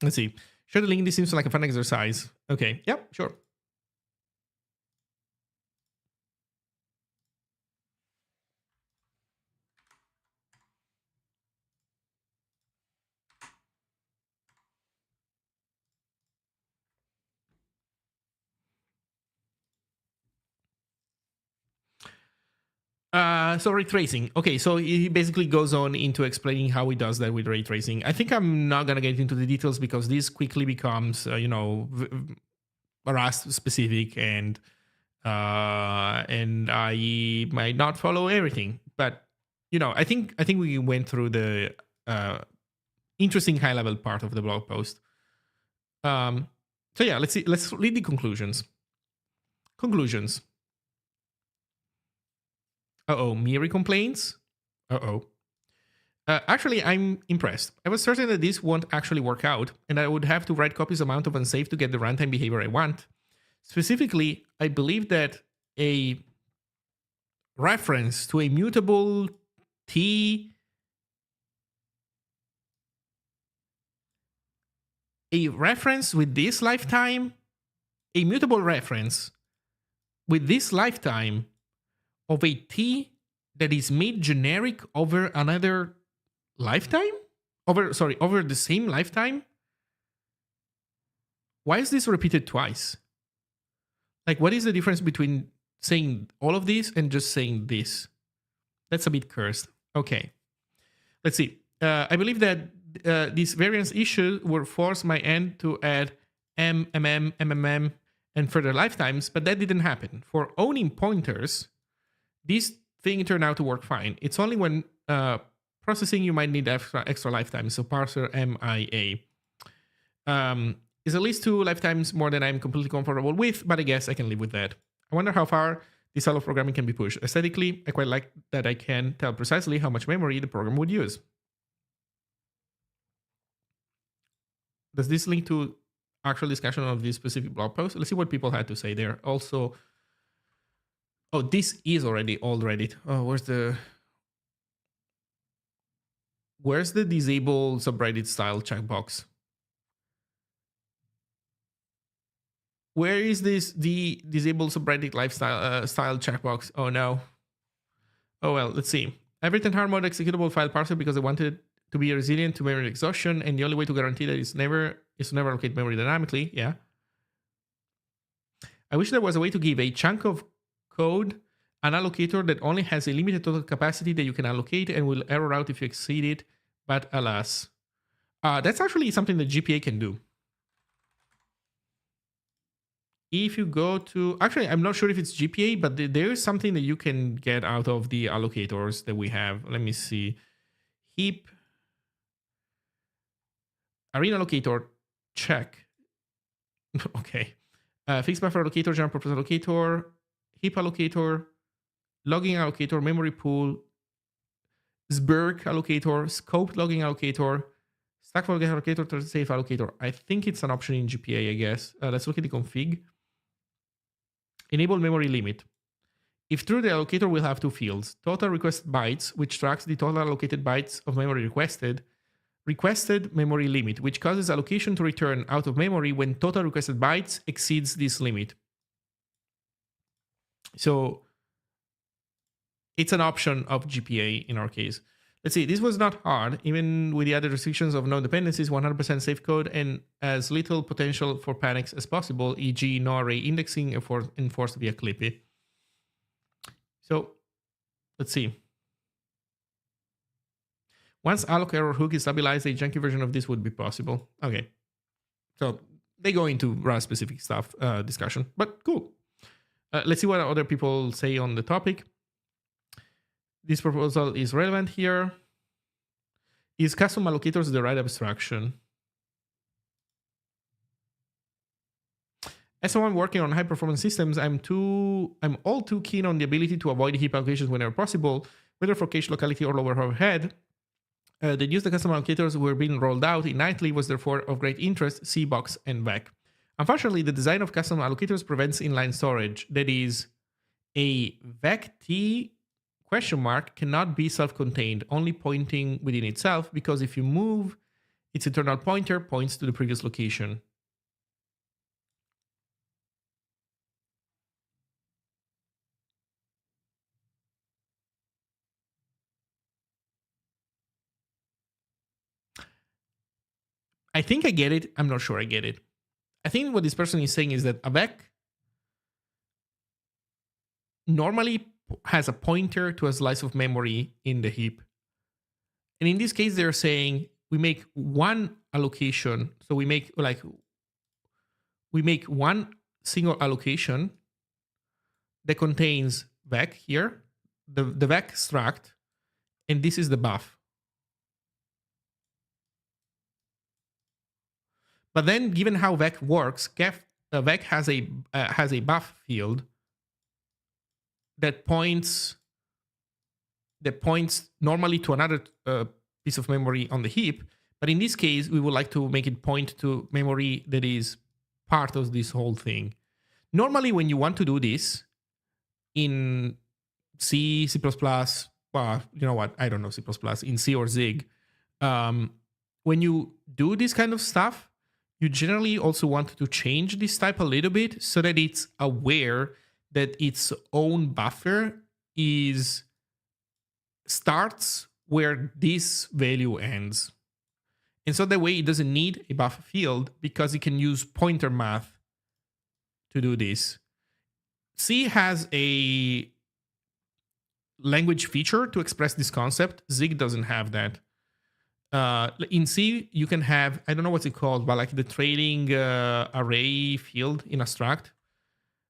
Let's see. Share the link. This seems like a fun exercise. Okay. Yep, sure. So ray tracing. Okay, so he basically goes on into explaining how he does that with ray tracing. I think I'm not gonna get into the details because this quickly becomes, Rust specific, and I might not follow everything. But I think we went through the interesting high level part of the blog post. So yeah, let's see. Let's read the conclusions. Miri complains. Actually, I'm impressed. I was certain that this won't actually work out, and I would have to write copious amount of unsafe to get the runtime behavior I want. Specifically, I believe that a reference to a mutable T, a reference with this lifetime, a mutable reference with this lifetime of a T that is made generic over another lifetime? Over the same lifetime? Why is this repeated twice? Like, what is the difference between saying all of this and just saying this? That's a bit cursed. Okay. Let's see. I believe that this variance issue will force my end to add MMM, and further lifetimes, but that didn't happen. For owning pointers, this thing turned out to work fine. It's only when processing you might need extra lifetimes. So parser MIA is at least 2 lifetimes more than I'm completely comfortable with, but I guess I can live with that. I wonder how far this style of programming can be pushed. Aesthetically, I quite like that I can tell precisely how much memory the program would use. Does this link to actual discussion of this specific blog post? Let's see what people had to say there. Also, this is already old Reddit. Oh, where's the disable subreddit style checkbox? Where is the disable subreddit lifestyle style checkbox? Oh no. Oh well, let's see. I've written hard mode executable file parser because I wanted to be resilient to memory exhaustion, and the only way to guarantee that is to never allocate memory dynamically. Yeah. I wish there was a way to give a chunk of code an allocator that only has a limited total capacity that you can allocate and will error out if you exceed it. But alas, that's actually something that GPA can do. If you go to, actually, I'm not sure if it's GPA, but there is something that you can get out of the allocators that we have. Let me see. Heap, arena allocator, check. Okay. Fixed buffer allocator, general purpose allocator, heap allocator, logging allocator, memory pool, SBERG allocator, scoped logging allocator, stack allocator, to safe allocator. I think it's an option in GPA, I guess. Let's look at the config. Enable memory limit. If true, the allocator will have 2 fields. Total requested bytes, which tracks the total allocated bytes of memory requested. Requested memory limit, which causes allocation to return out of memory when total requested bytes exceeds this limit. So it's an option of GPA in our case. Let's see, this was not hard, even with the added restrictions of no dependencies, 100% safe code, and as little potential for panics as possible, e.g. no array indexing enforced via Clippy. So let's see. Once alloc error hook is stabilized, a junky version of this would be possible. Okay. So they go into Rust specific stuff, discussion, but cool. Let's see what other people say on the topic. This proposal is relevant here. Is custom allocators the right abstraction? As someone working on high performance systems, I'm all too keen on the ability to avoid heap allocations whenever possible, whether for cache locality or lower overhead. The use the custom allocators were being rolled out innately was therefore of great interest, see box and VEC. Unfortunately, the design of custom allocators prevents inline storage. That is, a VEC-T question mark cannot be self-contained, only pointing within itself, because if you move, its internal pointer points to the previous location. I think I get it. I'm not sure I get it. I think what this person is saying is that a VEC normally has a pointer to a slice of memory in the heap. And in this case, they're saying we make one allocation. So we make one single allocation that contains VEC here, the VEC struct, and this is the buff. But then, given how VEC works, VEC has a buff field that points normally to another piece of memory on the heap. But in this case, we would like to make it point to memory that is part of this whole thing. Normally, when you want to do this in C, C++, well, you know what? I don't know C++, in C or Zig. When you do this kind of stuff, you generally also want to change this type a little bit so that it's aware that its own buffer starts where this value ends. And so that way it doesn't need a buffer field because it can use pointer math to do this. C has a language feature to express this concept. Zig doesn't have that. In C, you can have, I don't know what's it called, but like the trailing array field in abstract.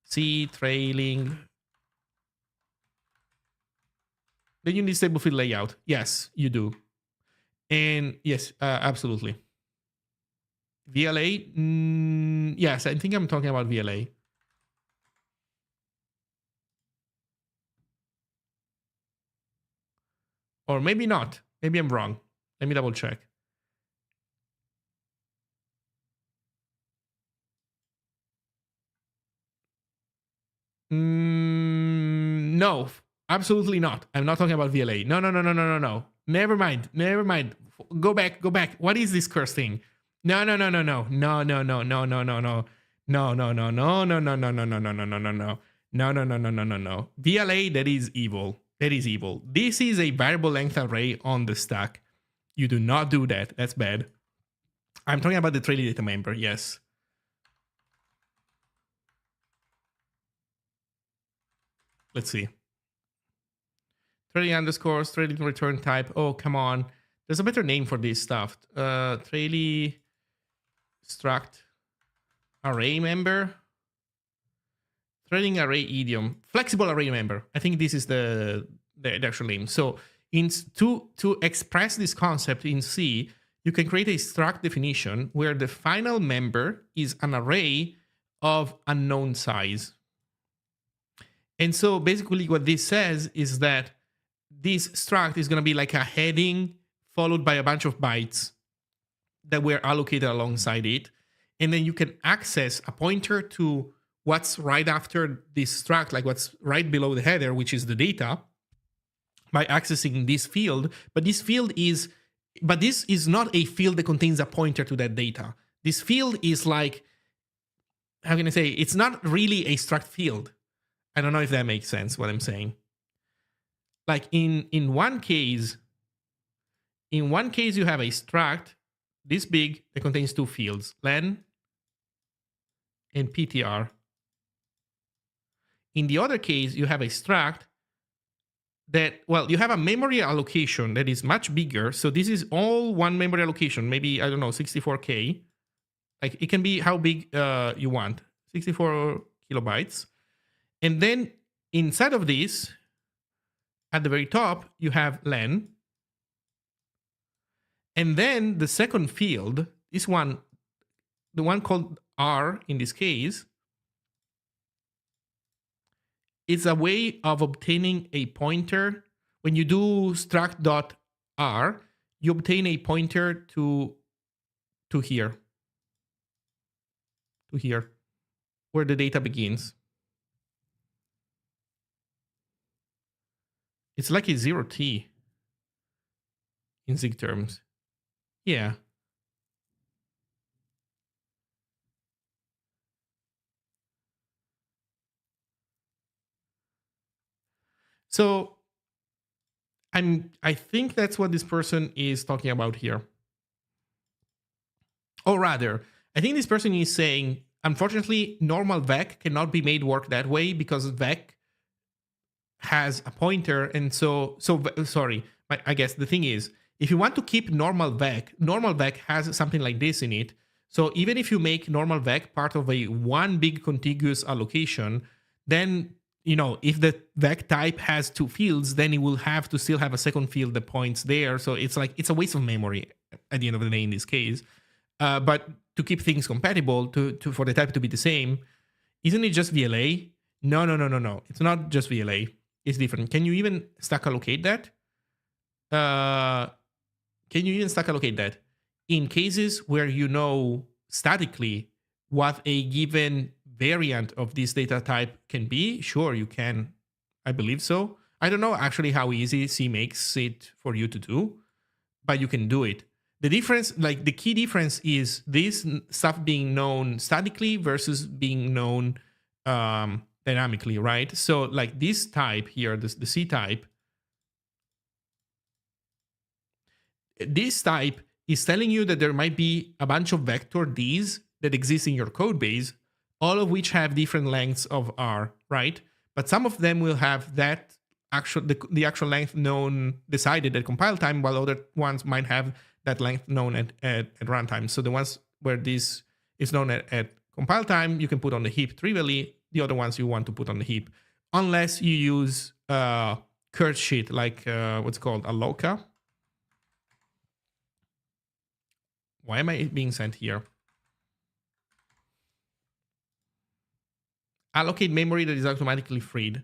C trailing. Then you need stable field layout. Yes, you do. And yes, absolutely. VLA, yes, I think I'm talking about VLA. Or maybe not. Maybe I'm wrong. Let me double check. No, absolutely not. I'm not talking about VLA. No. Never mind. Go back. What is this curse thing? No. VLA, that is evil. This is a variable length array on the stack. You do not do that. That's bad. I'm talking about the trailing data member, yes. Let's see. Trailing underscores, trailing return type. Oh, come on. There's a better name for this stuff. Trailing struct array member. Trailing array idiom. Flexible array member. I think this is the actual name. So to express this concept in C, you can create a struct definition where the final member is an array of unknown size. And so basically what this says is that this struct is going to be like a heading followed by a bunch of bytes that were allocated alongside it. And then you can access a pointer to what's right after this struct, like what's right below the header, which is the data, by accessing this field. But this is not a field that contains a pointer to that data. This field is like, how can I say, it's not really a struct field. I don't know if that makes sense, what I'm saying. Like in one case, In one case, you have a struct this big that contains two fields, len and ptr. In the other case, you have a struct that, well, you have a memory allocation that is much bigger. So this is all one memory allocation, maybe, I don't know, 64K. Like it can be how big you want, 64 kilobytes. And then inside of this, at the very top, you have len. And then the second field, this one, the one called R in this case, is a way of obtaining a pointer. When you do struct.r, you obtain a pointer to here. To here, where the data begins. It's like a 0t in Zig terms. Yeah. So I think that's what this person is talking about here. Or rather, I think this person is saying, unfortunately, normal vec cannot be made work that way because vec has a pointer. And sorry, I guess the thing is, if you want to keep normal vec has something like this in it. So even if you make normal vec part of a one big contiguous allocation, then, you know, if the vec type has two fields, then it will have to still have a second field that points there. So it's like, it's a waste of memory at the end of the day in this case. But to keep things compatible, for the type to be the same, isn't it just VLA? No. It's not just VLA. It's different. Can you even stack allocate that? Can you even stack allocate that? In cases where you know statically what a given variant of this data type can be, sure, you can. I believe so. I don't know actually how easy C makes it for you to do, but you can do it. The difference, like the key difference, is this stuff being known statically versus being known dynamically, right? So like this type here, the C type, this type is telling you that there might be a bunch of vector Ds that exist in your code base, all of which have different lengths of R, right? But some of them will have that the actual length known decided at compile time, while other ones might have that length known at runtime. So the ones where this is known at compile time, you can put on the heap trivially. The other ones you want to put on the heap, unless you use curse sheet like what's called alloca. Why am I being sent here? Allocate memory that is automatically freed.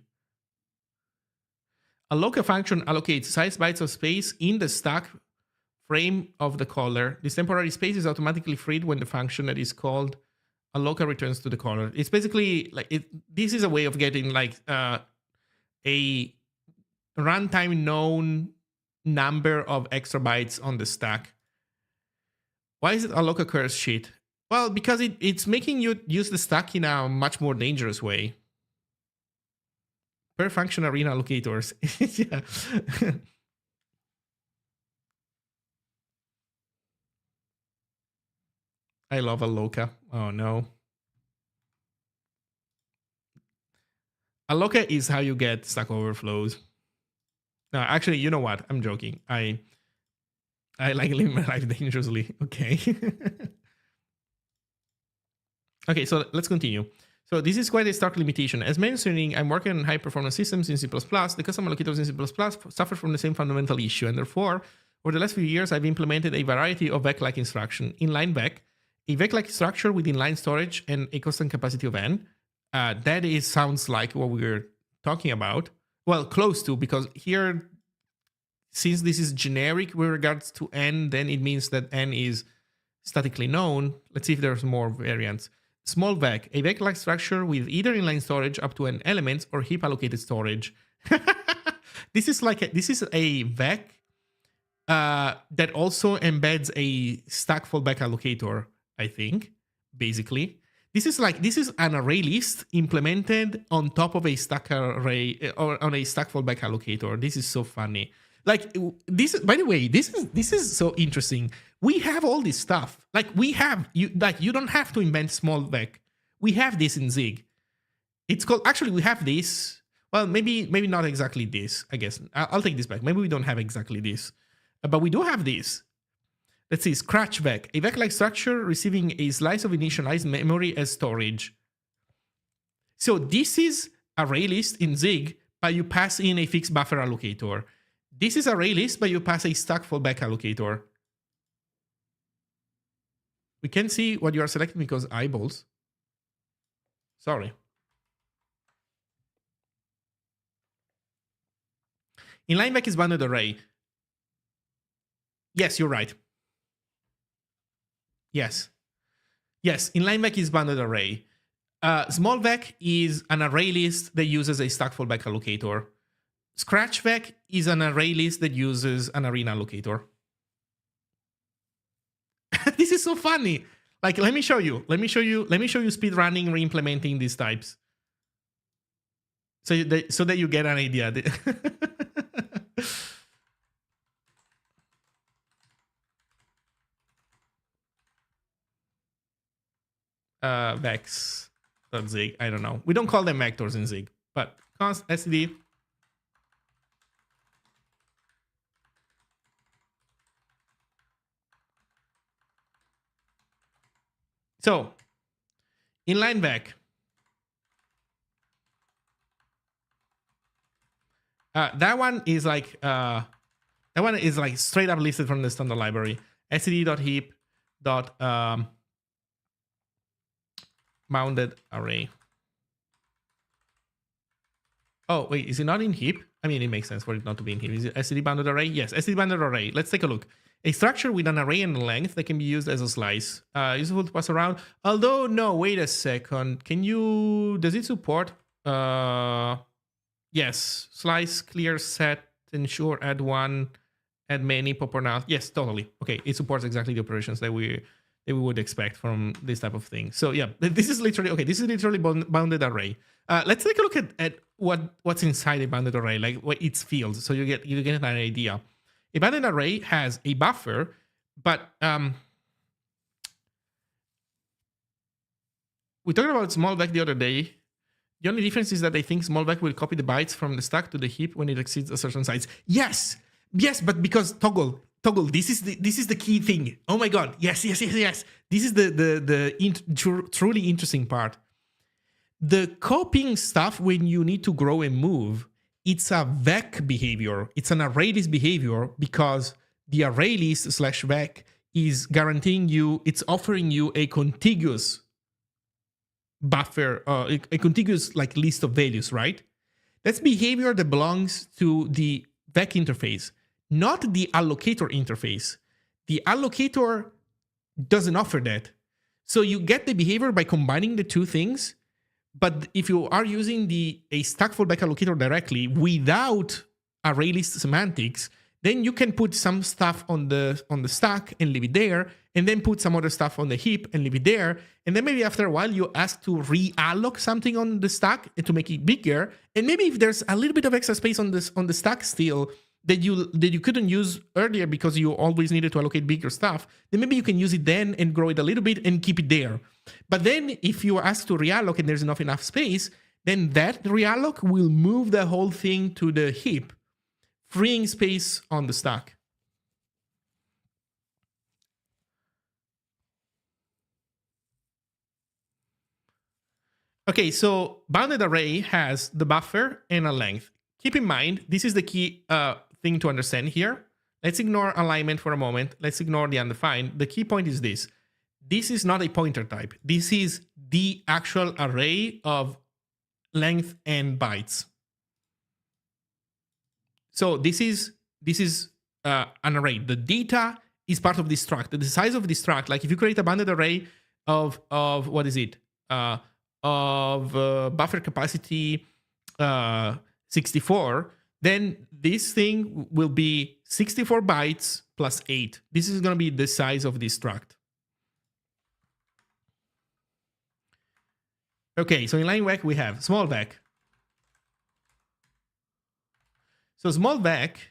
Alloca function allocates size bytes of space in the stack frame of the caller. This temporary space is automatically freed when the function that is called alloca returns to the caller. It's basically like this is a way of getting like a runtime known number of extra bytes on the stack. Why is it alloca curse sheet? Well, because it's making you use the stack in a much more dangerous way. Per function arena allocators. Yeah. I love alloca. Oh no. Alloca is how you get Stack Overflows. No, actually, you know what? I'm joking. I like living my life dangerously. Okay. Okay, so let's continue. So this is quite a stark limitation. As mentioning, I'm working on high-performance systems in C++. The custom allocators in C++ suffer from the same fundamental issue, and therefore, over the last few years, I've implemented a variety of vec-like instruction. Inline vec, a vec-like structure with inline storage and a constant capacity of n. That sounds like what we're talking about. Well, close to, because here, since this is generic with regards to n, then it means that n is statically known. Let's see if there's more variants. Small vec, a vec-like structure with either inline storage up to n elements or heap allocated storage. This is a vec that also embeds a stack fallback allocator, I think, basically. This is an array list implemented on top of a stack array or on a stack fallback allocator. This is so funny. Like this, by the way, this is so interesting. We have all this stuff. Like we have you don't have to invent small vec. We have this in Zig. It's called, actually we have this. Well, maybe not exactly this. I guess I'll take this back. Maybe we don't have exactly this, but we do have this. Let's see, scratch vec, a vec-like structure receiving a slice of initialized memory as storage. So this is array list in Zig, but you pass in a fixed buffer allocator. This is array list, but you pass a stack fallback allocator. We can't see what you are selecting because eyeballs. Sorry. Inline vec is bounded array. Yes, you're right. Yes. Yes, inline vec is bounded array. Small vec is an array list that uses a stack fallback allocator. Scratch vec is an array list that uses an arena allocator. This is so funny. Like, let me show you speed running, re-implementing these types. So that you get an idea. Vex.zig. I don't know. We don't call them vectors in Zig, but const std. So, inline vec. That one is like straight up listed from the standard library. std.heap. Bounded array. Oh, wait, is it not in heap? I mean, it makes sense for it not to be in heap. Is it std bounded array? Yes, std bounded array. Let's take a look. A structure with an array and a length that can be used as a slice. Useful to pass around. Although, no, wait a second. Does it support? Yes, slice, clear, set, ensure, add one, add many, pop or not. Yes, totally. Okay, it supports exactly the operations that we would expect from this type of thing. So yeah, this is literally bounded array. Let's take a look at what's inside a bounded array, like what its fields, so you get an idea. A bounded array has a buffer, but we talked about small vec the other day. The only difference is that I think small vec will copy the bytes from the stack to the heap when it exceeds a certain size. Yes, but because toggle. This is the key thing. Oh my god! Yes. This is the truly interesting part. The copying stuff when you need to grow and move, it's a vec behavior. It's an array list behavior because the array list / vec is guaranteeing you. It's offering you a contiguous buffer, a contiguous like list of values, right? That's behavior that belongs to the vec interface, not the allocator interface. The allocator doesn't offer that. So you get the behavior by combining the two things. But if you are using a stack fallback allocator directly without array list semantics, then you can put some stuff on the stack and leave it there, and then put some other stuff on the heap and leave it there. And then maybe after a while you ask to reallocate something on the stack and to make it bigger. And maybe if there's a little bit of extra space on the stack still that you couldn't use earlier because you always needed to allocate bigger stuff, then maybe you can use it then and grow it a little bit and keep it there. But then if you ask to reallocate and there's enough space, then that reallocate will move the whole thing to the heap, freeing space on the stack. Okay, so bounded array has the buffer and a length. Keep in mind, this is the key thing to understand here. Let's ignore alignment for a moment. Let's ignore the undefined. The key point is this. This is not a pointer type. This is the actual array of length and bytes. So this is an array. The data is part of this struct. The size of this struct, like if you create a bounded array of what is it? Buffer capacity 64, then this thing will be 64 bytes plus 8. This is going to be the size of this struct. Okay, so in line vec we have small vec. So small vec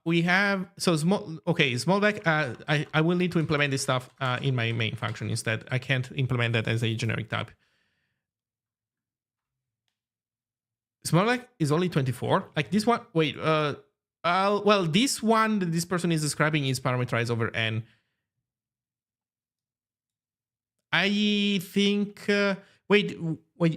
We have so small. Okay, small back. I will need to implement this stuff in my main function instead. I can't implement that as a generic type. Small back is only 24. Like this one. Wait. Well, this one that this person is describing is parameterized over n. I think. Wait.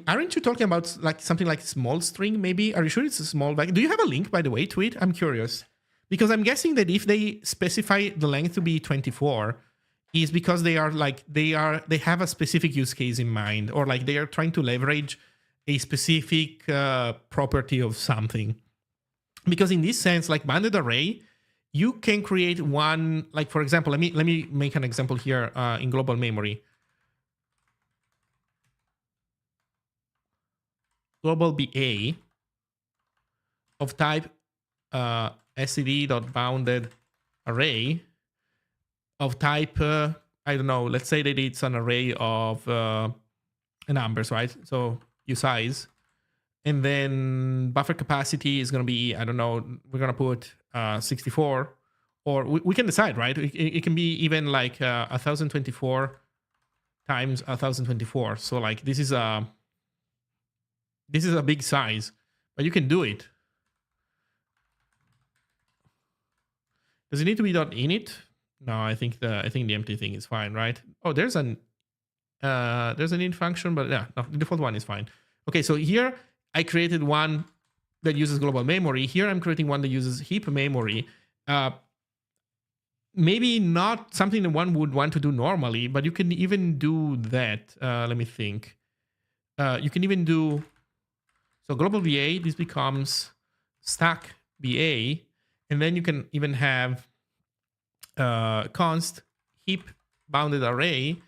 Aren't you talking about like something like small string? Maybe. Are you sure it's a small back? Do you have a link, by the way, to it? I'm curious. Because I'm guessing that if they specify the length to be 24, is because they have a specific use case in mind, or like they are trying to leverage a specific property of something. Because in this sense, like bounded array, you can create one. Like for example, let me make an example here in global memory. Global BA of type std.bounded array of type I don't know, let's say that it's an array of numbers, right? So usize, and then buffer capacity is going to be, I don't know, we're going to put 64, or we can decide, right? It can be even like 1024 times 1024. So like this is a big size, but you can do it. Does it need to be .init? No, I think the empty thing is fine, right? Oh, there's an init function, but yeah, no, the default one is fine. Okay, so here I created one that uses global memory. Here I'm creating one that uses heap memory. Maybe not something that one would want to do normally, but you can even do that. Let me think. You can even do, so global VA, this becomes stack VA, and then you can even have const heap bounded array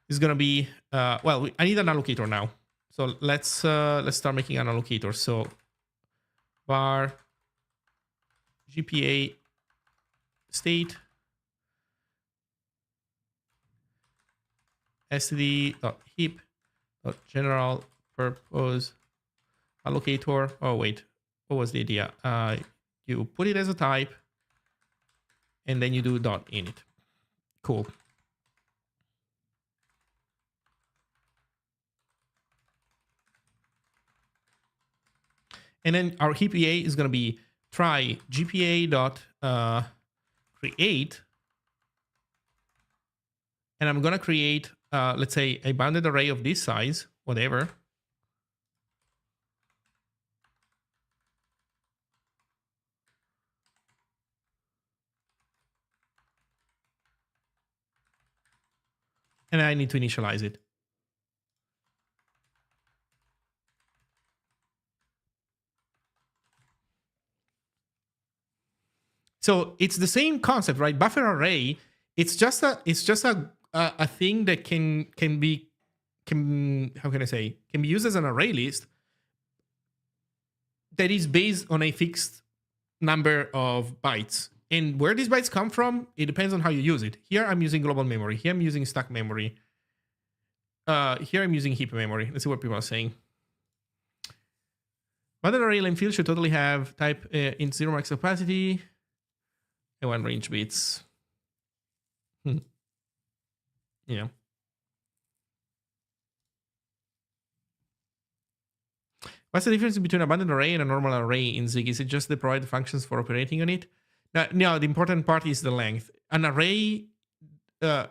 is going to be, well, I need an allocator now. So let's start making an allocator. So var GPA state std.heap general purpose allocator. Oh wait, what was the idea? You put it as a type, and then you do .init. Cool. And then our heap EA is going to be try GPA dot create, and I'm going to create, let's say, a bounded array of this size, whatever. And I need to initialize it. So it's the same concept, right? Buffer array. It's just a thing that can be how can I say, can be used as an array list that is based on a fixed number of bytes. And where these bytes come from, it depends on how you use it. Here I'm using global memory. Here I'm using stack memory. Here I'm using heap memory. Let's see what people are saying. Bounded array length field should totally have type int 0 max capacity and 1 range bits. Yeah. What's the difference between a bounded array and a normal array in Zig? Is it just the provided functions for operating on it? No, the important part is the length. An array of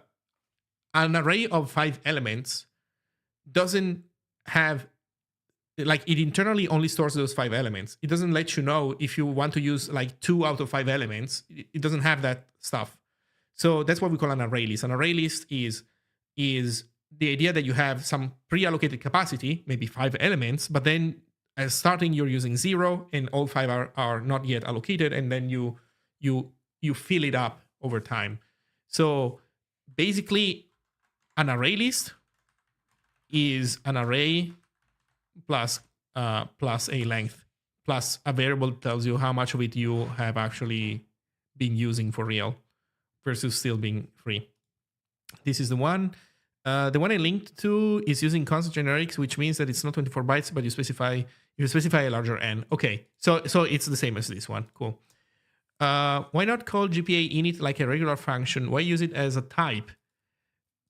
5 elements doesn't have, like, it internally only stores those 5 elements. It doesn't let you know if you want to use like 2 out of 5 elements. It doesn't have that stuff. So that's what we call an array list. An array list is the idea that you have some pre-allocated capacity, maybe 5 elements, but then as starting you're using 0 and all 5 are not yet allocated, and then you fill it up over time. So basically an array list is an array plus a length plus a variable that tells you how much of it you have actually been using for real versus still being free. This is the one. The one I linked to is using const generics, which means that it's not 24 bytes, but you specify a larger n. Okay, so it's the same as this one. Cool. Why not call GPA init like a regular function? Why use it as a type?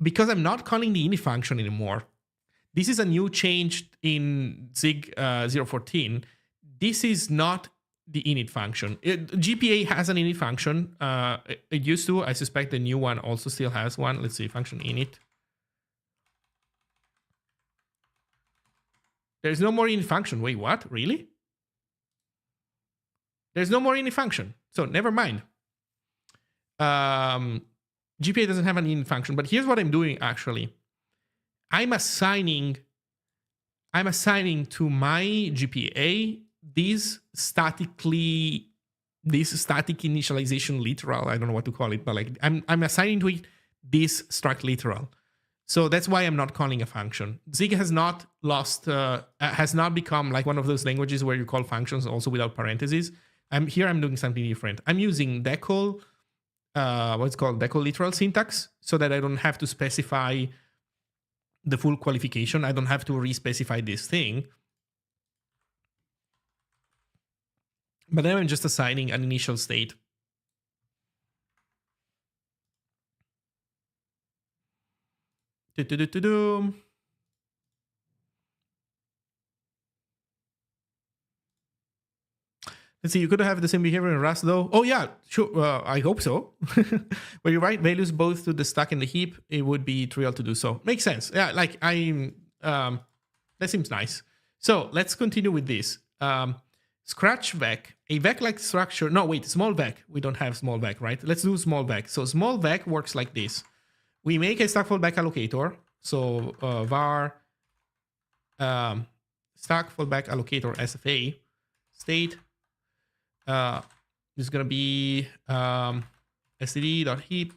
Because I'm not calling the init function anymore. This is a new change in Zig 014. This is not the init function. GPA has an init function. It used to. I suspect the new one also still has one. Let's see, function init. There's no more init function. Wait, what? Really? There's no more init function. So never mind. GPA doesn't have an init function, but here's what I'm doing actually. I'm assigning to my GPA this static initialization literal. I don't know what to call it, but like I'm assigning to it this struct literal. So that's why I'm not calling a function. Zig has not become like one of those languages where you call functions also without parentheses. I'm doing something different. I'm using decal, what's called decal literal syntax, so that I don't have to specify the full qualification. I don't have to re-specify this thing. But then I'm just assigning an initial state. Let's see, you could have the same behavior in Rust though. Oh yeah, sure, I hope so. Where you write values both to the stack and the heap, it would be trivial to do so. Makes sense. Yeah, like that seems nice. So let's continue with this. Scratch vec, a vec-like structure. No, wait, small vec. We don't have small vec, right? Let's do small vec. So small vec works like this. We make a stack fallback allocator. So var stack fallback allocator SFA state is going to be std.heap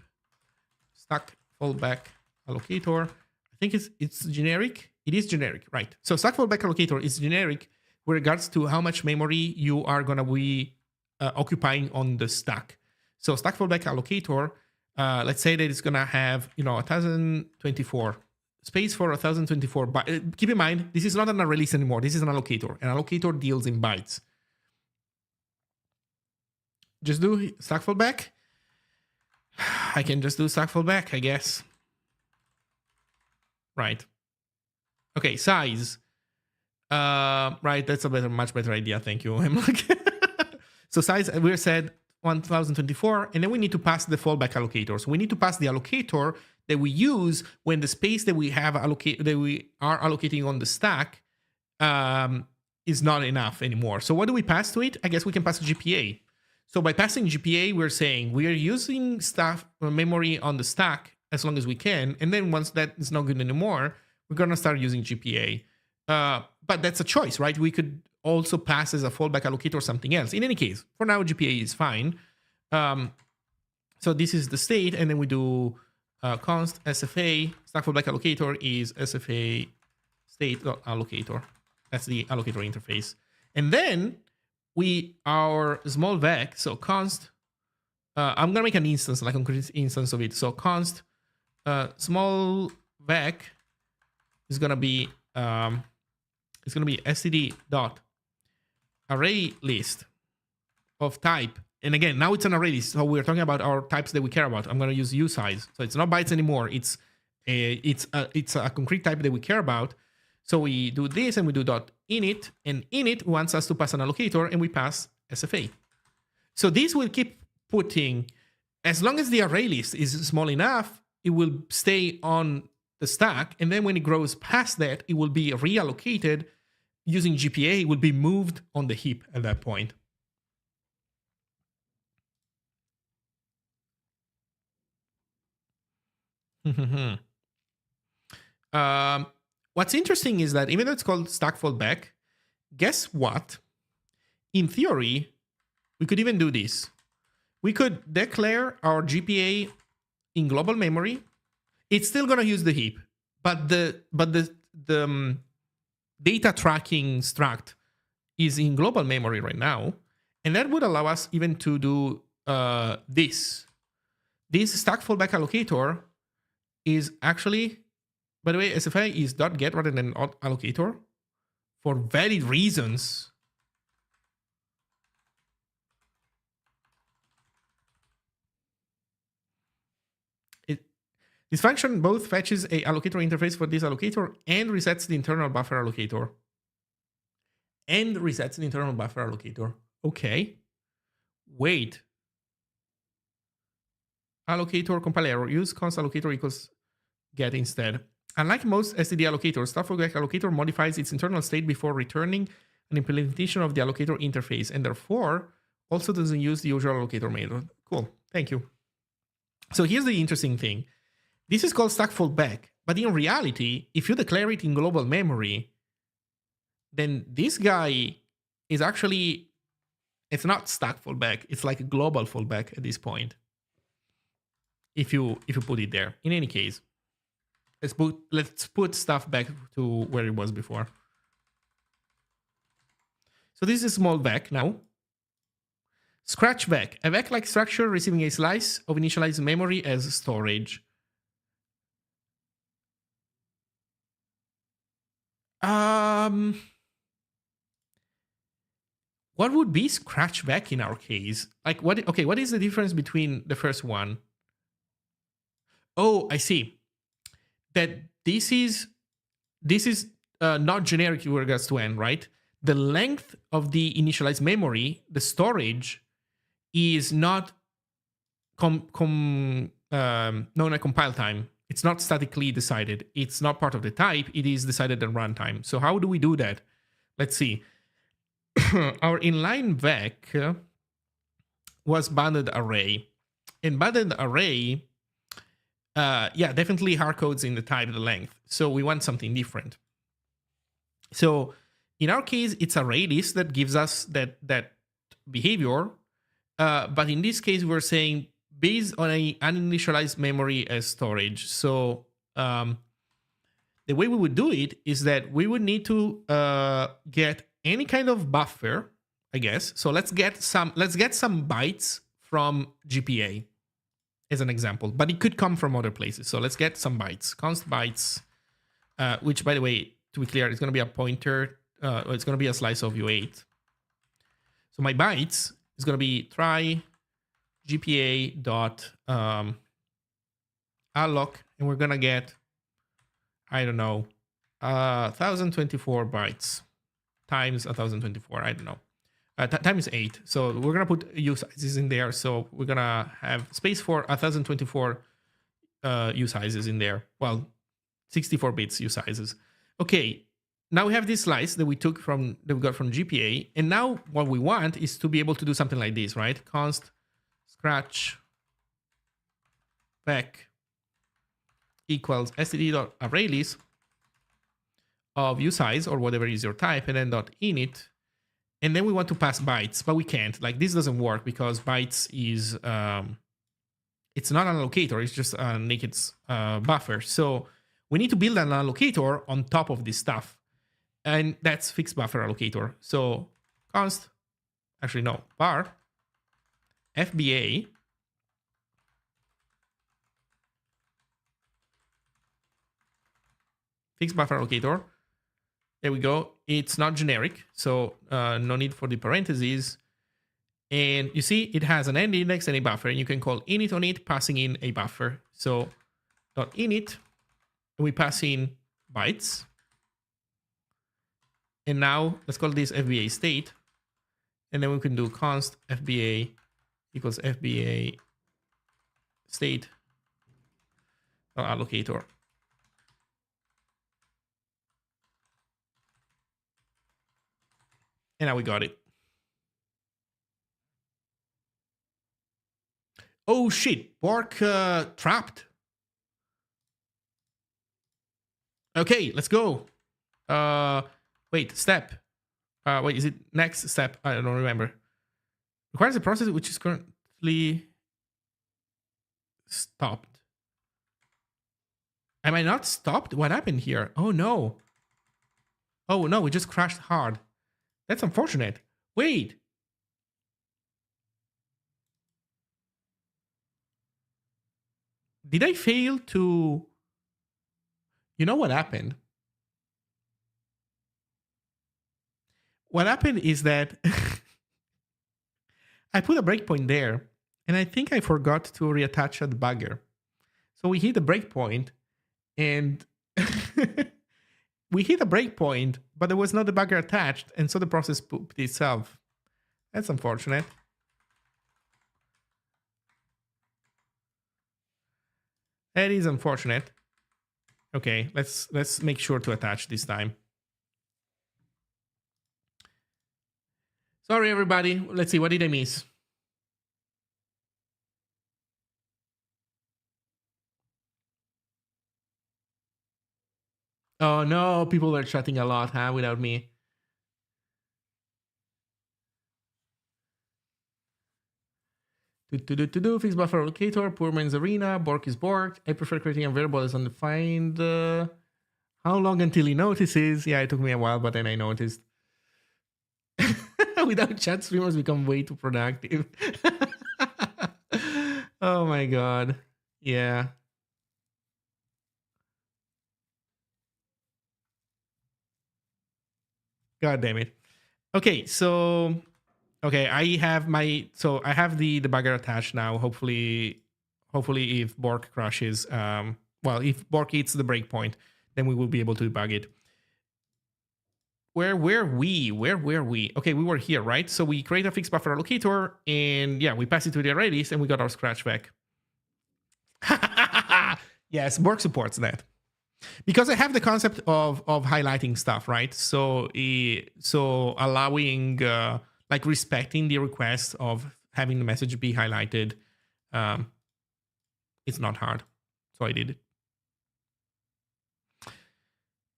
stack fallback allocator. I think it's generic. It is generic, right? So stack fallback allocator is generic with regards to how much memory you are going to be occupying on the stack. So stack fallback allocator, let's say that it's going to have 1024 space for 1024. But keep in mind, this is not an array list anymore. This is an allocator. An allocator deals in bytes. Just do stack fallback. I can just do stack fallback, I guess. Right. Okay, size. Right, that's a much better idea. Thank you. I'm like, so size, we said 1024, and then we need to pass the fallback allocator. So we need to pass the allocator that we use when the space that we have that we are allocating on the stack is not enough anymore. So what do we pass to it? I guess we can pass GPA. So by passing GPA, we're saying we are using memory on the stack as long as we can, and then once that is not good anymore, we're gonna start using GPA. But that's a choice, right? We could also pass as a fallback allocator or something else. In any case, for now, GPA is fine. So this is the state, and then we do const SFA, stack fallback allocator is SFA state allocator. That's the allocator interface. And then our small vec, so const, I'm gonna make an instance, like a concrete instance of it. So const small vec is gonna be std dot array list of type. And again, now it's an array list, so we're talking about our types that we care about. I'm going to use usize, so it's not bytes anymore. It's a concrete type that we care about. So we do this, and we do dot init, and init wants us to pass an allocator, and we pass SFA. So this will keep putting, as long as the array list is small enough, it will stay on the stack, and then when it grows past that, it will be reallocated using GPA. It will be moved on the heap at that point. What's interesting is that even though it's called stack fallback, guess what? In theory, we could even do this. We could declare our GPA in global memory. It's still going to use the heap, but the data tracking struct is in global memory right now, and that would allow us even to do this. This stack fallback allocator is actually By the way, SFI is .get rather than allocator for valid reasons. This function both fetches a allocator interface for this allocator and resets the internal buffer allocator. Okay. Wait. Allocator compile error. Use const allocator equals get instead. Unlike most std allocators, Staffordbeck allocator modifies its internal state before returning an implementation of the allocator interface, and therefore also doesn't use the usual allocator method. Cool. Thank you. So here's the interesting thing. This is called stack fallback, but in reality, if you declare it in global memory, then this guy is actually, it's not stack fallback, it's like a global fallback at this point. If you put it there. In any case, let's put stuff back to where it was before. So this is small vec now. Scratch vec, a vec-like structure receiving a slice of initialized memory as storage. What would be scratch vec in our case? Like what? Okay, what is the difference between the first one? Oh, I see. That this is not generic with regards to n, right? The length of the initialized memory, the storage, is not known at compile time. It's not statically decided. It's not part of the type. It is decided at runtime. So how do we do that? Let's see. Our inline vec was bounded array. And bounded array, yeah, definitely hard codes in the type, the length. So we want something different. So in our case, it's array list that gives us that behavior. But in this case, we're saying based on an uninitialized memory as storage. So the way we would do it is that we would need to get any kind of buffer, I guess. So let's get some bytes from GPA as an example, but it could come from other places. So let's get some bytes, const bytes, which, by the way, to be clear, it's going to be a pointer. It's going to be a slice of U8. So my bytes is going to be try GPA dot alloc, and we're going to get, I don't know, 1024 bytes times 1024. I don't know. Times 8. So we're going to put U sizes in there. So we're going to have space for 1024 U sizes in there. Well, 64 bits U sizes. Okay. Now we have this slice that we got from GPA. And now what we want is to be able to do something like this, right? Const scratch vec equals std.arraylist of usize or whatever is your type, and then .init. And then we want to pass bytes, but we can't. Like, this doesn't work because bytes is it's not an allocator, it's just a naked buffer. So we need to build an allocator on top of this stuff. And that's fixed buffer allocator. So const, actually no, var FBA fixed buffer allocator. There we go. It's not generic, so no need for the parentheses. And you see it has an end index and a buffer, and you can call init on it, passing in a buffer. So .init, and we pass in bytes. And now let's call this FBA state. And then we can do const FBA equals FBA state allocator. And now we got it. Oh shit, Bork trapped. Okay, let's go. Wait, step. Wait, is it next step? I don't remember. Requires a process which is currently stopped. Am I not stopped? What happened here? Oh no. Oh no, we just crashed hard. That's unfortunate. Wait. Did I fail to You know what happened? What happened is that I put a breakpoint there, and I think I forgot to reattach the debugger. So we hit the breakpoint, and we hit a breakpoint, but there was no debugger attached, and so the process pooped itself. That's unfortunate. That is unfortunate. Okay, let's make sure to attach this time. Sorry, everybody. Let's see, what did I miss? Oh no, people are chatting a lot, huh, without me. Fix buffer allocator, poor man's arena, Bork is borked. I prefer creating a variable as undefined. How long until he notices? Yeah, it took me a while, but then I noticed. Without chat, streamers become way too productive. Oh my god. Yeah. God damn it. Okay, so I have the debugger attached now. Hopefully if Bork crashes, if Bork hits the breakpoint, then we will be able to debug it. Where were we? Okay, we were here, right? So we create a fixed buffer allocator, and yeah, we pass it to the Redis, and we got our scratch back. Yes, Bork supports that. Because I have the concept of highlighting stuff, right? So allowing like respecting the request of having the message be highlighted, it's not hard. So I did it.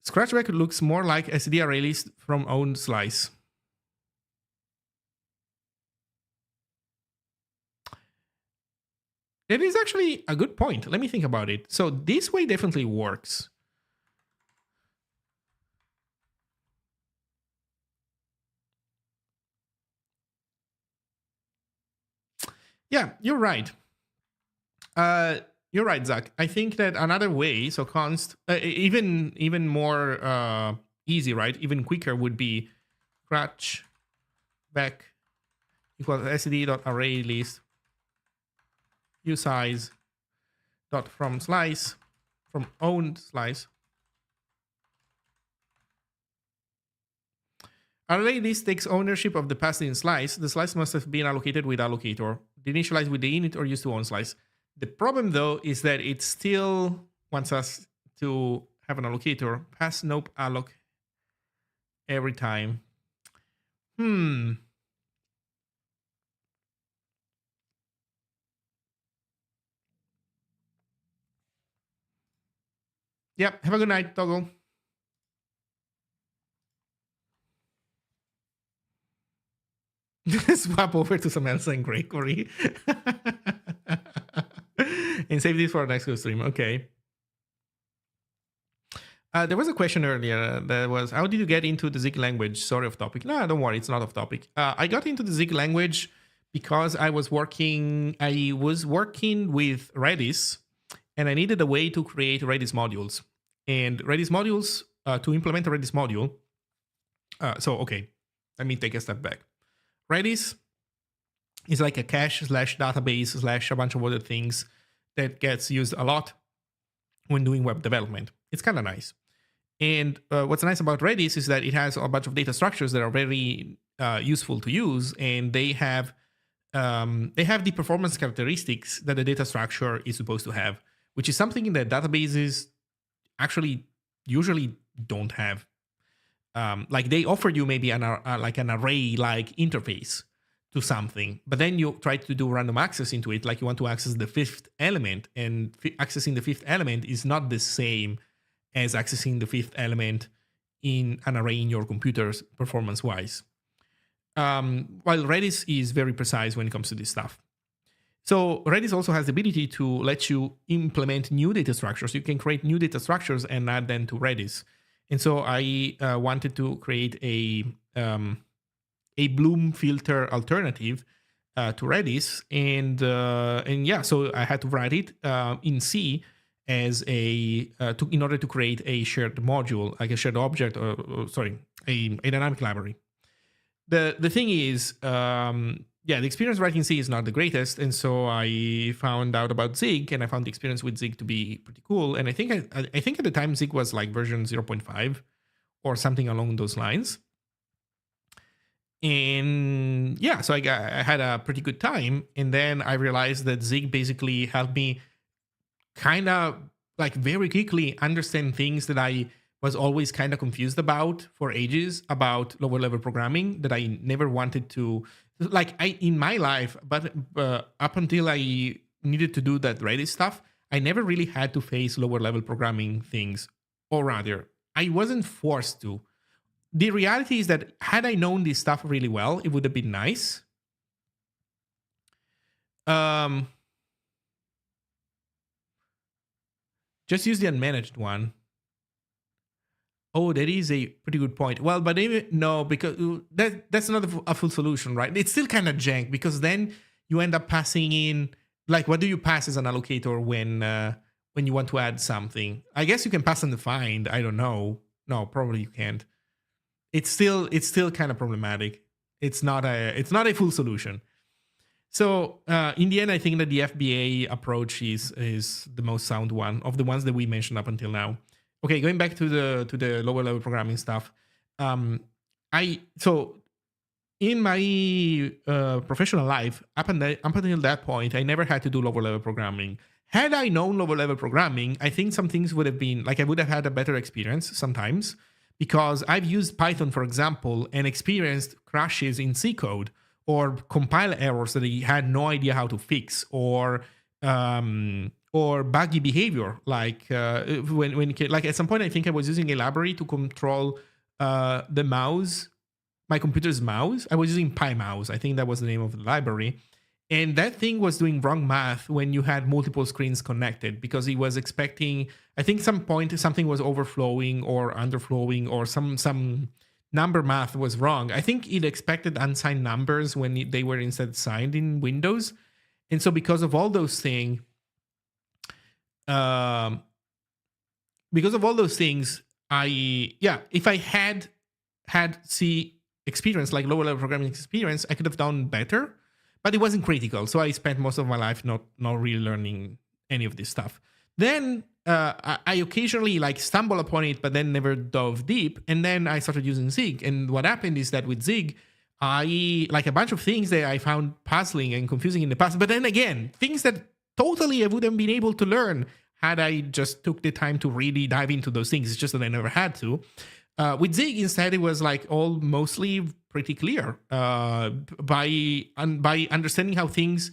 Scratchback looks more like SCD array list from own slice. That is actually a good point. Let me think about it. So this way definitely works. Yeah, you're right. You're right, Zach. I think that another way, so const, even more easy, right? Even quicker would be scratch back equals scd.array list usize dot from slice from owned slice. Array list takes ownership of the passed in slice. The slice must have been allocated with allocator. Initialize with the init or used to own slice. The problem though is that it still wants us to have an allocator. Pass nope alloc every time. Yep. Have a good night, Toggle. Swap over to some else and Gregory. And save this for our next stream. Okay. There was a question earlier that was, how did you get into the Zig language? Sorry, off topic. No, don't worry, it's not off topic. I got into the Zig language because I was working with Redis, and I needed a way to create Redis modules. And Redis modules, to implement a Redis module. Okay, let me take a step back. Redis is like a cache / database / a bunch of other things that gets used a lot when doing web development. It's kind of nice. And what's nice about Redis is that it has a bunch of data structures that are very useful to use, and they have the performance characteristics that a data structure is supposed to have, which is something that databases actually usually don't have. Like they offer you maybe an array-like interface to something, but then you try to do random access into it, like you want to access the fifth element, and accessing the fifth element is not the same as accessing the fifth element in an array in your computers performance-wise. While Redis is very precise when it comes to this stuff. So Redis also has the ability to let you implement new data structures. You can create new data structures and add them to Redis. And so I wanted to create a Bloom filter alternative to Redis, and yeah, so I had to write it in C, as in order to create a shared module, like a shared object, or sorry, a dynamic library. The thing is, the experience writing C is not the greatest, and so I found out about Zig, and I found the experience with Zig to be pretty cool. And I think at the time Zig was like version 0.5 or something along those lines. And yeah, so I had a pretty good time, and then I realized that Zig basically helped me kind of like very quickly understand things that I was always kind of confused about for ages about lower level programming that I never wanted to, like, in my life, but up until I needed to do that Redis stuff, I never really had to face lower level programming things, or rather, I wasn't forced to. The reality is that had I known this stuff really well, it would have been nice. Just use the unmanaged one. Oh, that is a pretty good point. Well, but even, no, because that's not a full solution, right? It's still kind of jank, because then you end up passing in, like, what do you pass as an allocator when you want to add something? I guess you can pass undefined. I don't know. No, probably you can't. It's still kind of problematic. It's not a full solution. So in the end, I think that the FBA approach is the most sound one of the ones that we mentioned up until now. Okay, going back to the lower level programming stuff. So in my professional life, up until that point, I never had to do lower level programming. Had I known lower level programming, I think some things would have been like, I would have had a better experience sometimes, because I've used Python, for example, and experienced crashes in C code, or compile errors that I had no idea how to fix, or buggy behavior. Like when like at some point, I think I was using a library to control the mouse, my computer's mouse. I was using PyMouse. I think that was the name of the library. And that thing was doing wrong math when you had multiple screens connected, because it was expecting, I think some point something was overflowing or underflowing, or some number math was wrong. I think it expected unsigned numbers when they were instead signed in Windows. And so because of all those things, if I had C experience, like lower level programming experience, I could have done better, but it wasn't critical. So I spent most of my life not really learning any of this stuff. Then I occasionally like stumble upon it, but then never dove deep. And then I started using Zig. And what happened is that with Zig, I like a bunch of things that I found puzzling and confusing in the past. But then again, things that totally I wouldn't been able to learn had I just took the time to really dive into those things. It's just that I never had to. With Zig, instead, it was like all mostly pretty clear by understanding how things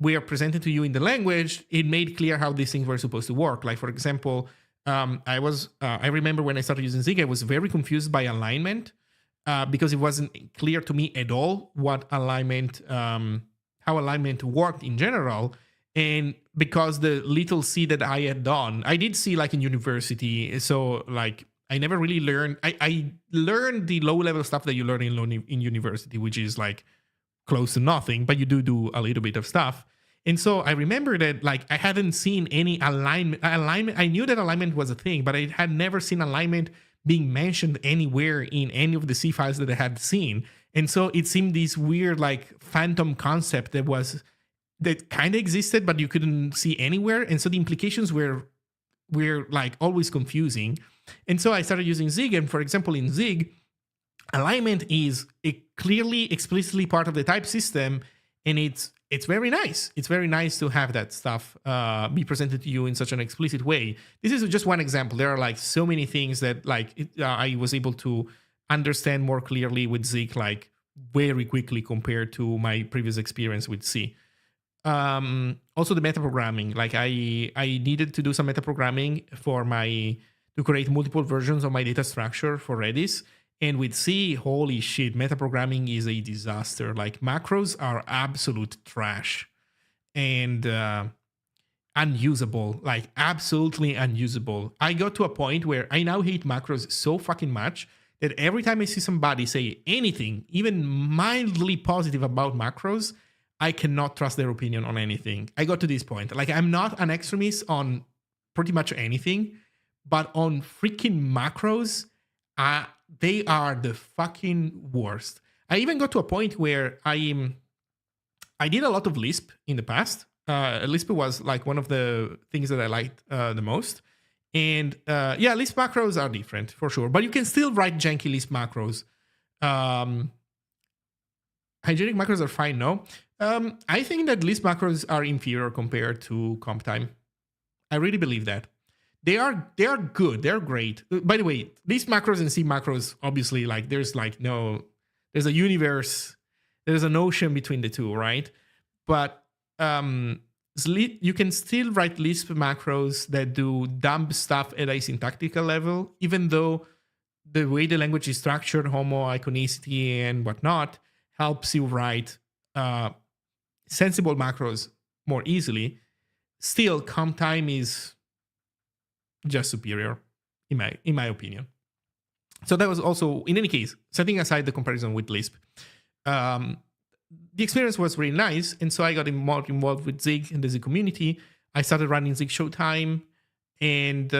were presented to you in the language. It made clear how these things were supposed to work. Like, for example, I remember when I started using Zig, I was very confused by alignment because it wasn't clear to me at all what alignment, how alignment worked in general. And because the little C that I had done, I did see like in university. So like, I never really learned. I learned the low level stuff that you learn in university, which is like close to nothing, but you do a little bit of stuff. And so I remember that like I hadn't seen any alignment. I knew that alignment was a thing, but I had never seen alignment being mentioned anywhere in any of the C files that I had seen. And so it seemed this weird like phantom concept that kind of existed, but you couldn't see anywhere. And so the implications were like always confusing. And so I started using Zig. And for example, in Zig, alignment is clearly, explicitly part of the type system. And it's very nice. It's very nice to have that stuff be presented to you in such an explicit way. This is just one example. There are like so many things that like I was able to understand more clearly with Zig, like very quickly compared to my previous experience with C. Also the metaprogramming, like I needed to do some metaprogramming to create multiple versions of my data structure for Redis. And with C, holy shit, metaprogramming is a disaster. Like macros are absolute trash and unusable, like absolutely unusable. I got to a point where I now hate macros so fucking much that every time I see somebody say anything, even mildly positive about macros, I cannot trust their opinion on anything. I got to this point. Like, I'm not an extremist on pretty much anything. But on freaking macros, they are the fucking worst. I even got to a point where I did a lot of Lisp in the past. Lisp was like one of the things that I liked the most. And yeah, Lisp macros are different for sure, but you can still write janky Lisp macros. Hygienic macros are fine, no? I think that Lisp macros are inferior compared to comp time. I really believe that. They are good. They're great. By the way, these macros and C macros, obviously, like there's a universe, there's an ocean between the two, right? But you can still write Lisp macros that do dumb stuff at a syntactical level, even though the way the language is structured, homo, iconicity, and whatnot, helps you write sensible macros more easily. Still, comp time is just superior, in my opinion. So that was also, in any case, setting aside the comparison with Lisp, the experience was really nice, and so I got more involved with Zig and the Zig community. I started running Zig Showtime, and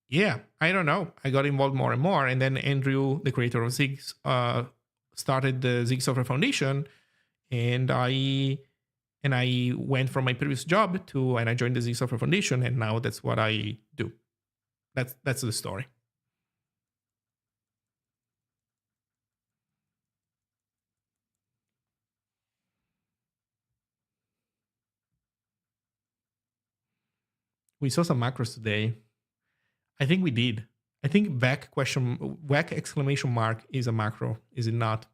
yeah, I don't know. I got involved more and more, and then Andrew, the creator of Zig, started the Zig Software Foundation, and I went from my previous job and I joined the Zig Software Foundation, and now that's what I do. That's the story. We saw some macros today. I think we did. I think whack exclamation mark is a macro, is it not?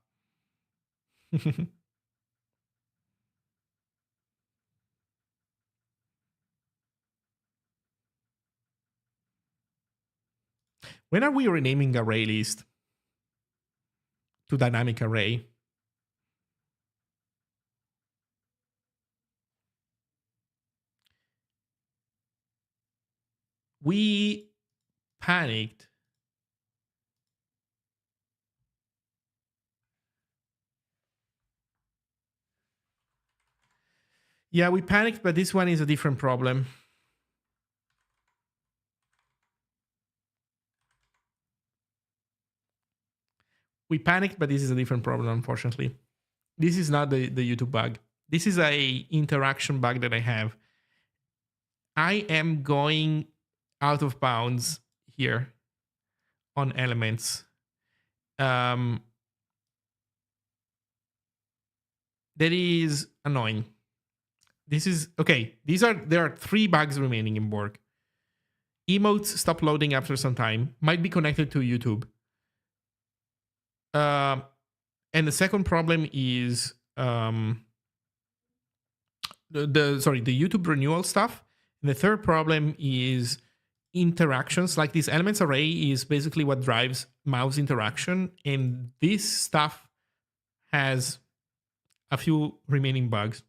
When are we renaming array list to dynamic array? We panicked. Yeah, we panicked, but this one is a different problem. We panicked, but this is a different problem, unfortunately. This is not the YouTube bug. This is a interaction bug that I have. I am going out of bounds here on elements. That is annoying. This is okay. There are 3 bugs remaining in Borg. Emotes stop loading after some time. Might be connected to YouTube. And the second problem is the YouTube renewal stuff. And the third problem is interactions. Like this elements array is basically what drives mouse interaction, and this stuff has a few remaining bugs.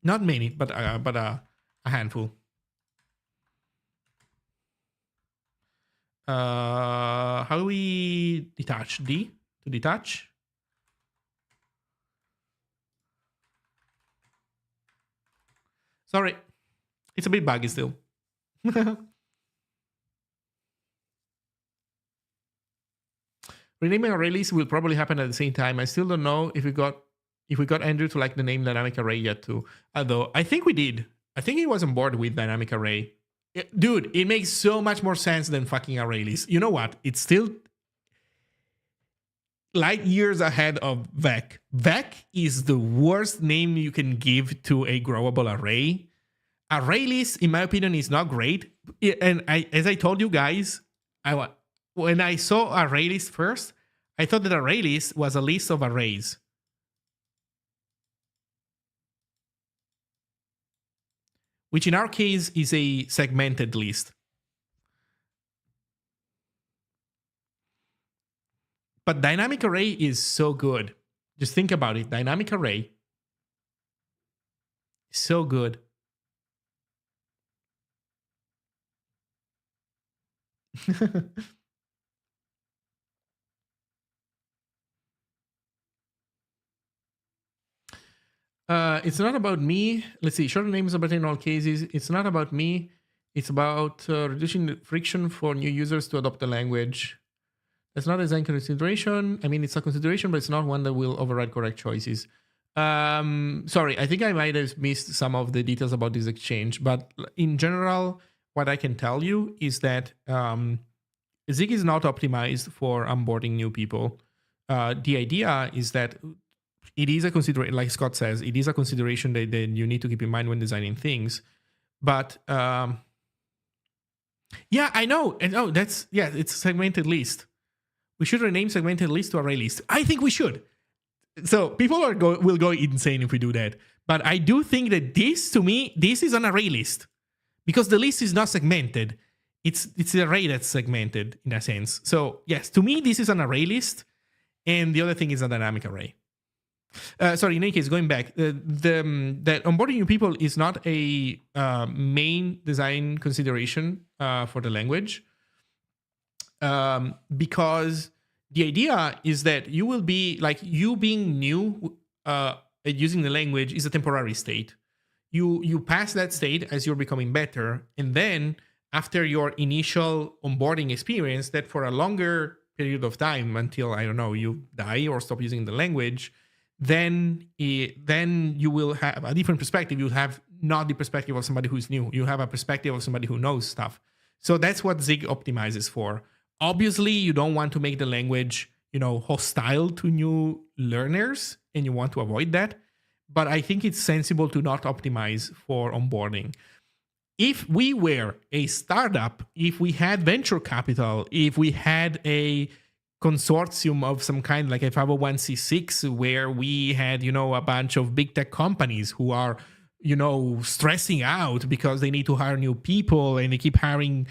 Not many, but a handful. How do we detach? D to detach. Sorry, it's a bit buggy still. Renaming array list will probably happen at the same time. I still don't know if we got Andrew to like the name dynamic array yet too. Although I think we did. I think he was on board with dynamic array. Dude, it makes so much more sense than fucking array list. You know what? It's still light years ahead of VEC. VEC is the worst name you can give to a growable array. Array list, in my opinion, is not great. And as I told you guys, when I saw array list first, I thought that array list was a list of arrays. Which in our case is a segmented list. But dynamic array is so good. Just think about it. Dynamic array, so good. It's not about me. Let's see. Short names are better in all cases. It's not about me. It's about reducing the friction for new users to adopt the language. It's not a design consideration. I mean, it's a consideration, but it's not one that will override correct choices. Sorry, I think I might have missed some of the details about this exchange, but in general, what I can tell you is that Zig is not optimized for onboarding new people. The idea is that it is a consideration, like Scott says, it is a consideration that you need to keep in mind when designing things. But yeah, I know. And oh, that's, yeah, it's a segmented list. We should rename segmented list to array list. I think we should. So people will go insane if we do that. But I do think that this, to me, this is an array list because the list is not segmented. It's the array that's segmented in a sense. So yes, to me, this is an array list, and the other thing is a dynamic array. Sorry, in any case, going back, that onboarding new people is not a main design consideration for the language, because the idea is that you will be like, you being new at using the language is a temporary state. You pass that state as you're becoming better, and then after your initial onboarding experience, that for a longer period of time until, I don't know, you die or stop using the language, then you will have a different perspective. You'll have not the perspective of somebody who's new. You have a perspective of somebody who knows stuff. So that's what Zig optimizes for. Obviously, you don't want to make the language, hostile to new learners, and you want to avoid that. But I think it's sensible to not optimize for onboarding. If we were a startup, if we had venture capital, if we had a consortium of some kind, like a 501c6, where we had, a bunch of big tech companies who are, stressing out because they need to hire new people and they keep hiring,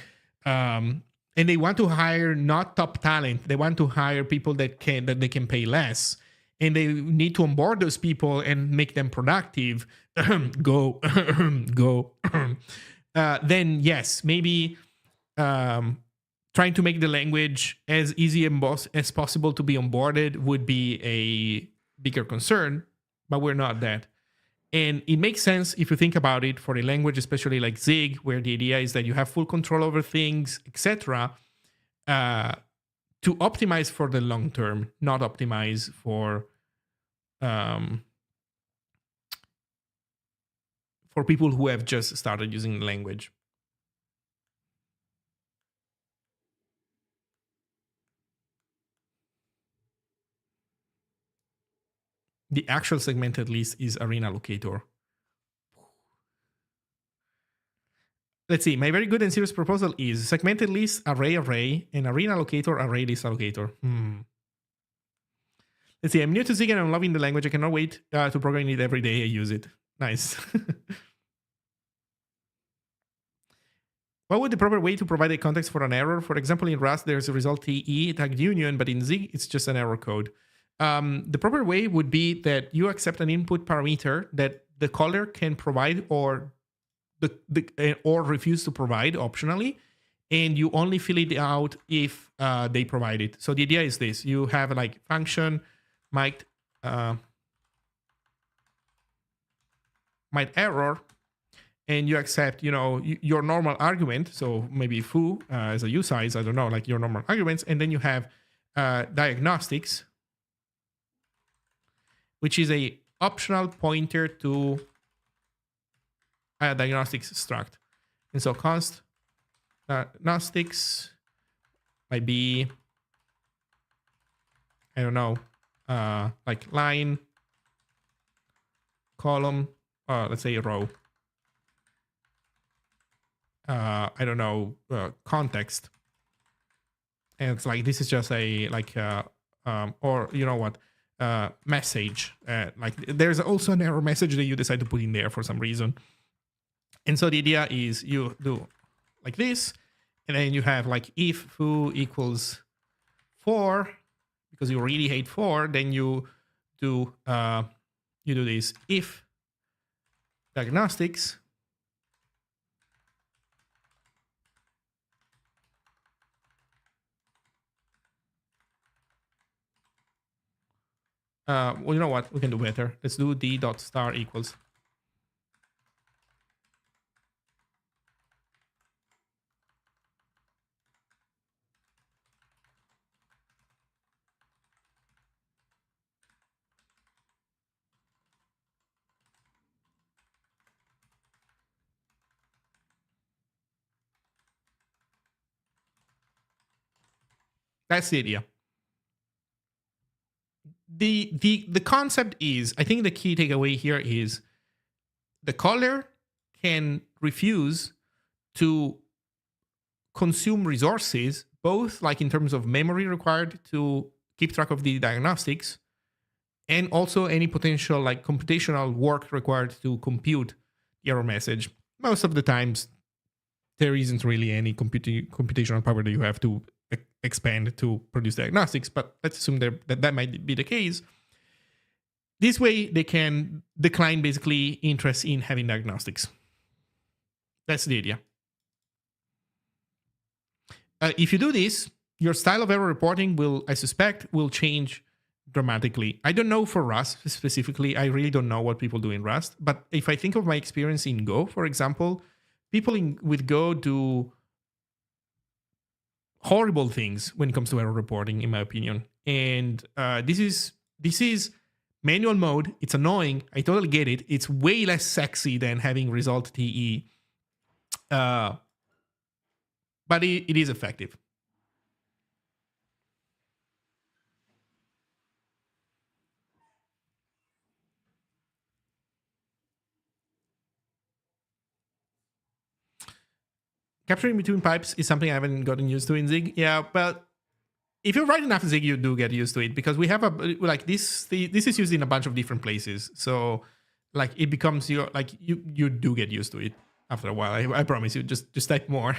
and they want to hire not top talent. They want to hire people that they can pay less, and they need to onboard those people and make them productive. Go. Then yes, maybe trying to make the language as easy as possible to be onboarded would be a bigger concern, but we're not that. And it makes sense if you think about it for a language, especially like Zig, where the idea is that you have full control over things, etc., to optimize for the long term, not optimize for people who have just started using the language. The actual segmented list is arena locator. Let's see. My very good and serious proposal is segmented list, array, and arena locator, array list allocator. Let's see. I'm new to Zig and I'm loving the language. I cannot wait to program it every day. I use it. Nice. What would the proper way to provide a context for an error? For example, in Rust, there's a result TE tagged union, but in Zig, it's just an error code. The proper way would be that you accept an input parameter that the caller can provide or refuse to provide optionally, and you only fill it out if they provide it. So the idea is this: you have like function might error, and you accept, your normal argument. So maybe foo as a usize, I don't know, like your normal arguments, and then you have diagnostics, which is a optional pointer to a diagnostics struct. And so const diagnostics might be, I don't know, like line, column, let's say a row. I don't know, context. And it's like, this is just a, like, or you know what, message. Like there's also an error message that you decide to put in there for some reason. And so the idea is you do like this, and then you have like if foo equals 4, because you really hate 4, then you do this if diagnostics Well, you know what? We can do better. Let's do d dot star equals. That's the idea. The concept is, I think the key takeaway here is the caller can refuse to consume resources, both like in terms of memory required to keep track of the diagnostics, and also any potential like computational work required to compute the error message. Most of the times, there isn't really any computational power that you have to expand to produce diagnostics, but let's assume that might be the case. This way, they can decline basically interest in having diagnostics. That's the idea. If you do this, your style of error reporting will, I suspect, will change dramatically. I don't know for Rust specifically. I really don't know what people do in Rust. But if I think of my experience in Go, for example, people with Go do horrible things when it comes to error reporting, in my opinion. And this is manual mode. It's annoying. I totally get it. It's way less sexy than having result TE. But it is effective. Capturing between pipes is something I haven't gotten used to in Zig. Yeah, but if you write enough Zig, you do get used to it, because we have like this is used in a bunch of different places. So like it becomes you do get used to it after a while. I promise you. Just type more.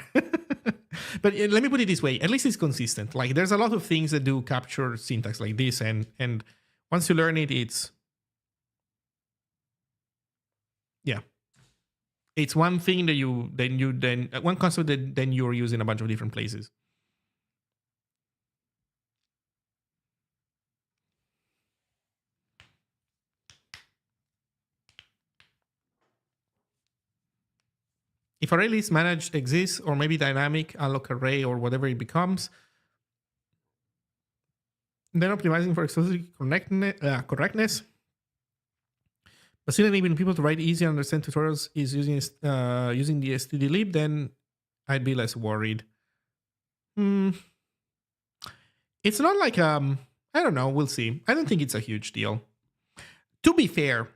But let me put it this way: at least it's consistent. Like there's a lot of things that do capture syntax like this, and once you learn it, it's yeah. It's one thing that then one concept that then you're using a bunch of different places. If array list managed exists, or maybe dynamic unlock array or whatever it becomes, then optimizing for exclusive correctness, but still enabling people to write easy and understand tutorials is using the stdlib, then I'd be less worried. It's not like I don't know. We'll see. I don't think it's a huge deal. To be fair,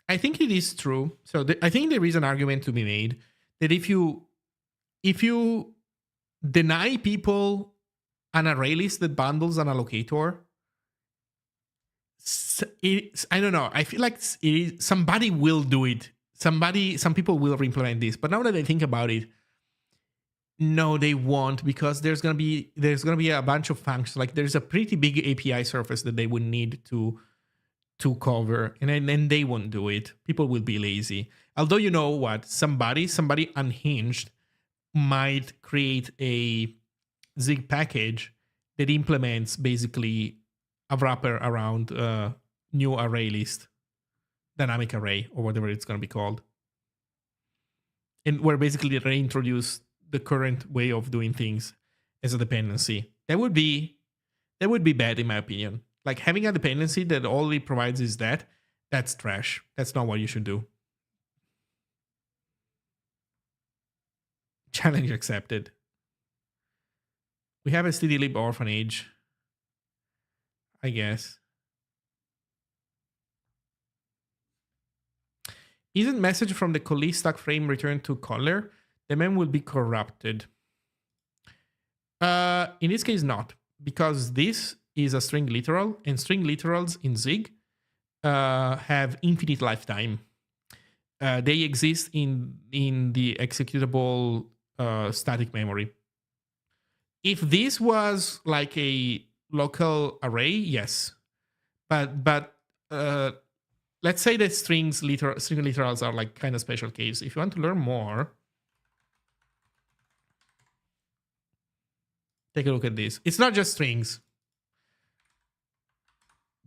I think it is true. So I think there is an argument to be made that if you deny people an array list that bundles an allocator, I don't know. I feel like somebody will do it. Some people will implement this. But now that I think about it, no, they won't, because there's gonna be a bunch of functions. Like there's a pretty big API surface that they would need to cover, and then they won't do it. People will be lazy. Although, you know what, somebody unhinged might create a Zig package that implements basically a wrapper around new array list, dynamic array, or whatever it's going to be called, and where basically they reintroduce the current way of doing things as a dependency. That would be bad, in my opinion. Like having a dependency that all it provides is that's trash. That's not what you should do. Challenge accepted. We have a stdlib orphanage, I guess. Isn't message from the Collie stack frame returned to caller? The mem will be corrupted. In this case, not, because this is a string literal, and string literals in Zig have infinite lifetime. They exist in the executable static memory. If this was like a local array, yes, but let's say that string literals are like kind of special case. If you want to learn more, take a look at this. It's not just strings,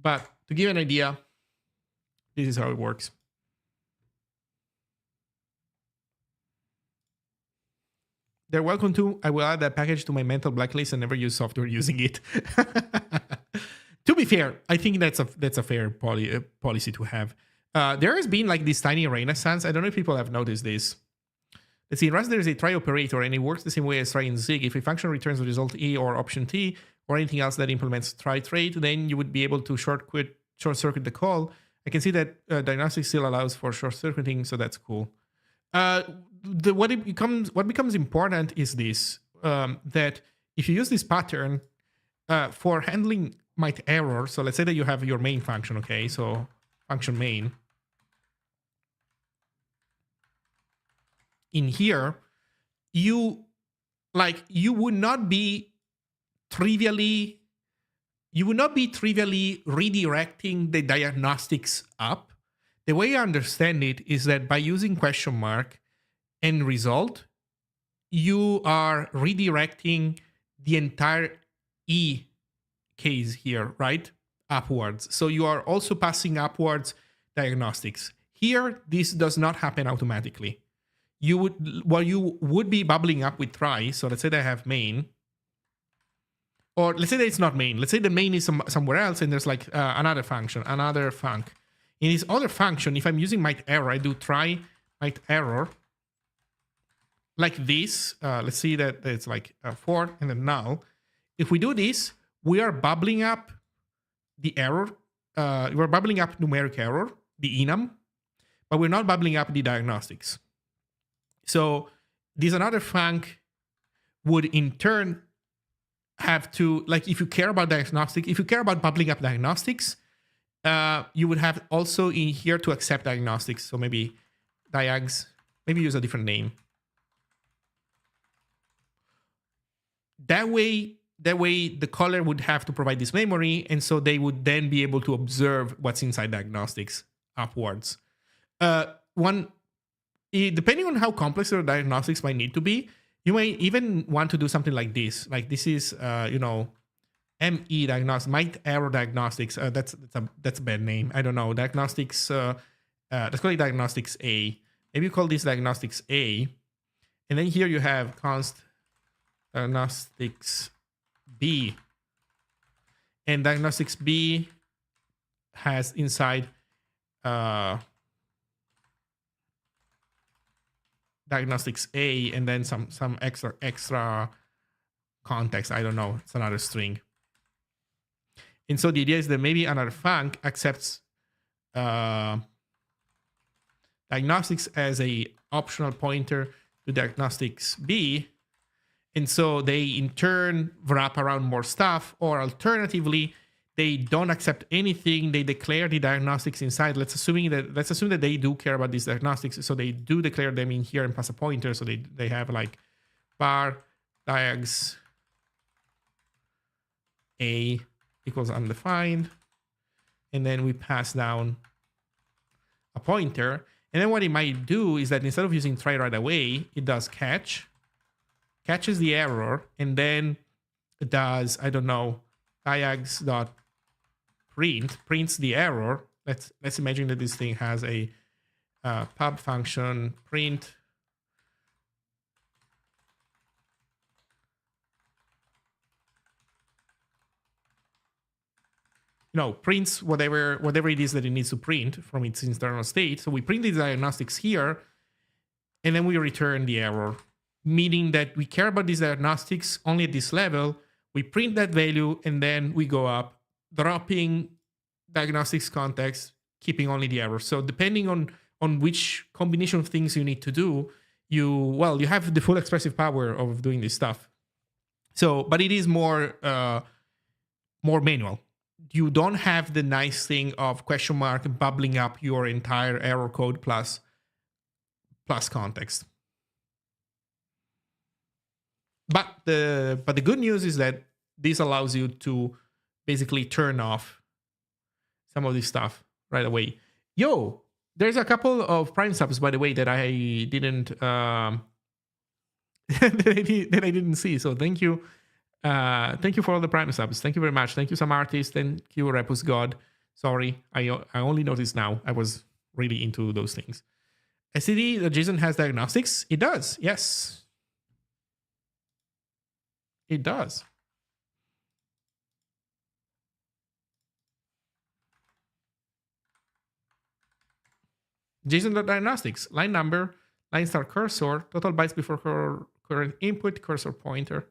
but to give you an idea, this is how it works. They're welcome to. I will add that package to my mental blacklist and never use software using it. To be fair, I think that's a fair policy to have. There has been like this tiny renaissance. I don't know if people have noticed this. Let's see, in Rust there is a try operator and it works the same way as try in Zig. If a function returns the result E or option T or anything else that implements try trait, then you would be able to short circuit the call. I can see that diagnostics still allows for short circuiting, so that's cool. What becomes important is this, that if you use this pattern for handling might error, so let's say that you have your main function, okay, so function main. In here, you would not be trivially redirecting the diagnostics up. The way I understand it is that by using question mark and result, you are redirecting the entire E case here, right? Upwards. So you are also passing upwards diagnostics. Here, this does not happen automatically. You would be bubbling up with try. So let's say that I have main. Or let's say that it's not main. Let's say the main is somewhere else and there's like another function, another func. In this other function, if I'm using might error, I do try might error. Like this. Let's see that it's like for and then null. If we do this, we are bubbling up the error. We're bubbling up numeric error, the enum, but we're not bubbling up the diagnostics. So this another func would in turn have to, like, if you care about diagnostic, if you care about bubbling up diagnostics, you would have also in here to accept diagnostics. So maybe diags, maybe use a different name. That way the caller would have to provide this memory, and so they would then be able to observe what's inside diagnostics upwards. Depending on how complex your diagnostics might need to be, you may even want to do something like this. Like this is, ME diagnostics, might error diagnostics. That's a bad name. I don't know. Diagnostics. Let's call it diagnostics A. Maybe you call this diagnostics A, and then here you have const diagnostics B, and diagnostics B has inside diagnostics A, and then some extra context. I don't know. It's another string. And so the idea is that maybe another func accepts diagnostics as a optional pointer to diagnostics B. And so they in turn wrap around more stuff, or alternatively, they don't accept anything. They declare the diagnostics inside. Let's assume that they do care about these diagnostics. So they do declare them in here and pass a pointer. So they have like bar diags A equals undefined. And then we pass down a pointer. And then what it might do is that instead of using try right away, it does catches the error, and then it does, I don't know, prints the error. Let's imagine that this thing has a pub function print prints whatever it is that it needs to print from its internal state. So we print the diagnostics here, and then we return the error, meaning that we care about these diagnostics only at this level. We print that value, and then we go up, dropping diagnostics context, keeping only the error. So depending on which combination of things you need to do, you have the full expressive power of doing this stuff. So, but it is more manual. You don't have the nice thing of question mark bubbling up your entire error code plus context. But the good news is that this allows you to basically turn off some of this stuff right away. Yo, there's a couple of Prime subs, by the way, that I didn't that I didn't see. So thank you for all the Prime subs. Thank you very much. Thank you, some artists. Thank you, Repus God. Sorry, I only noticed now. I was really into those things. SCD, the JSON has diagnostics? It does, yes. It does. JSON.diagnostics, line number, line start cursor, total bytes before current input, cursor pointer.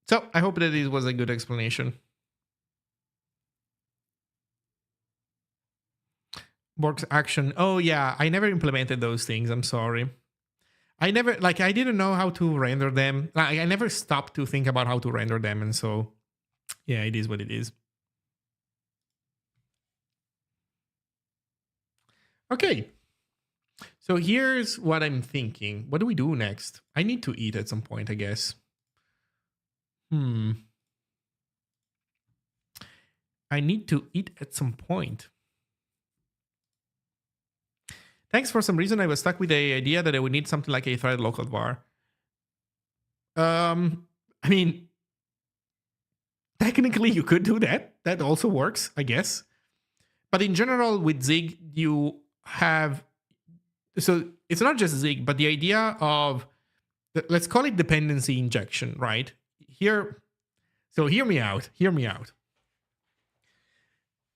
So I hope that this was a good explanation. Works action. Oh yeah, I never implemented those things. I'm sorry. I never I didn't know how to render them. Like, I never stopped to think about how to render them, and so yeah, it is what it is. Okay. So here's what I'm thinking. What do we do next? I need to eat at some point, I guess. I need to eat at some point. Thanks. For some reason, I was stuck with the idea that I would need something like a thread local var. I mean, technically you could do that. That also works, I guess. But in general, with Zig, you have, so it's not just Zig, but the idea of, let's call it dependency injection, right? Here, so hear me out. Hear me out.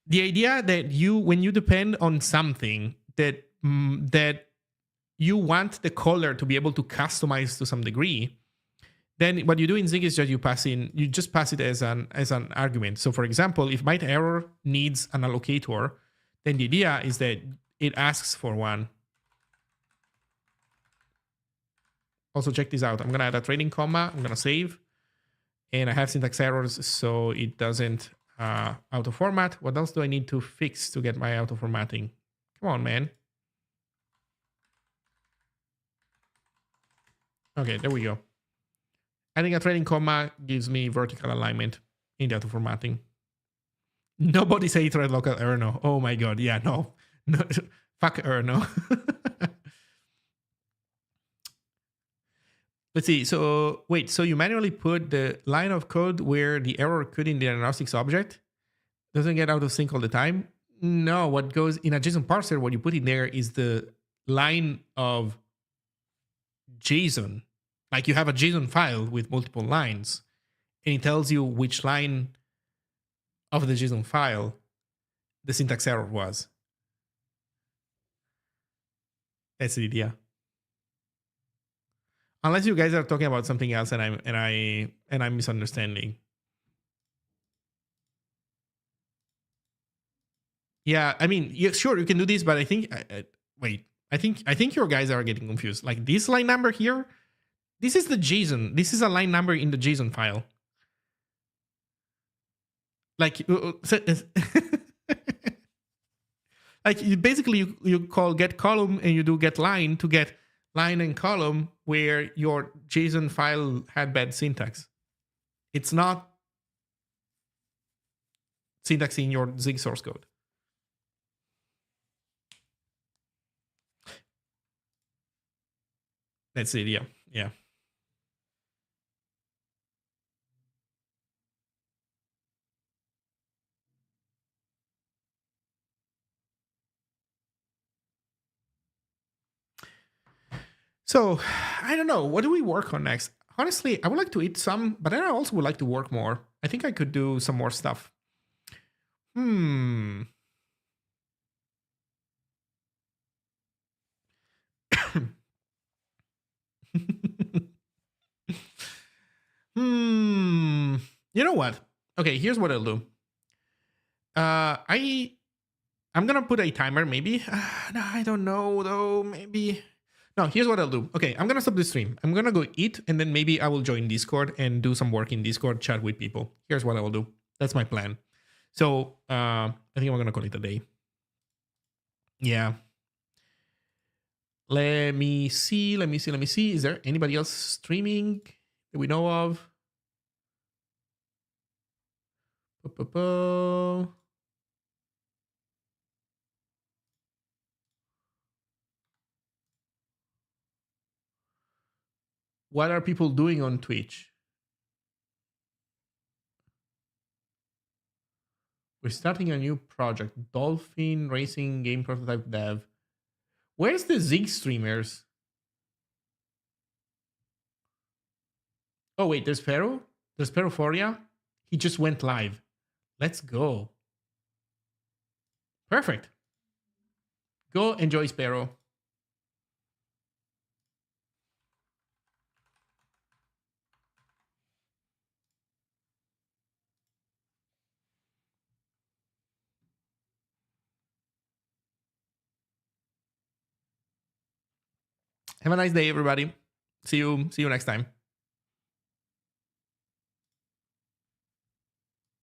The idea that when you depend on something that that you want the caller to be able to customize to some degree, then what you do in Zig is that you just pass it as an argument. So for example, if byte error needs an allocator, then the idea is that it asks for one. Also check this out. I'm gonna add a trailing comma. I'm gonna save, and I have syntax errors, so it doesn't auto format. What else do I need to fix to get my auto formatting? Come on, man. Okay, there we go. Adding a trailing comma gives me vertical alignment in the auto formatting. Nobody say thread local Erno. Oh my god, yeah, no. Fuck Erno. Let's see. So wait, so you manually put the line of code where the error could in the diagnostics object? Doesn't get out of sync all the time? No, what goes in a JSON parser, what you put in there is the line of JSON. Like you have a JSON file with multiple lines, and it tells you which line of the JSON file the syntax error was. That's the idea. Unless you guys are talking about something else and I'm misunderstanding. Yeah, I mean, yeah, sure, you can do this, but I think wait, I think your guys are getting confused. Like this line number here, this is the JSON. This is a line number in the JSON file. Like, like you basically you call get column and you do get line to get line and column where your JSON file had bad syntax. It's not syntax in your Zig source code. That's the idea. Yeah. So I don't know. What do we work on next? Honestly, I would like to eat some, but I also would like to work more. I think I could do some more stuff. Hmm. You know what? Okay, here's what I'll do. I'm gonna put a timer, maybe. No, I don't know though. Maybe. No, here's what I'll do. Okay, I'm gonna stop the stream. I'm gonna go eat, and then maybe I will join Discord and do some work in Discord, chat with people. Here's what I will do. That's my plan. So I think I'm gonna call it a day. Yeah. Let me see. Is there anybody else streaming that we know of? What are people doing on Twitch? We're starting a new project, Dolphin Racing Game Prototype Dev. Where's the Zig streamers? Oh, wait, there's Pharaoh? There's Perophoria? He just went live. Let's go. Perfect. Go enjoy Sparrow. Have a nice day, everybody. See you next time.